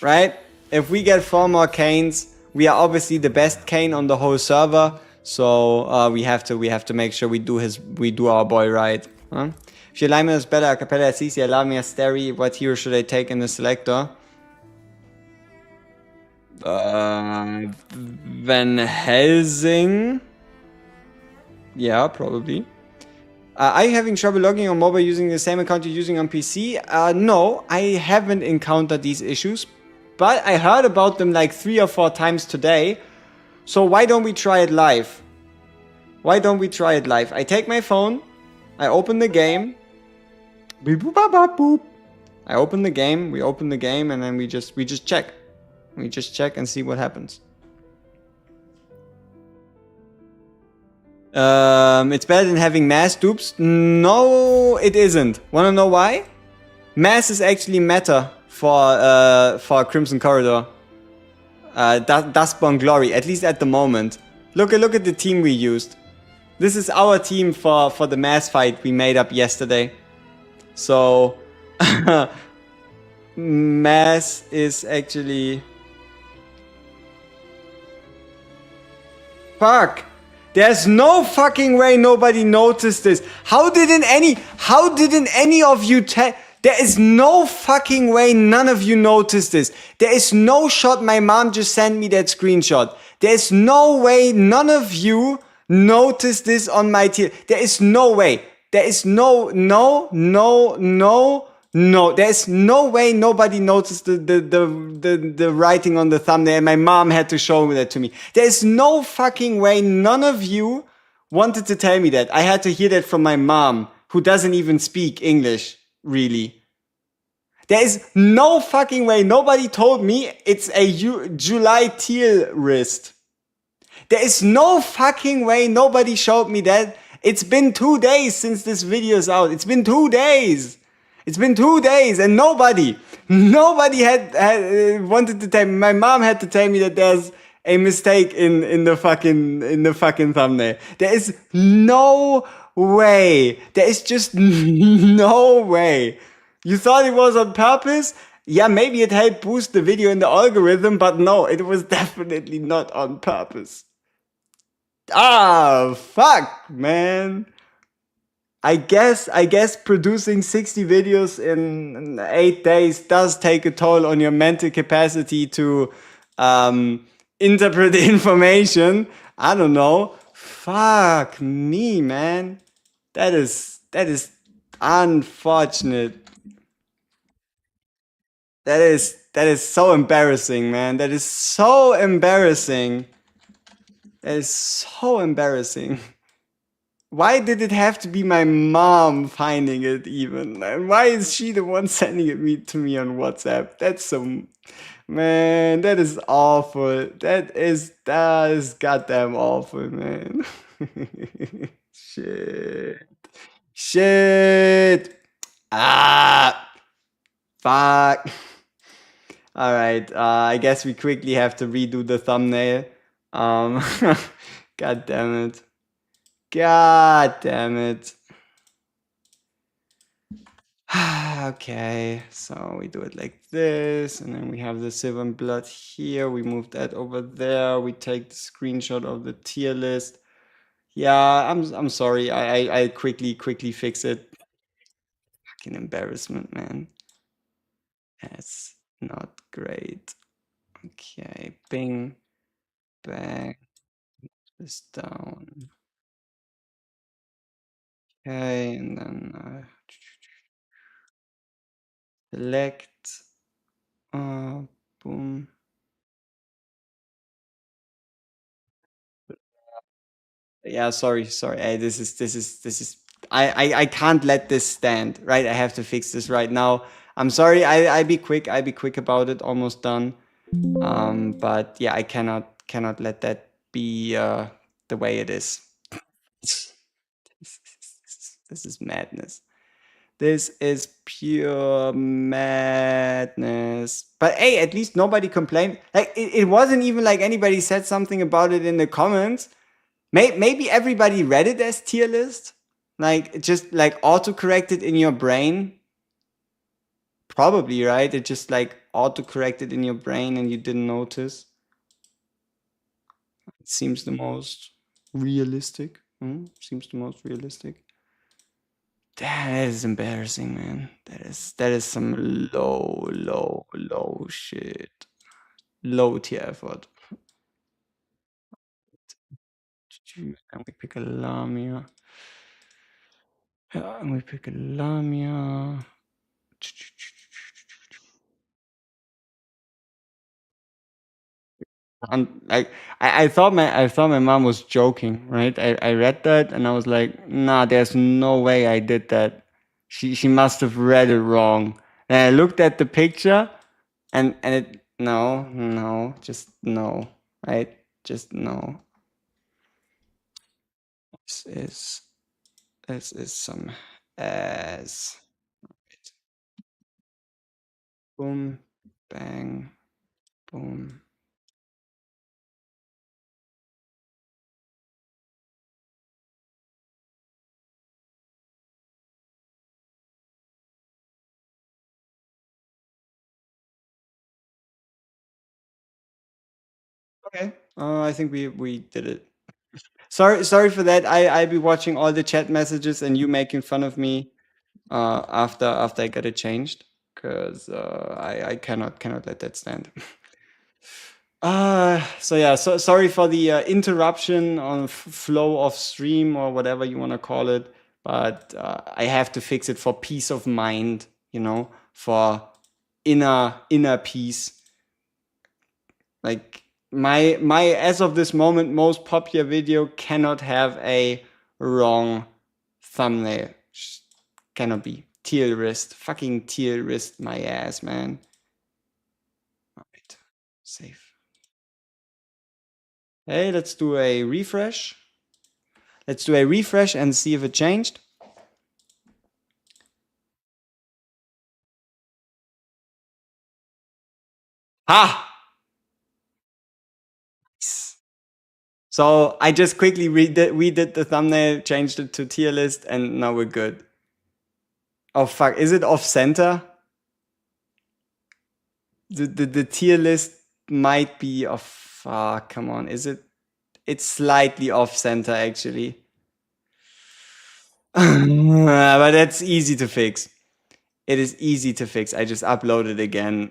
right? If we get 4 more Kanes, we are obviously the best Kane on the whole server. So we have to make sure we do our boy right. Huh? If your alignment is better, Capella is easy. Allow me a stary. What hero should I take in the selector? Van Helsing. Yeah, probably. Are you having trouble logging on mobile using the same account you're using on PC? No, I haven't encountered these issues, but I heard about them like 3 or 4 times today. So why don't we try it live? Why don't we try it live? I take my phone, I open the game, beep boop bop bop boop. I open the game, we open the game, and then we just check. We just check and see what happens. It's better than having mass dupes? No, it isn't. Wanna know why? Mass is actually meta for Crimson Corridor. Dustborn Glory, at least at the moment. Look at the team we used. This is our team for the mass fight we made up yesterday. So mass is actually... Fuck! There's no fucking way nobody noticed this. How didn't any of you there is no fucking way none of you noticed this. There is no shot. My mom just sent me that screenshot. There's no way none of you noticed this on my tier. There is no way. There is no. There's no way nobody noticed the writing on the thumbnail. My mom had to show that to me. There's no fucking way none of you wanted to tell me that. I had to hear that from my mom, who doesn't even speak English, really. There is no fucking way nobody told me it's a July tier wrist. There is no fucking way nobody showed me that. It's been 2 days since this video is out. It's been 2 days. It's been 2 days and nobody had wanted to tell me. My mom had to tell me that there's a mistake in the fucking thumbnail. There is no way. There is just no way. You thought it was on purpose? Yeah, maybe it helped boost the video in the algorithm, but no, it was definitely not on purpose. Ah, fuck, man. I guess producing 60 videos in 8 days does take a toll on your mental capacity to interpret the information. I don't know. Fuck me, man. That is unfortunate. That is so embarrassing, man. That is so embarrassing. That is so embarrassing. Why did it have to be my mom finding it even? And why is she the one sending to me on WhatsApp? That's so, man, that is awful. That is goddamn awful, man. Shit. Shit. Ah, fuck. All right. I guess we quickly have to redo the thumbnail. Um, God damn it. God damn it. Okay, so we do it like this, and then we have the silver and blood here. We move that over there. We take the screenshot of the tier list. Yeah, I'm sorry. I quickly fix it. Fucking embarrassment, man. That's not great. Okay, bing, bang, this down. Okay, and then select. Boom. Yeah, sorry. Hey, this is. I can't let this stand. Right, I have to fix this right now. I'm sorry. I be quick. I be quick about it. Almost done. But yeah, I cannot let that be the way it is. This is madness. This is pure madness. But hey, at least nobody complained. Like it wasn't even like anybody said something about it in the comments. Maybe everybody read it as tier list, like just like auto corrected in your brain. Probably right. It just like auto corrected in your brain and you didn't notice. It seems the most realistic. Seems the most realistic. That is embarrassing, man. That is some low shit. Low tier effort. And we pick a Lamia. Yeah, and we pick a Lamia. Like I thought my mom was joking, right? I read that and I was like, nah, there's no way I did that. She must have read it wrong. And I looked at the picture and it no, just no, right? Just no. This is this is some ass. Boom, bang, boom. Okay. I think we did it. Sorry for that. I be watching all the chat messages and you making fun of me after I get it changed because I cannot let that stand. So yeah, so sorry for the interruption on flow of stream or whatever you want to call it, but I have to fix it for peace of mind, for inner peace. Like my as of this moment most popular video cannot have a wrong thumbnail. Just cannot be. Teal wrist. Fucking teal wrist my ass, man. Alright. Save. Hey, let's do a refresh. Let's do a refresh and see if it changed. Ha! So I just quickly redid the thumbnail, changed it to tier list, and now we're good. Oh fuck, is it off center? The tier list might be off. Come on, is it? It's slightly off center actually. But that's easy to fix. It is easy to fix. I just upload it again.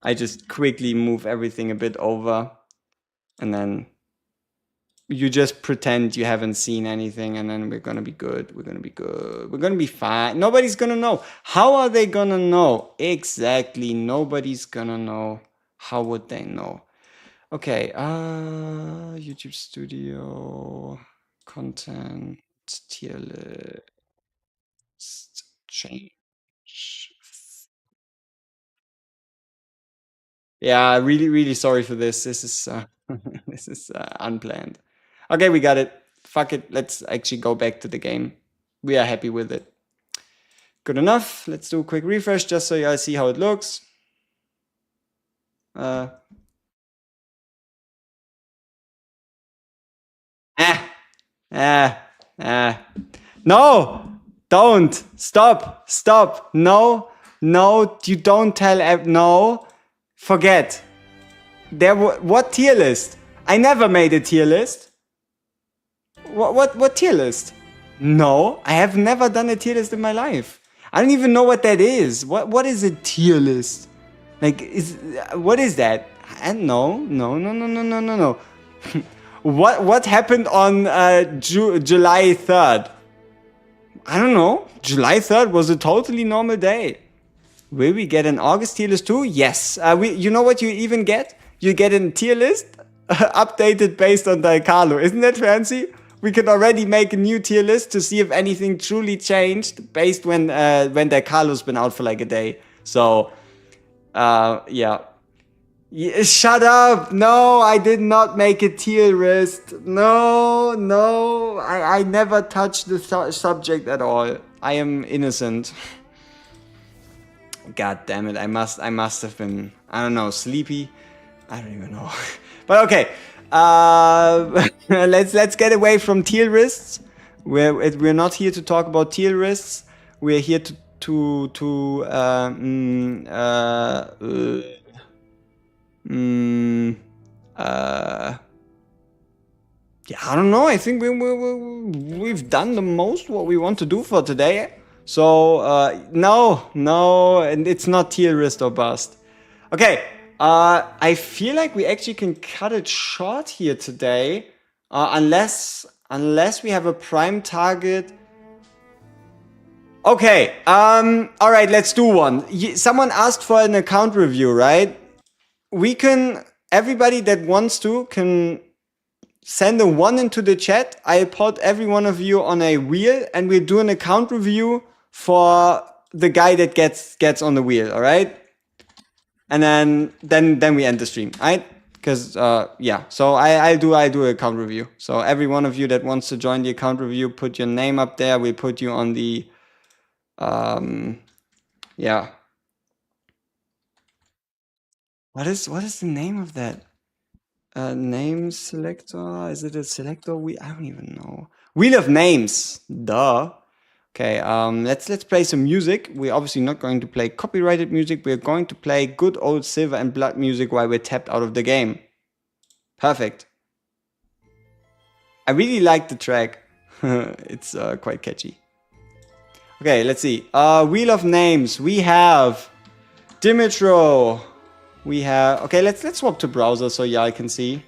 I just quickly move everything a bit over, and then you just pretend you haven't seen anything, and then we're gonna be good. We're gonna be good. We're gonna be fine. Nobody's gonna know. How are they gonna know? Exactly. Nobody's gonna know. How would they know? Okay. YouTube Studio content tier list change. Yeah, really sorry for this. This is this is unplanned. Okay, we got it. Fuck it. Let's actually go back to the game. We are happy with it. Good enough. Let's do a quick refresh just so you guys see how it looks. No! Don't! Stop! No! You don't tell. No! Forget. What tier list? I never made a tier list. What tier list? No, I have never done a tier list in my life. I don't even know what that is. What is a tier list? Like, what is that? And no. What happened on July 3rd? I don't know. July 3rd was a totally normal day. Will we get an August tier list too? Yes. You know what you even get? You get a tier list updated based on Daikalo. Isn't that fancy? We can already make a new tier list to see if anything truly changed based when Daikalo's been out for like a day. So, yeah. Shut up! No, I did not make a tier list. No, I never touched the subject at all. I am innocent. God damn it! I must have been, I don't know, sleepy. I don't even know. But okay, let's get away from tier lists. We're not here to talk about tier lists. We're here yeah, I don't know. I think we've done the most what we want to do for today. So no, and it's not tier list or bust. Okay, I feel like we actually can cut it short here today, unless we have a prime target. Okay, all right, let's do one. Someone asked for an account review, right? We can, everybody that wants to can send a 1 into the chat. I put every one of you on a wheel, and we'll do an account review for the guy that gets on the wheel, all right? And then we end the stream, right? Because yeah, so I do an account review. So every one of you that wants to join the account review, put your name up there. We put you on the yeah. What is the name of that? Name selector? Is it a selector? I don't even know. Wheel of names. Duh. Okay, let's play some music. We're obviously not going to play copyrighted music. We're going to play good old Silver and Blood music while we're tapped out of the game. Perfect. I really like the track. It's quite catchy. Okay, let's see. Wheel of names. We have Dimitro. We have, okay, let's swap to browser so y'all can see.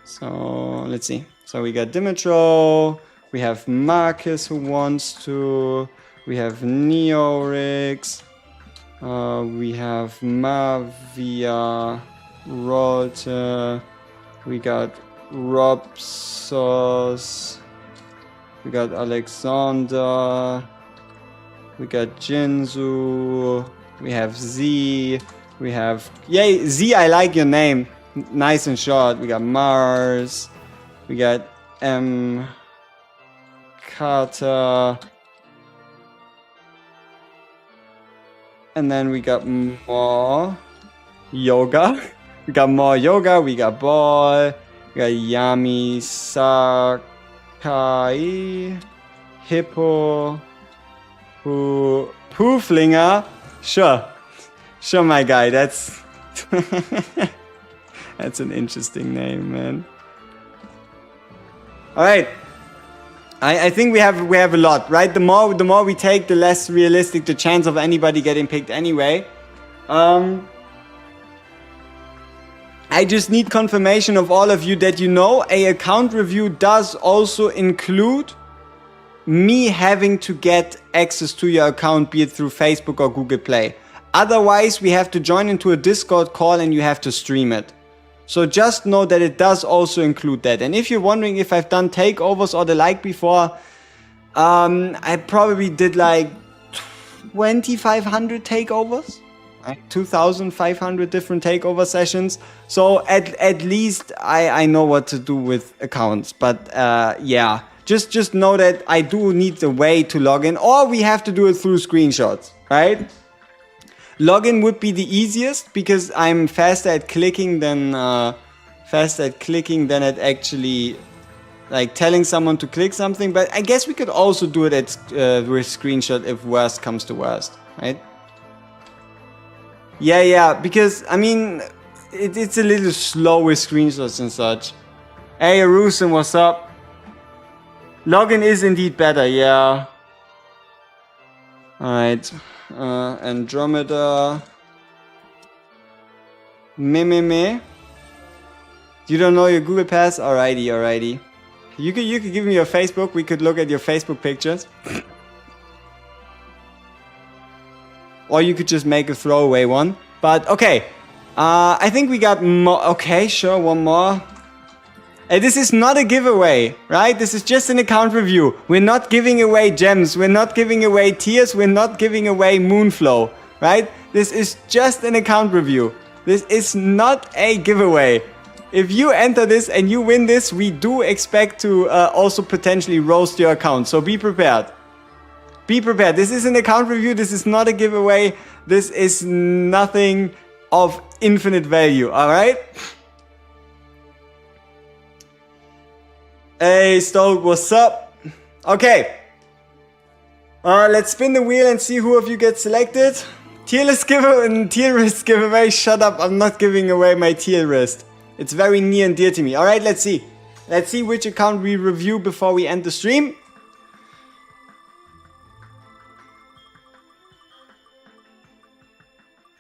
So let's see. So we got Dimitro. We have Marcus who wants to. We have Neorix. We have Mavia, Rolte. We got Robsos. We got Alexander. We got Jinzu. We have Z. We have... Yay, Z, I like your name. Nice and short. We got Mars. We got M. Carter. And then we got more. yoga. We got more yoga. We got ball. We got Yami Sakai. Hippo. Pooflinger. Sure. Sure, my guy. That's... That's an interesting name, man. Alright. I think we have a lot, right? The more we take, the less realistic the chance of anybody getting picked anyway. I just need confirmation of all of you that you know a account review does also include me having to get access to your account, be it through Facebook or Google Play. Otherwise, we have to join into a Discord call and you have to stream it. So just know that it does also include that. And if you're wondering if I've done takeovers or the like before, I probably did like 2,500 takeovers. 2,500 different takeover sessions. So at least I know what to do with accounts. But yeah, just know that I do need a way to log in, or we have to do it through screenshots, right? Login would be the easiest because I'm faster at clicking than at actually like telling someone to click something. But I guess we could also do it with screenshot if worst comes to worst, right? Yeah, because, I mean, it's a little slow with screenshots and such. Hey, Arusen, what's up? Login is indeed better, yeah. Alright. Andromeda. Me. You don't know your Google Pass? Alrighty. You could give me your Facebook. We could look at your Facebook pictures. Or you could just make a throwaway one. But okay. I think we got more. Okay, sure, one more. This is not a giveaway, right? This is just an account review. We're not giving away gems. We're not giving away tiers. We're not giving away Moonflow, right? This is just an account review. This is not a giveaway. If you enter this and you win this, we do expect to also potentially roast your account. So be prepared. Be prepared. This is an account review. This is not a giveaway. This is nothing of infinite value. All right? Hey, Stoke, what's up? Okay. Let's spin the wheel and see who of you gets selected. Tier list giveaway. Shut up. I'm not giving away my tier list. It's very near and dear to me. All right, let's see. Let's see which account we review before we end the stream.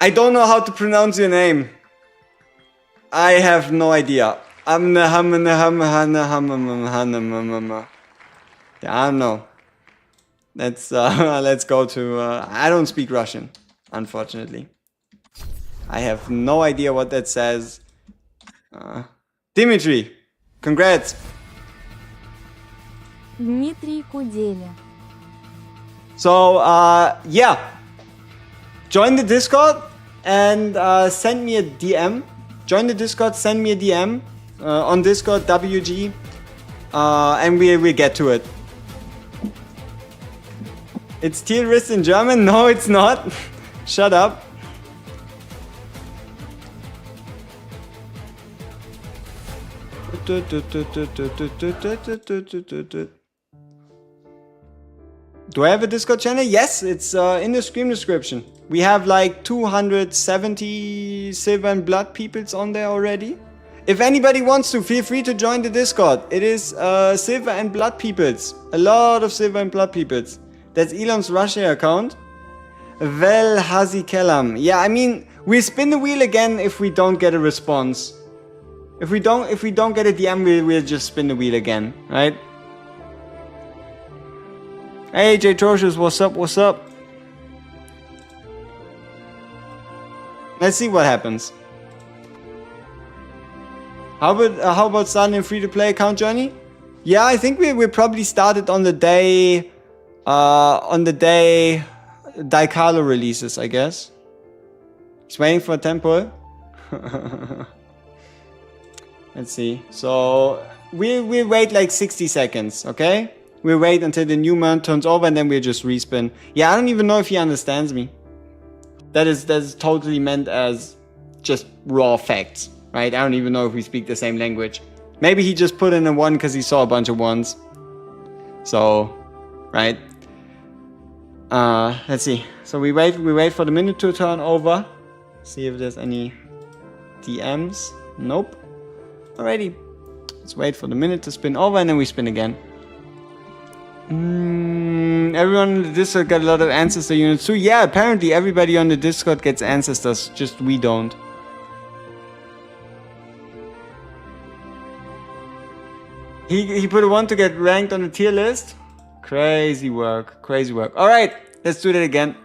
I don't know how to pronounce your name. I have no idea. I don't know. Let's go to... I don't speak Russian, unfortunately. I have no idea what that says. Dimitri, congrats. Дмитрий Куделя. So, yeah. Join the Discord and send me a DM. Join the Discord, send me a DM on Discord, WG, and we'll get to it. It's tier list in German? No, it's not. Shut up. Do I have a Discord channel? Yes, it's in the stream description. We have like 270 Silver and Blood peoples on there already. If anybody wants to, feel free to join the Discord. It is Silver and Blood peoples. A lot of Silver and Blood peoples. That's Elon's Russia account. Vel Hazi Kelam. Yeah, I mean, we spin the wheel again if we don't get a response. If we don't get a DM, we'll just spin the wheel again, right? Hey, J Tortious, what's up? What's up? Let's see what happens. How about starting a free-to-play account, Johnny? Yeah, I think we probably started on the day Daikalo releases, I guess. He's waiting for a temple. Let's see. So we'll wait like 60 seconds, okay? We'll wait until the new month turns over and then we'll just respin. Yeah, I don't even know if he understands me. That is totally meant as just raw facts, right? I don't even know if we speak the same language. Maybe he just put in a 1 because he saw a bunch of 1s. So, right? Let's see. So we wait for the minute to turn over. See if there's any DMs. Nope. Alrighty. Let's wait for the minute to spin over and then we spin again. Everyone on the Discord got a lot of ancestor units too. Yeah, apparently everybody on the Discord gets ancestors, just we don't. He put a 1 to get ranked on the tier list. Crazy work, crazy work. Alright, let's do that again.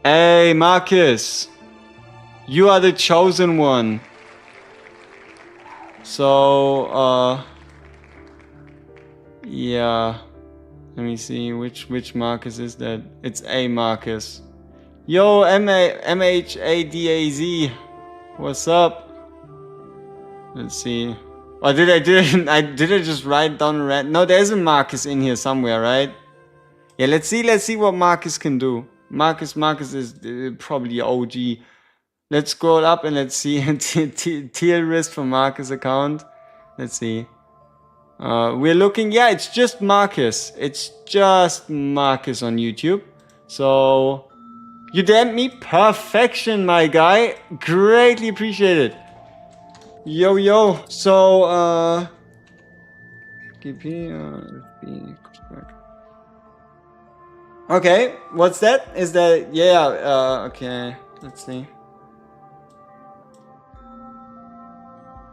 Hey, Marcus. You are the chosen one. So, yeah. Let me see, which Marcus is that? It's A Marcus. Yo, MHADAZ. What's up? Let's see. Oh, did I just write down red? No, there's a Marcus in here somewhere, right? Yeah, let's see what Marcus can do. Marcus is probably OG. Let's scroll up and let's see tier list for Marcus account. Let's see. We're looking, yeah, it's just Marcus. It's just Marcus on YouTube. So, you damned me. Perfection, my guy. Greatly appreciated. Yo, yo. So, okay, what's that? Is that, yeah, okay, let's see.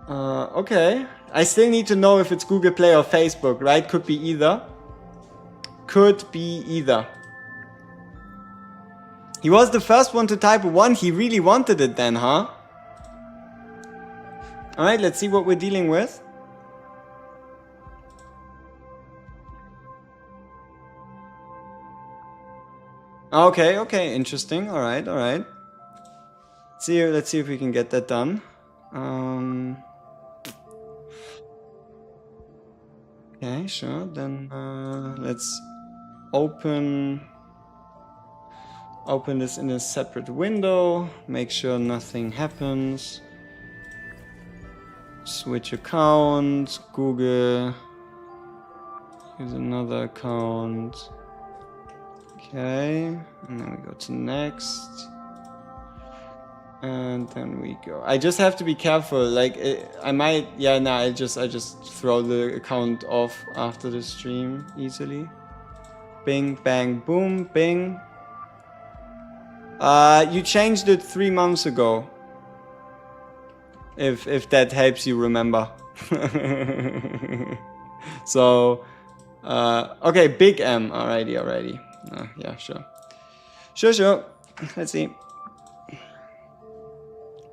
Okay. I still need to know if it's Google Play or Facebook, right? Could be either. Could be either. He was the first one to type a 1. He really wanted it then, huh? Alright, let's see what we're dealing with. Okay, okay, interesting. Alright, alright. Let's see if we can get that done. Okay, sure. Then let's open this in a separate window. Make sure nothing happens. Switch account. Google. Use another account. Okay, and then we go to next. And then we go. I just have to be careful. Like I might, yeah. Nah. I just throw the account off after the stream easily. Bing, bang, boom, bing. You changed it 3 months ago. If that helps you remember. So, okay, big M. Alrighty. Yeah, sure. Sure. Let's see.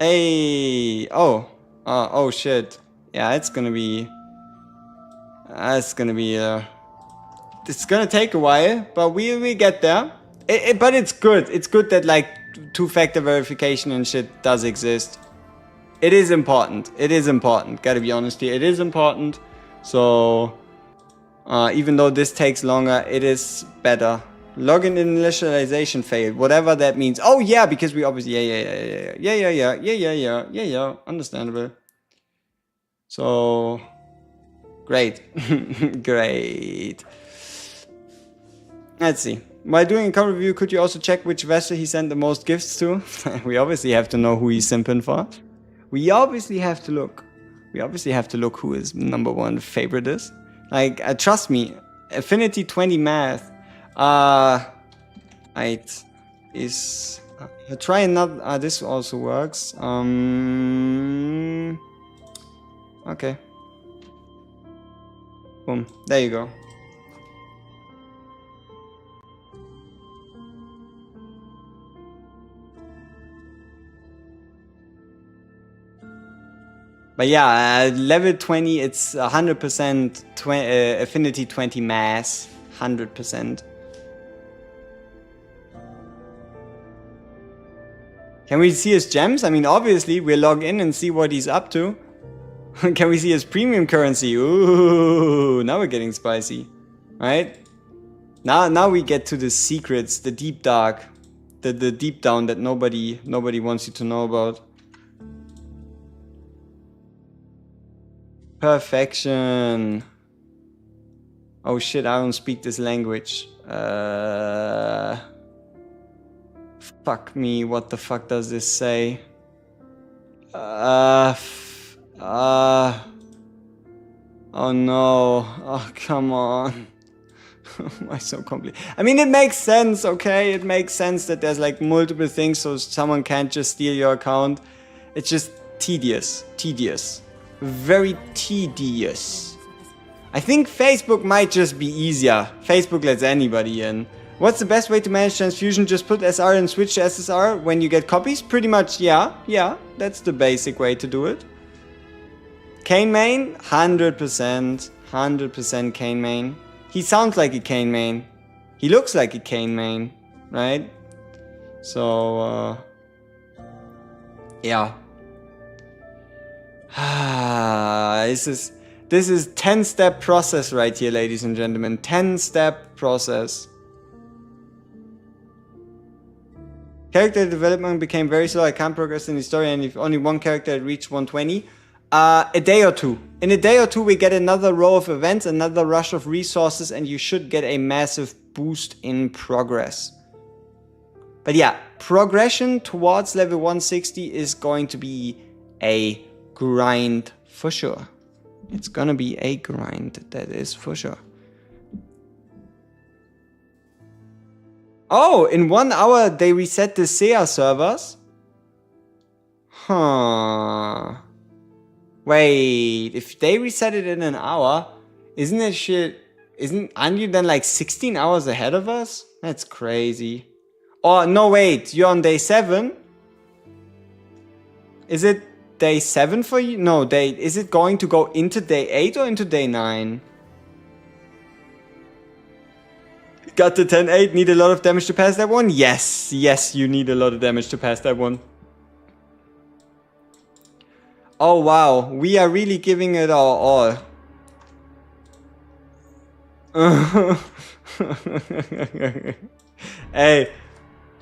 Hey, oh shit. Yeah, it's gonna be, it's gonna take a while, but we get there. But it's good. It's good that like 2-factor verification and shit does exist. It is important. Gotta be honest here. It is important. So, even though this takes longer, it is better. Login initialization failed, whatever that means. Oh yeah, because we obviously, yeah, understandable. So, great, great. Let's see. While doing a cover review, could you also check which vessel he sent the most gifts to? We obviously have to know who he's simping for. We obviously have to look who his #1 favorite is. Like, trust me, Affinity 20 math. Right, is try another. This also works. Okay. Boom. There you go. But yeah, level 20, it's 100% Affinity 20 mass, 100%. Can we see his gems? I mean, obviously, we'll log in and see what he's up to. Can we see his premium currency? Ooh, now we're getting spicy, right? Now we get to the secrets, the deep dark, the deep down that nobody wants you to know about. Perfection. Oh shit, I don't speak this language. Fuck me, what the fuck does this say? Oh no. Oh, come on. Why so complicated? I mean, it makes sense, okay? It makes sense that there's like multiple things so someone can't just steal your account. It's just tedious. Tedious. Very tedious. I think Facebook might just be easier. Facebook lets anybody in. What's the best way to manage transfusion? Just put SR and switch to SSR when you get copies? Pretty much, yeah. Yeah, that's the basic way to do it. Kane main? 100%. 100% Kane main. He sounds like a Kane main. He looks like a Kane main, right? So, yeah. This is 10-step process right here, ladies and gentlemen. 10-step process. Character development became very slow. I can't progress in the story, and if only one character had reached 120. A day or two. In a day or two, we get another row of events, another rush of resources, and you should get a massive boost in progress. But yeah, progression towards level 160 is going to be a grind for sure. It's gonna be a grind, that is for sure. Oh, in 1 hour they reset the SEA servers? Huh. Wait, if they reset it in an hour, isn't it shit? Aren't you then like 16 hours ahead of us? That's crazy. Oh, no, wait, you're on day 7? Is it day 7 for you? No, is it going to go into day 8 or into day 9? Got the 10-8, need a lot of damage to pass that one? Yes, yes, you need a lot of damage to pass that one. Oh wow, we are really giving it our all. Hey,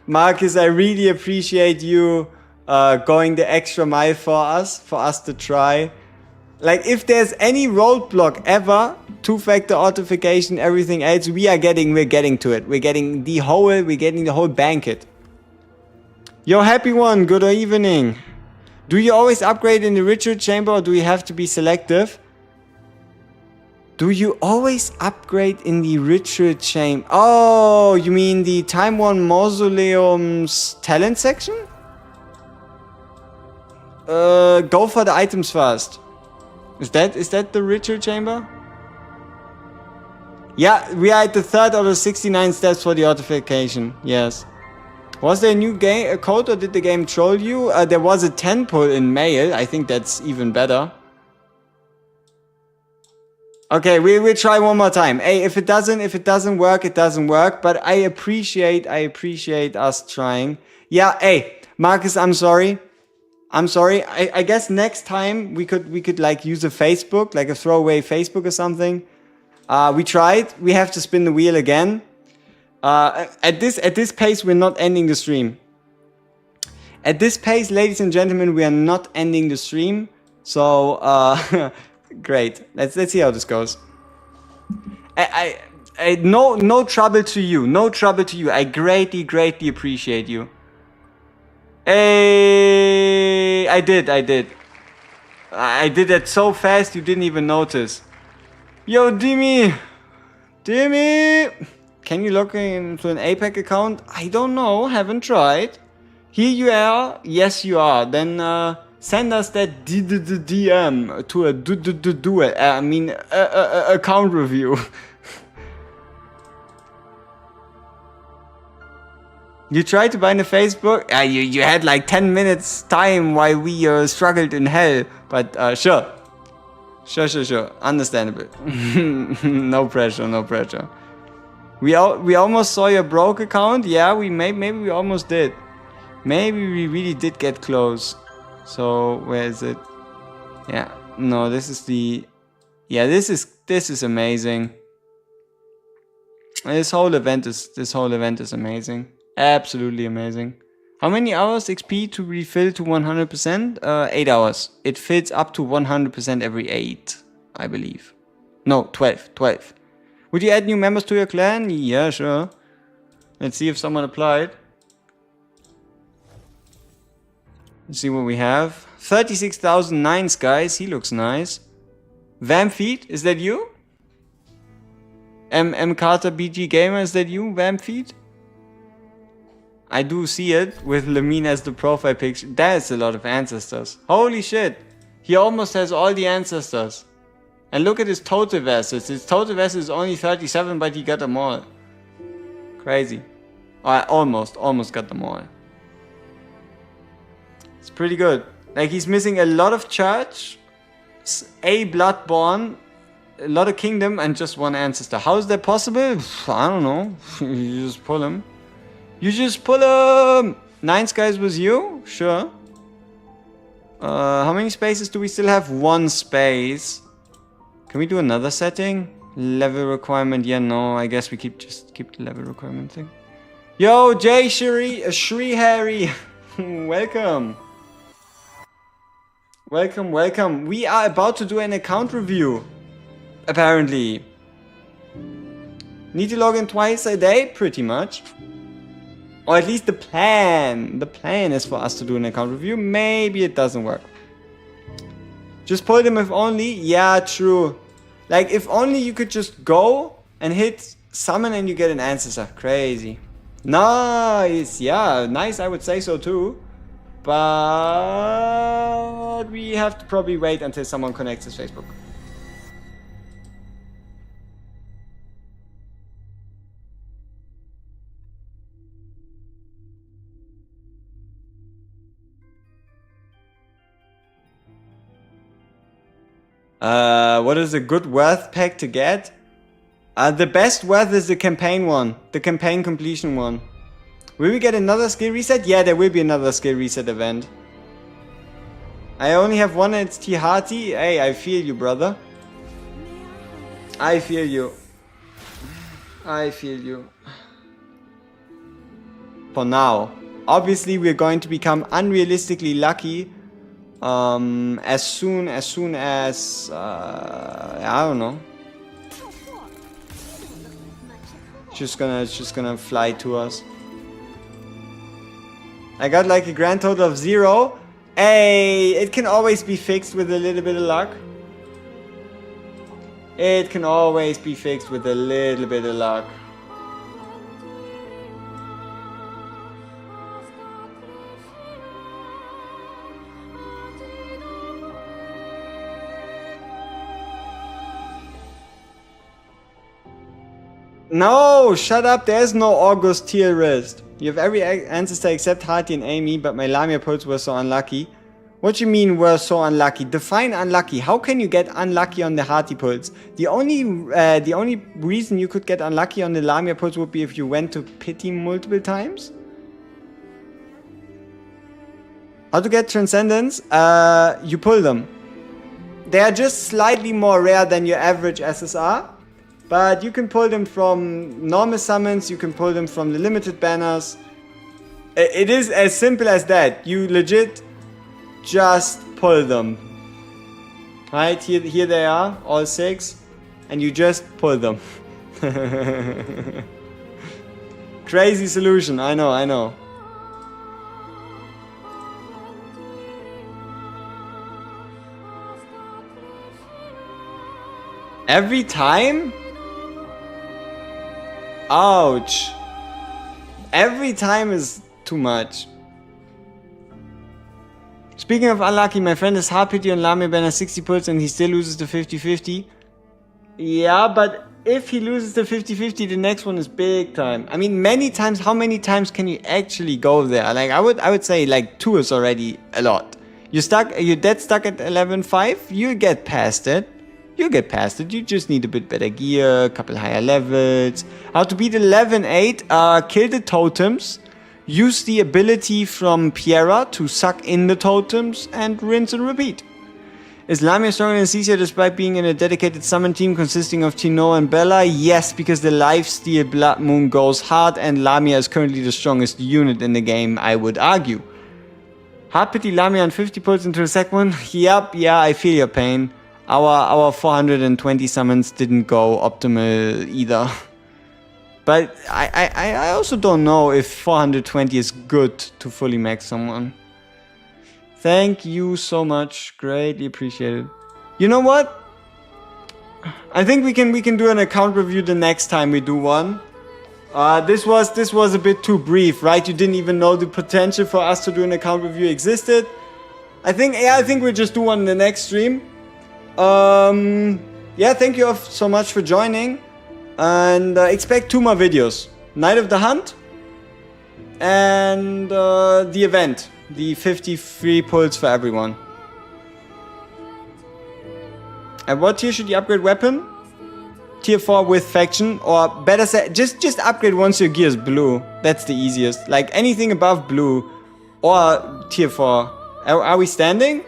Marcus, I really appreciate you going the extra mile for us to try. Like, if there's any roadblock ever, two-factor authentication, everything else, we're getting to it. We're getting the whole banquet. Yo, happy one, good evening. Do you always upgrade in the ritual chamber, or do you have to be selective? Do you always upgrade in the ritual chamber? Oh, you mean the Time Worn Mausoleum's talent section? Go for the items first. Is that the ritual chamber? Yeah, we are at the 3rd out of 69 steps for the authentication. Yes. Was there a new code, or did the game troll you? There was a 10 pull in mail. I think that's even better. Okay, we'll try one more time. Hey, if it doesn't work, it doesn't work. But I appreciate us trying. Yeah, hey, Marcus, I'm sorry. I guess next time we could like use a Facebook, like a throwaway Facebook or something. We tried. We have to spin the wheel again. At this pace, we're not ending the stream. At this pace, ladies and gentlemen, we are not ending the stream. So, great. Let's see how this goes. No trouble to you. No trouble to you. I greatly appreciate you. Hey, I did that so fast you didn't even notice. Yo, Dimi, can you log into an APEC account? I don't know, haven't tried. Here you are. Yes, you are. Then send us that DM to a account review. You tried to bind a Facebook? You had like 10 minutes time while we struggled in hell. But sure. Understandable. No pressure. We almost saw your broke account. Yeah, maybe we almost did. Maybe we really did get close. So where is it? Yeah. No, this is the. Yeah, this is amazing. This whole event is amazing. Absolutely amazing. How many hours XP to refill to 100%? 8 hours. It fills up to 100% every 8, I believe. No, 12. Would you add new members to your clan? Yeah, sure. Let's see if someone applied. Let's see what we have. 36,009 guys. He looks nice. Vampfeed, is that you? M Carter BG Gamer, is that you, Vampfeed? I do see it with Lamine as the profile picture. That's a lot of ancestors. Holy shit. He almost has all the ancestors. And look at his total vessels. His total vessels is only 37, but he got them all. Crazy. I almost got them all. It's pretty good. Like, he's missing a lot of church, a bloodborne, a lot of kingdom, and just one ancestor. How is that possible? I don't know. You just pull him. You just pull him! 9 skies was you? Sure. How many spaces do we still have? 1 space. Can we do another setting? Level requirement? Yeah, no. I guess we keep the level requirement thing. Yo, Jay Shri Harry. Welcome. Welcome. We are about to do an account review. Apparently. Need to log in twice a day? Pretty much. Or at least the plan. The plan is for us to do an account review. Maybe it doesn't work. Just pull them if only. Yeah, true. Like, if only you could just go and hit summon and you get an ancestor. Crazy. Nice. Yeah, nice. I would say so too. But we have to probably wait until someone connects his Facebook. What is a good worth pack to get? The best worth is the campaign one. The campaign completion one. Will we get another skill reset? Yeah, there will be another skill reset event. I only have one and it's T Hearty. Hey, I feel you, brother. I feel you. For now. Obviously, we're going to become unrealistically lucky as soon as I don't know. It's just gonna fly to us. I got like a grand total of 0. Hey, it can always be fixed with a little bit of luck. It can always be fixed with a little bit of luck. No, shut up, there's no August tier list. You have every ancestor except Hati and Amy, but my Lamia pulls were so unlucky. What you mean were so unlucky? Define unlucky. How can you get unlucky on the Hati pulls? The only reason you could get unlucky on the Lamia pulls would be if you went to pity multiple times. How to get Transcendence? You pull them. They are just slightly more rare than your average SSR. But you can pull them from normal summons, you can pull them from the limited banners. It is as simple as that. You legit just pull them. Right, here they are, all 6. And you just pull them. Crazy solution, I know. Every time? Ouch. Every time is too much. Speaking of unlucky, my friend is hard pity on Lamia banner 60 pulls and he still loses the 50-50. Yeah, but if he loses the 50-50, the next one is big time. I mean, many times, how many times can you actually go there? Like, I would say like 2 is already a lot. You're dead stuck at 11.5, you'll get past it. You just need a bit better gear, a couple higher levels. How to beat 11.8, kill the totems, use the ability from Piera to suck in the totems, and rinse and repeat. Is Lamia stronger than Cecia despite being in a dedicated summon team consisting of Tino and Bella? Yes, because the lifesteal Blood Moon goes hard and Lamia is currently the strongest unit in the game, I would argue. Hard pity Lamia and 50 pulls into the second one? Yep, yeah, I feel your pain. Our 420 summons didn't go optimal either. But I also don't know if 420 is good to fully max someone. Thank you so much. Greatly appreciated. You know what? I think we can do an account review the next time we do one. This was a bit too brief, right? You didn't even know the potential for us to do an account review existed. I think we'll just do one in the next stream. Yeah, thank you all so much for joining. And expect 2 more videos. Night of the Hunt. And the event. The 50 pulls for everyone. At what tier should you upgrade weapon? Tier 4 with faction. Or better say, just upgrade once your gear is blue. That's the easiest. Like anything above blue. Or tier 4. Are we standing?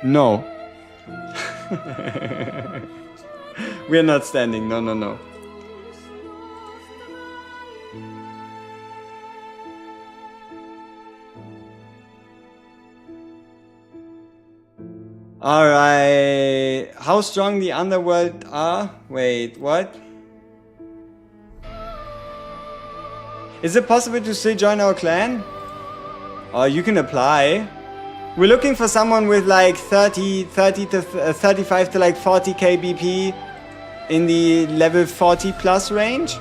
No. We're not standing. No, no, no. Alright. How strong the underworld are? Wait, what? Is it possible to still join our clan? Oh, you can apply. We're looking for someone with like 30 to 35 to like 40k BP in the level 40 plus range.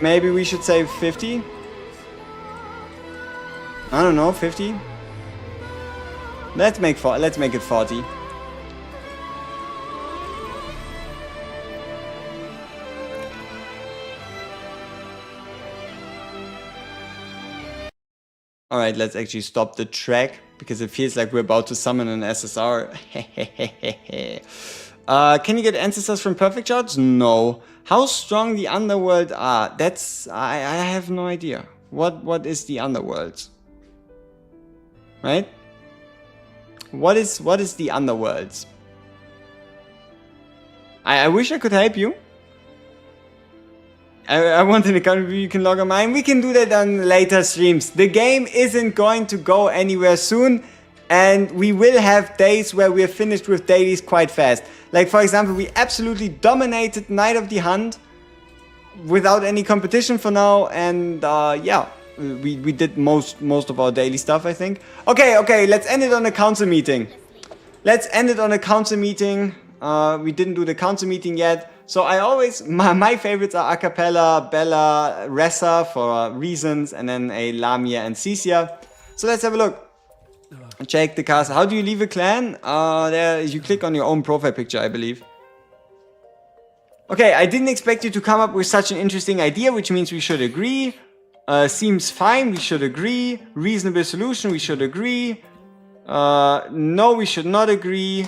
Maybe we should say 50. I don't know, 50. Let's make it 40. Alright, let's actually stop the track, because it feels like we're about to summon an SSR. Can you get ancestors from perfect shards? No. How strong the underworld are? That's... I have no idea. What is the underworld? Right? What is the underworld? I wish I could help you. I want an account review, you can log on mine. We can do that on later streams. The game isn't going to go anywhere soon. And we will have days where we're finished with dailies quite fast. Like for example, we absolutely dominated Night of the Hunt. Without any competition for now. And yeah, we did most of our daily stuff, I think. Okay, let's end it on a council meeting. We didn't do the council meeting yet. So I always, my favorites are Acapella, Bella, Ressa for reasons, and then a Lamia and Cecia. So let's have a look. Check the castle. How do you leave a clan? There, you click on your own profile picture, I believe. Okay, I didn't expect you to come up with such an interesting idea, which means we should agree. Seems fine, we should agree. Reasonable solution, we should agree. No, we should not agree.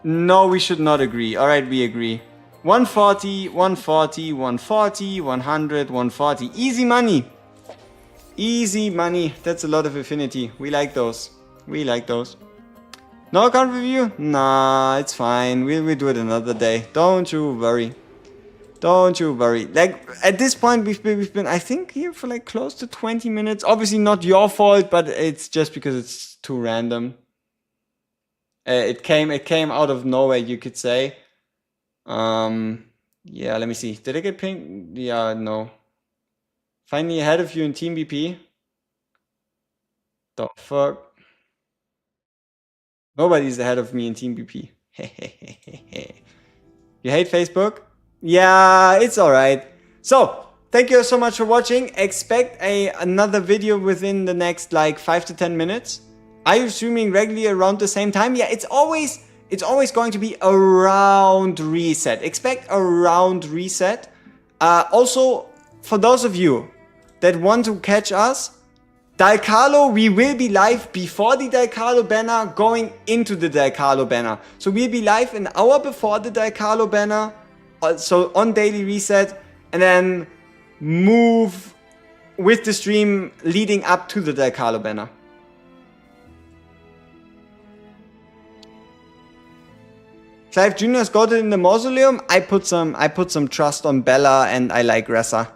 No, we should not agree. Alright, we agree. 140, 140, 140, 100, 140. Easy money. Easy money. That's a lot of affinity. We like those. No account review? Nah, it's fine. We'll do it another day. Don't you worry. Like, at this point, we've been, I think, here for like close to 20 minutes. Obviously not your fault, but it's just because it's too random. It came out of nowhere, you could say. Yeah, let me see. Did I get pinged? Yeah, no. Finally ahead of you in Team BP. The fuck? Nobody's ahead of me in Team BP. You hate Facebook? Yeah, it's alright. So, thank you so much for watching. Expect another video within the next like 5 to 10 minutes. Are you streaming regularly around the same time? Yeah, it's always going to be around reset. Expect around reset. Also, for those of you that want to catch us, Dalcalo, we will be live before the Dalcalo banner, going into the Dalcalo banner. So we'll be live an hour before the Dalcalo banner, so on daily reset, and then move with the stream leading up to the Del Carlo banner. Clive Jr.'s got it in the mausoleum. I put some trust on Bella, and I like Ressa.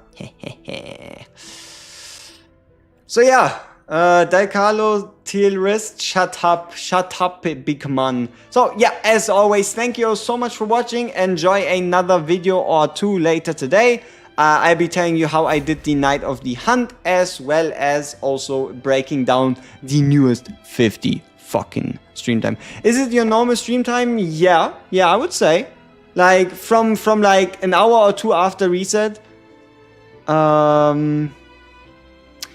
So yeah, Del Carlo, Teal Wrist, shut up, big man. So yeah, as always, thank you all so much for watching. Enjoy another video or two later today. I'll be telling you how I did the Night of the Hunt, as well as also breaking down the newest 50 fucking stream time. Is it your normal stream time? Yeah, I would say. Like from like an hour or two after reset.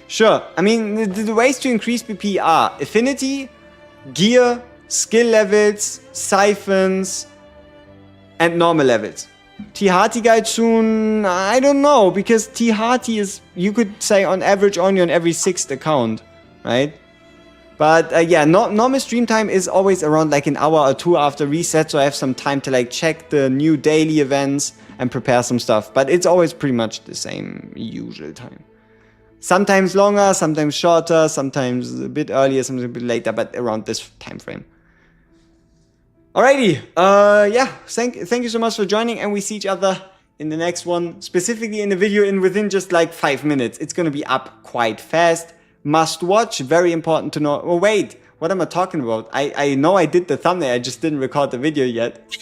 Sure. I mean, the ways to increase BP are affinity, gear, skill levels, siphons, and normal levels. T-Harty guide soon, I don't know, because T-Harty is, you could say on average only on every 6th account, right? But yeah, normal stream time is always around like an hour or two after reset, so I have some time to like check the new daily events and prepare some stuff. But it's always pretty much the same usual time. Sometimes longer, sometimes shorter, sometimes a bit earlier, sometimes a bit later, but around this time frame. Alrighty, yeah, thank you so much for joining, and we see each other in the next one, specifically in the video within just like 5 minutes. It's gonna be up quite fast. Must watch, very important to know. Oh wait, what am I talking about? I know I did the thumbnail, I just didn't record the video yet.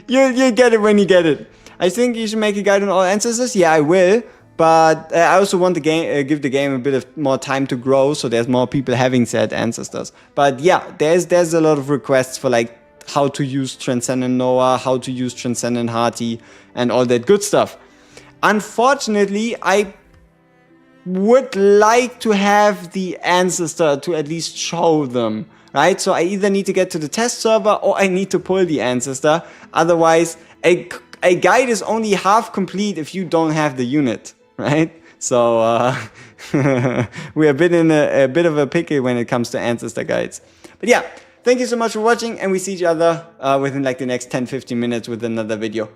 you get it when you get it. I think you should make a guide on all ancestors. Yeah, I will. But I also want to give the game a bit of more time to grow, so there's more people having said ancestors. But yeah, there's a lot of requests for like how to use Transcendent Noah, how to use Transcendent Harty, and all that good stuff. Unfortunately, I would like to have the ancestor to at least show them, right? So I either need to get to the test server or I need to pull the ancestor. Otherwise, a guide is only half complete if you don't have the unit. Right? So we're a bit of a pickle when it comes to ancestor guides. But yeah, thank you so much for watching, and we see each other within like the next 10-15 minutes with another video.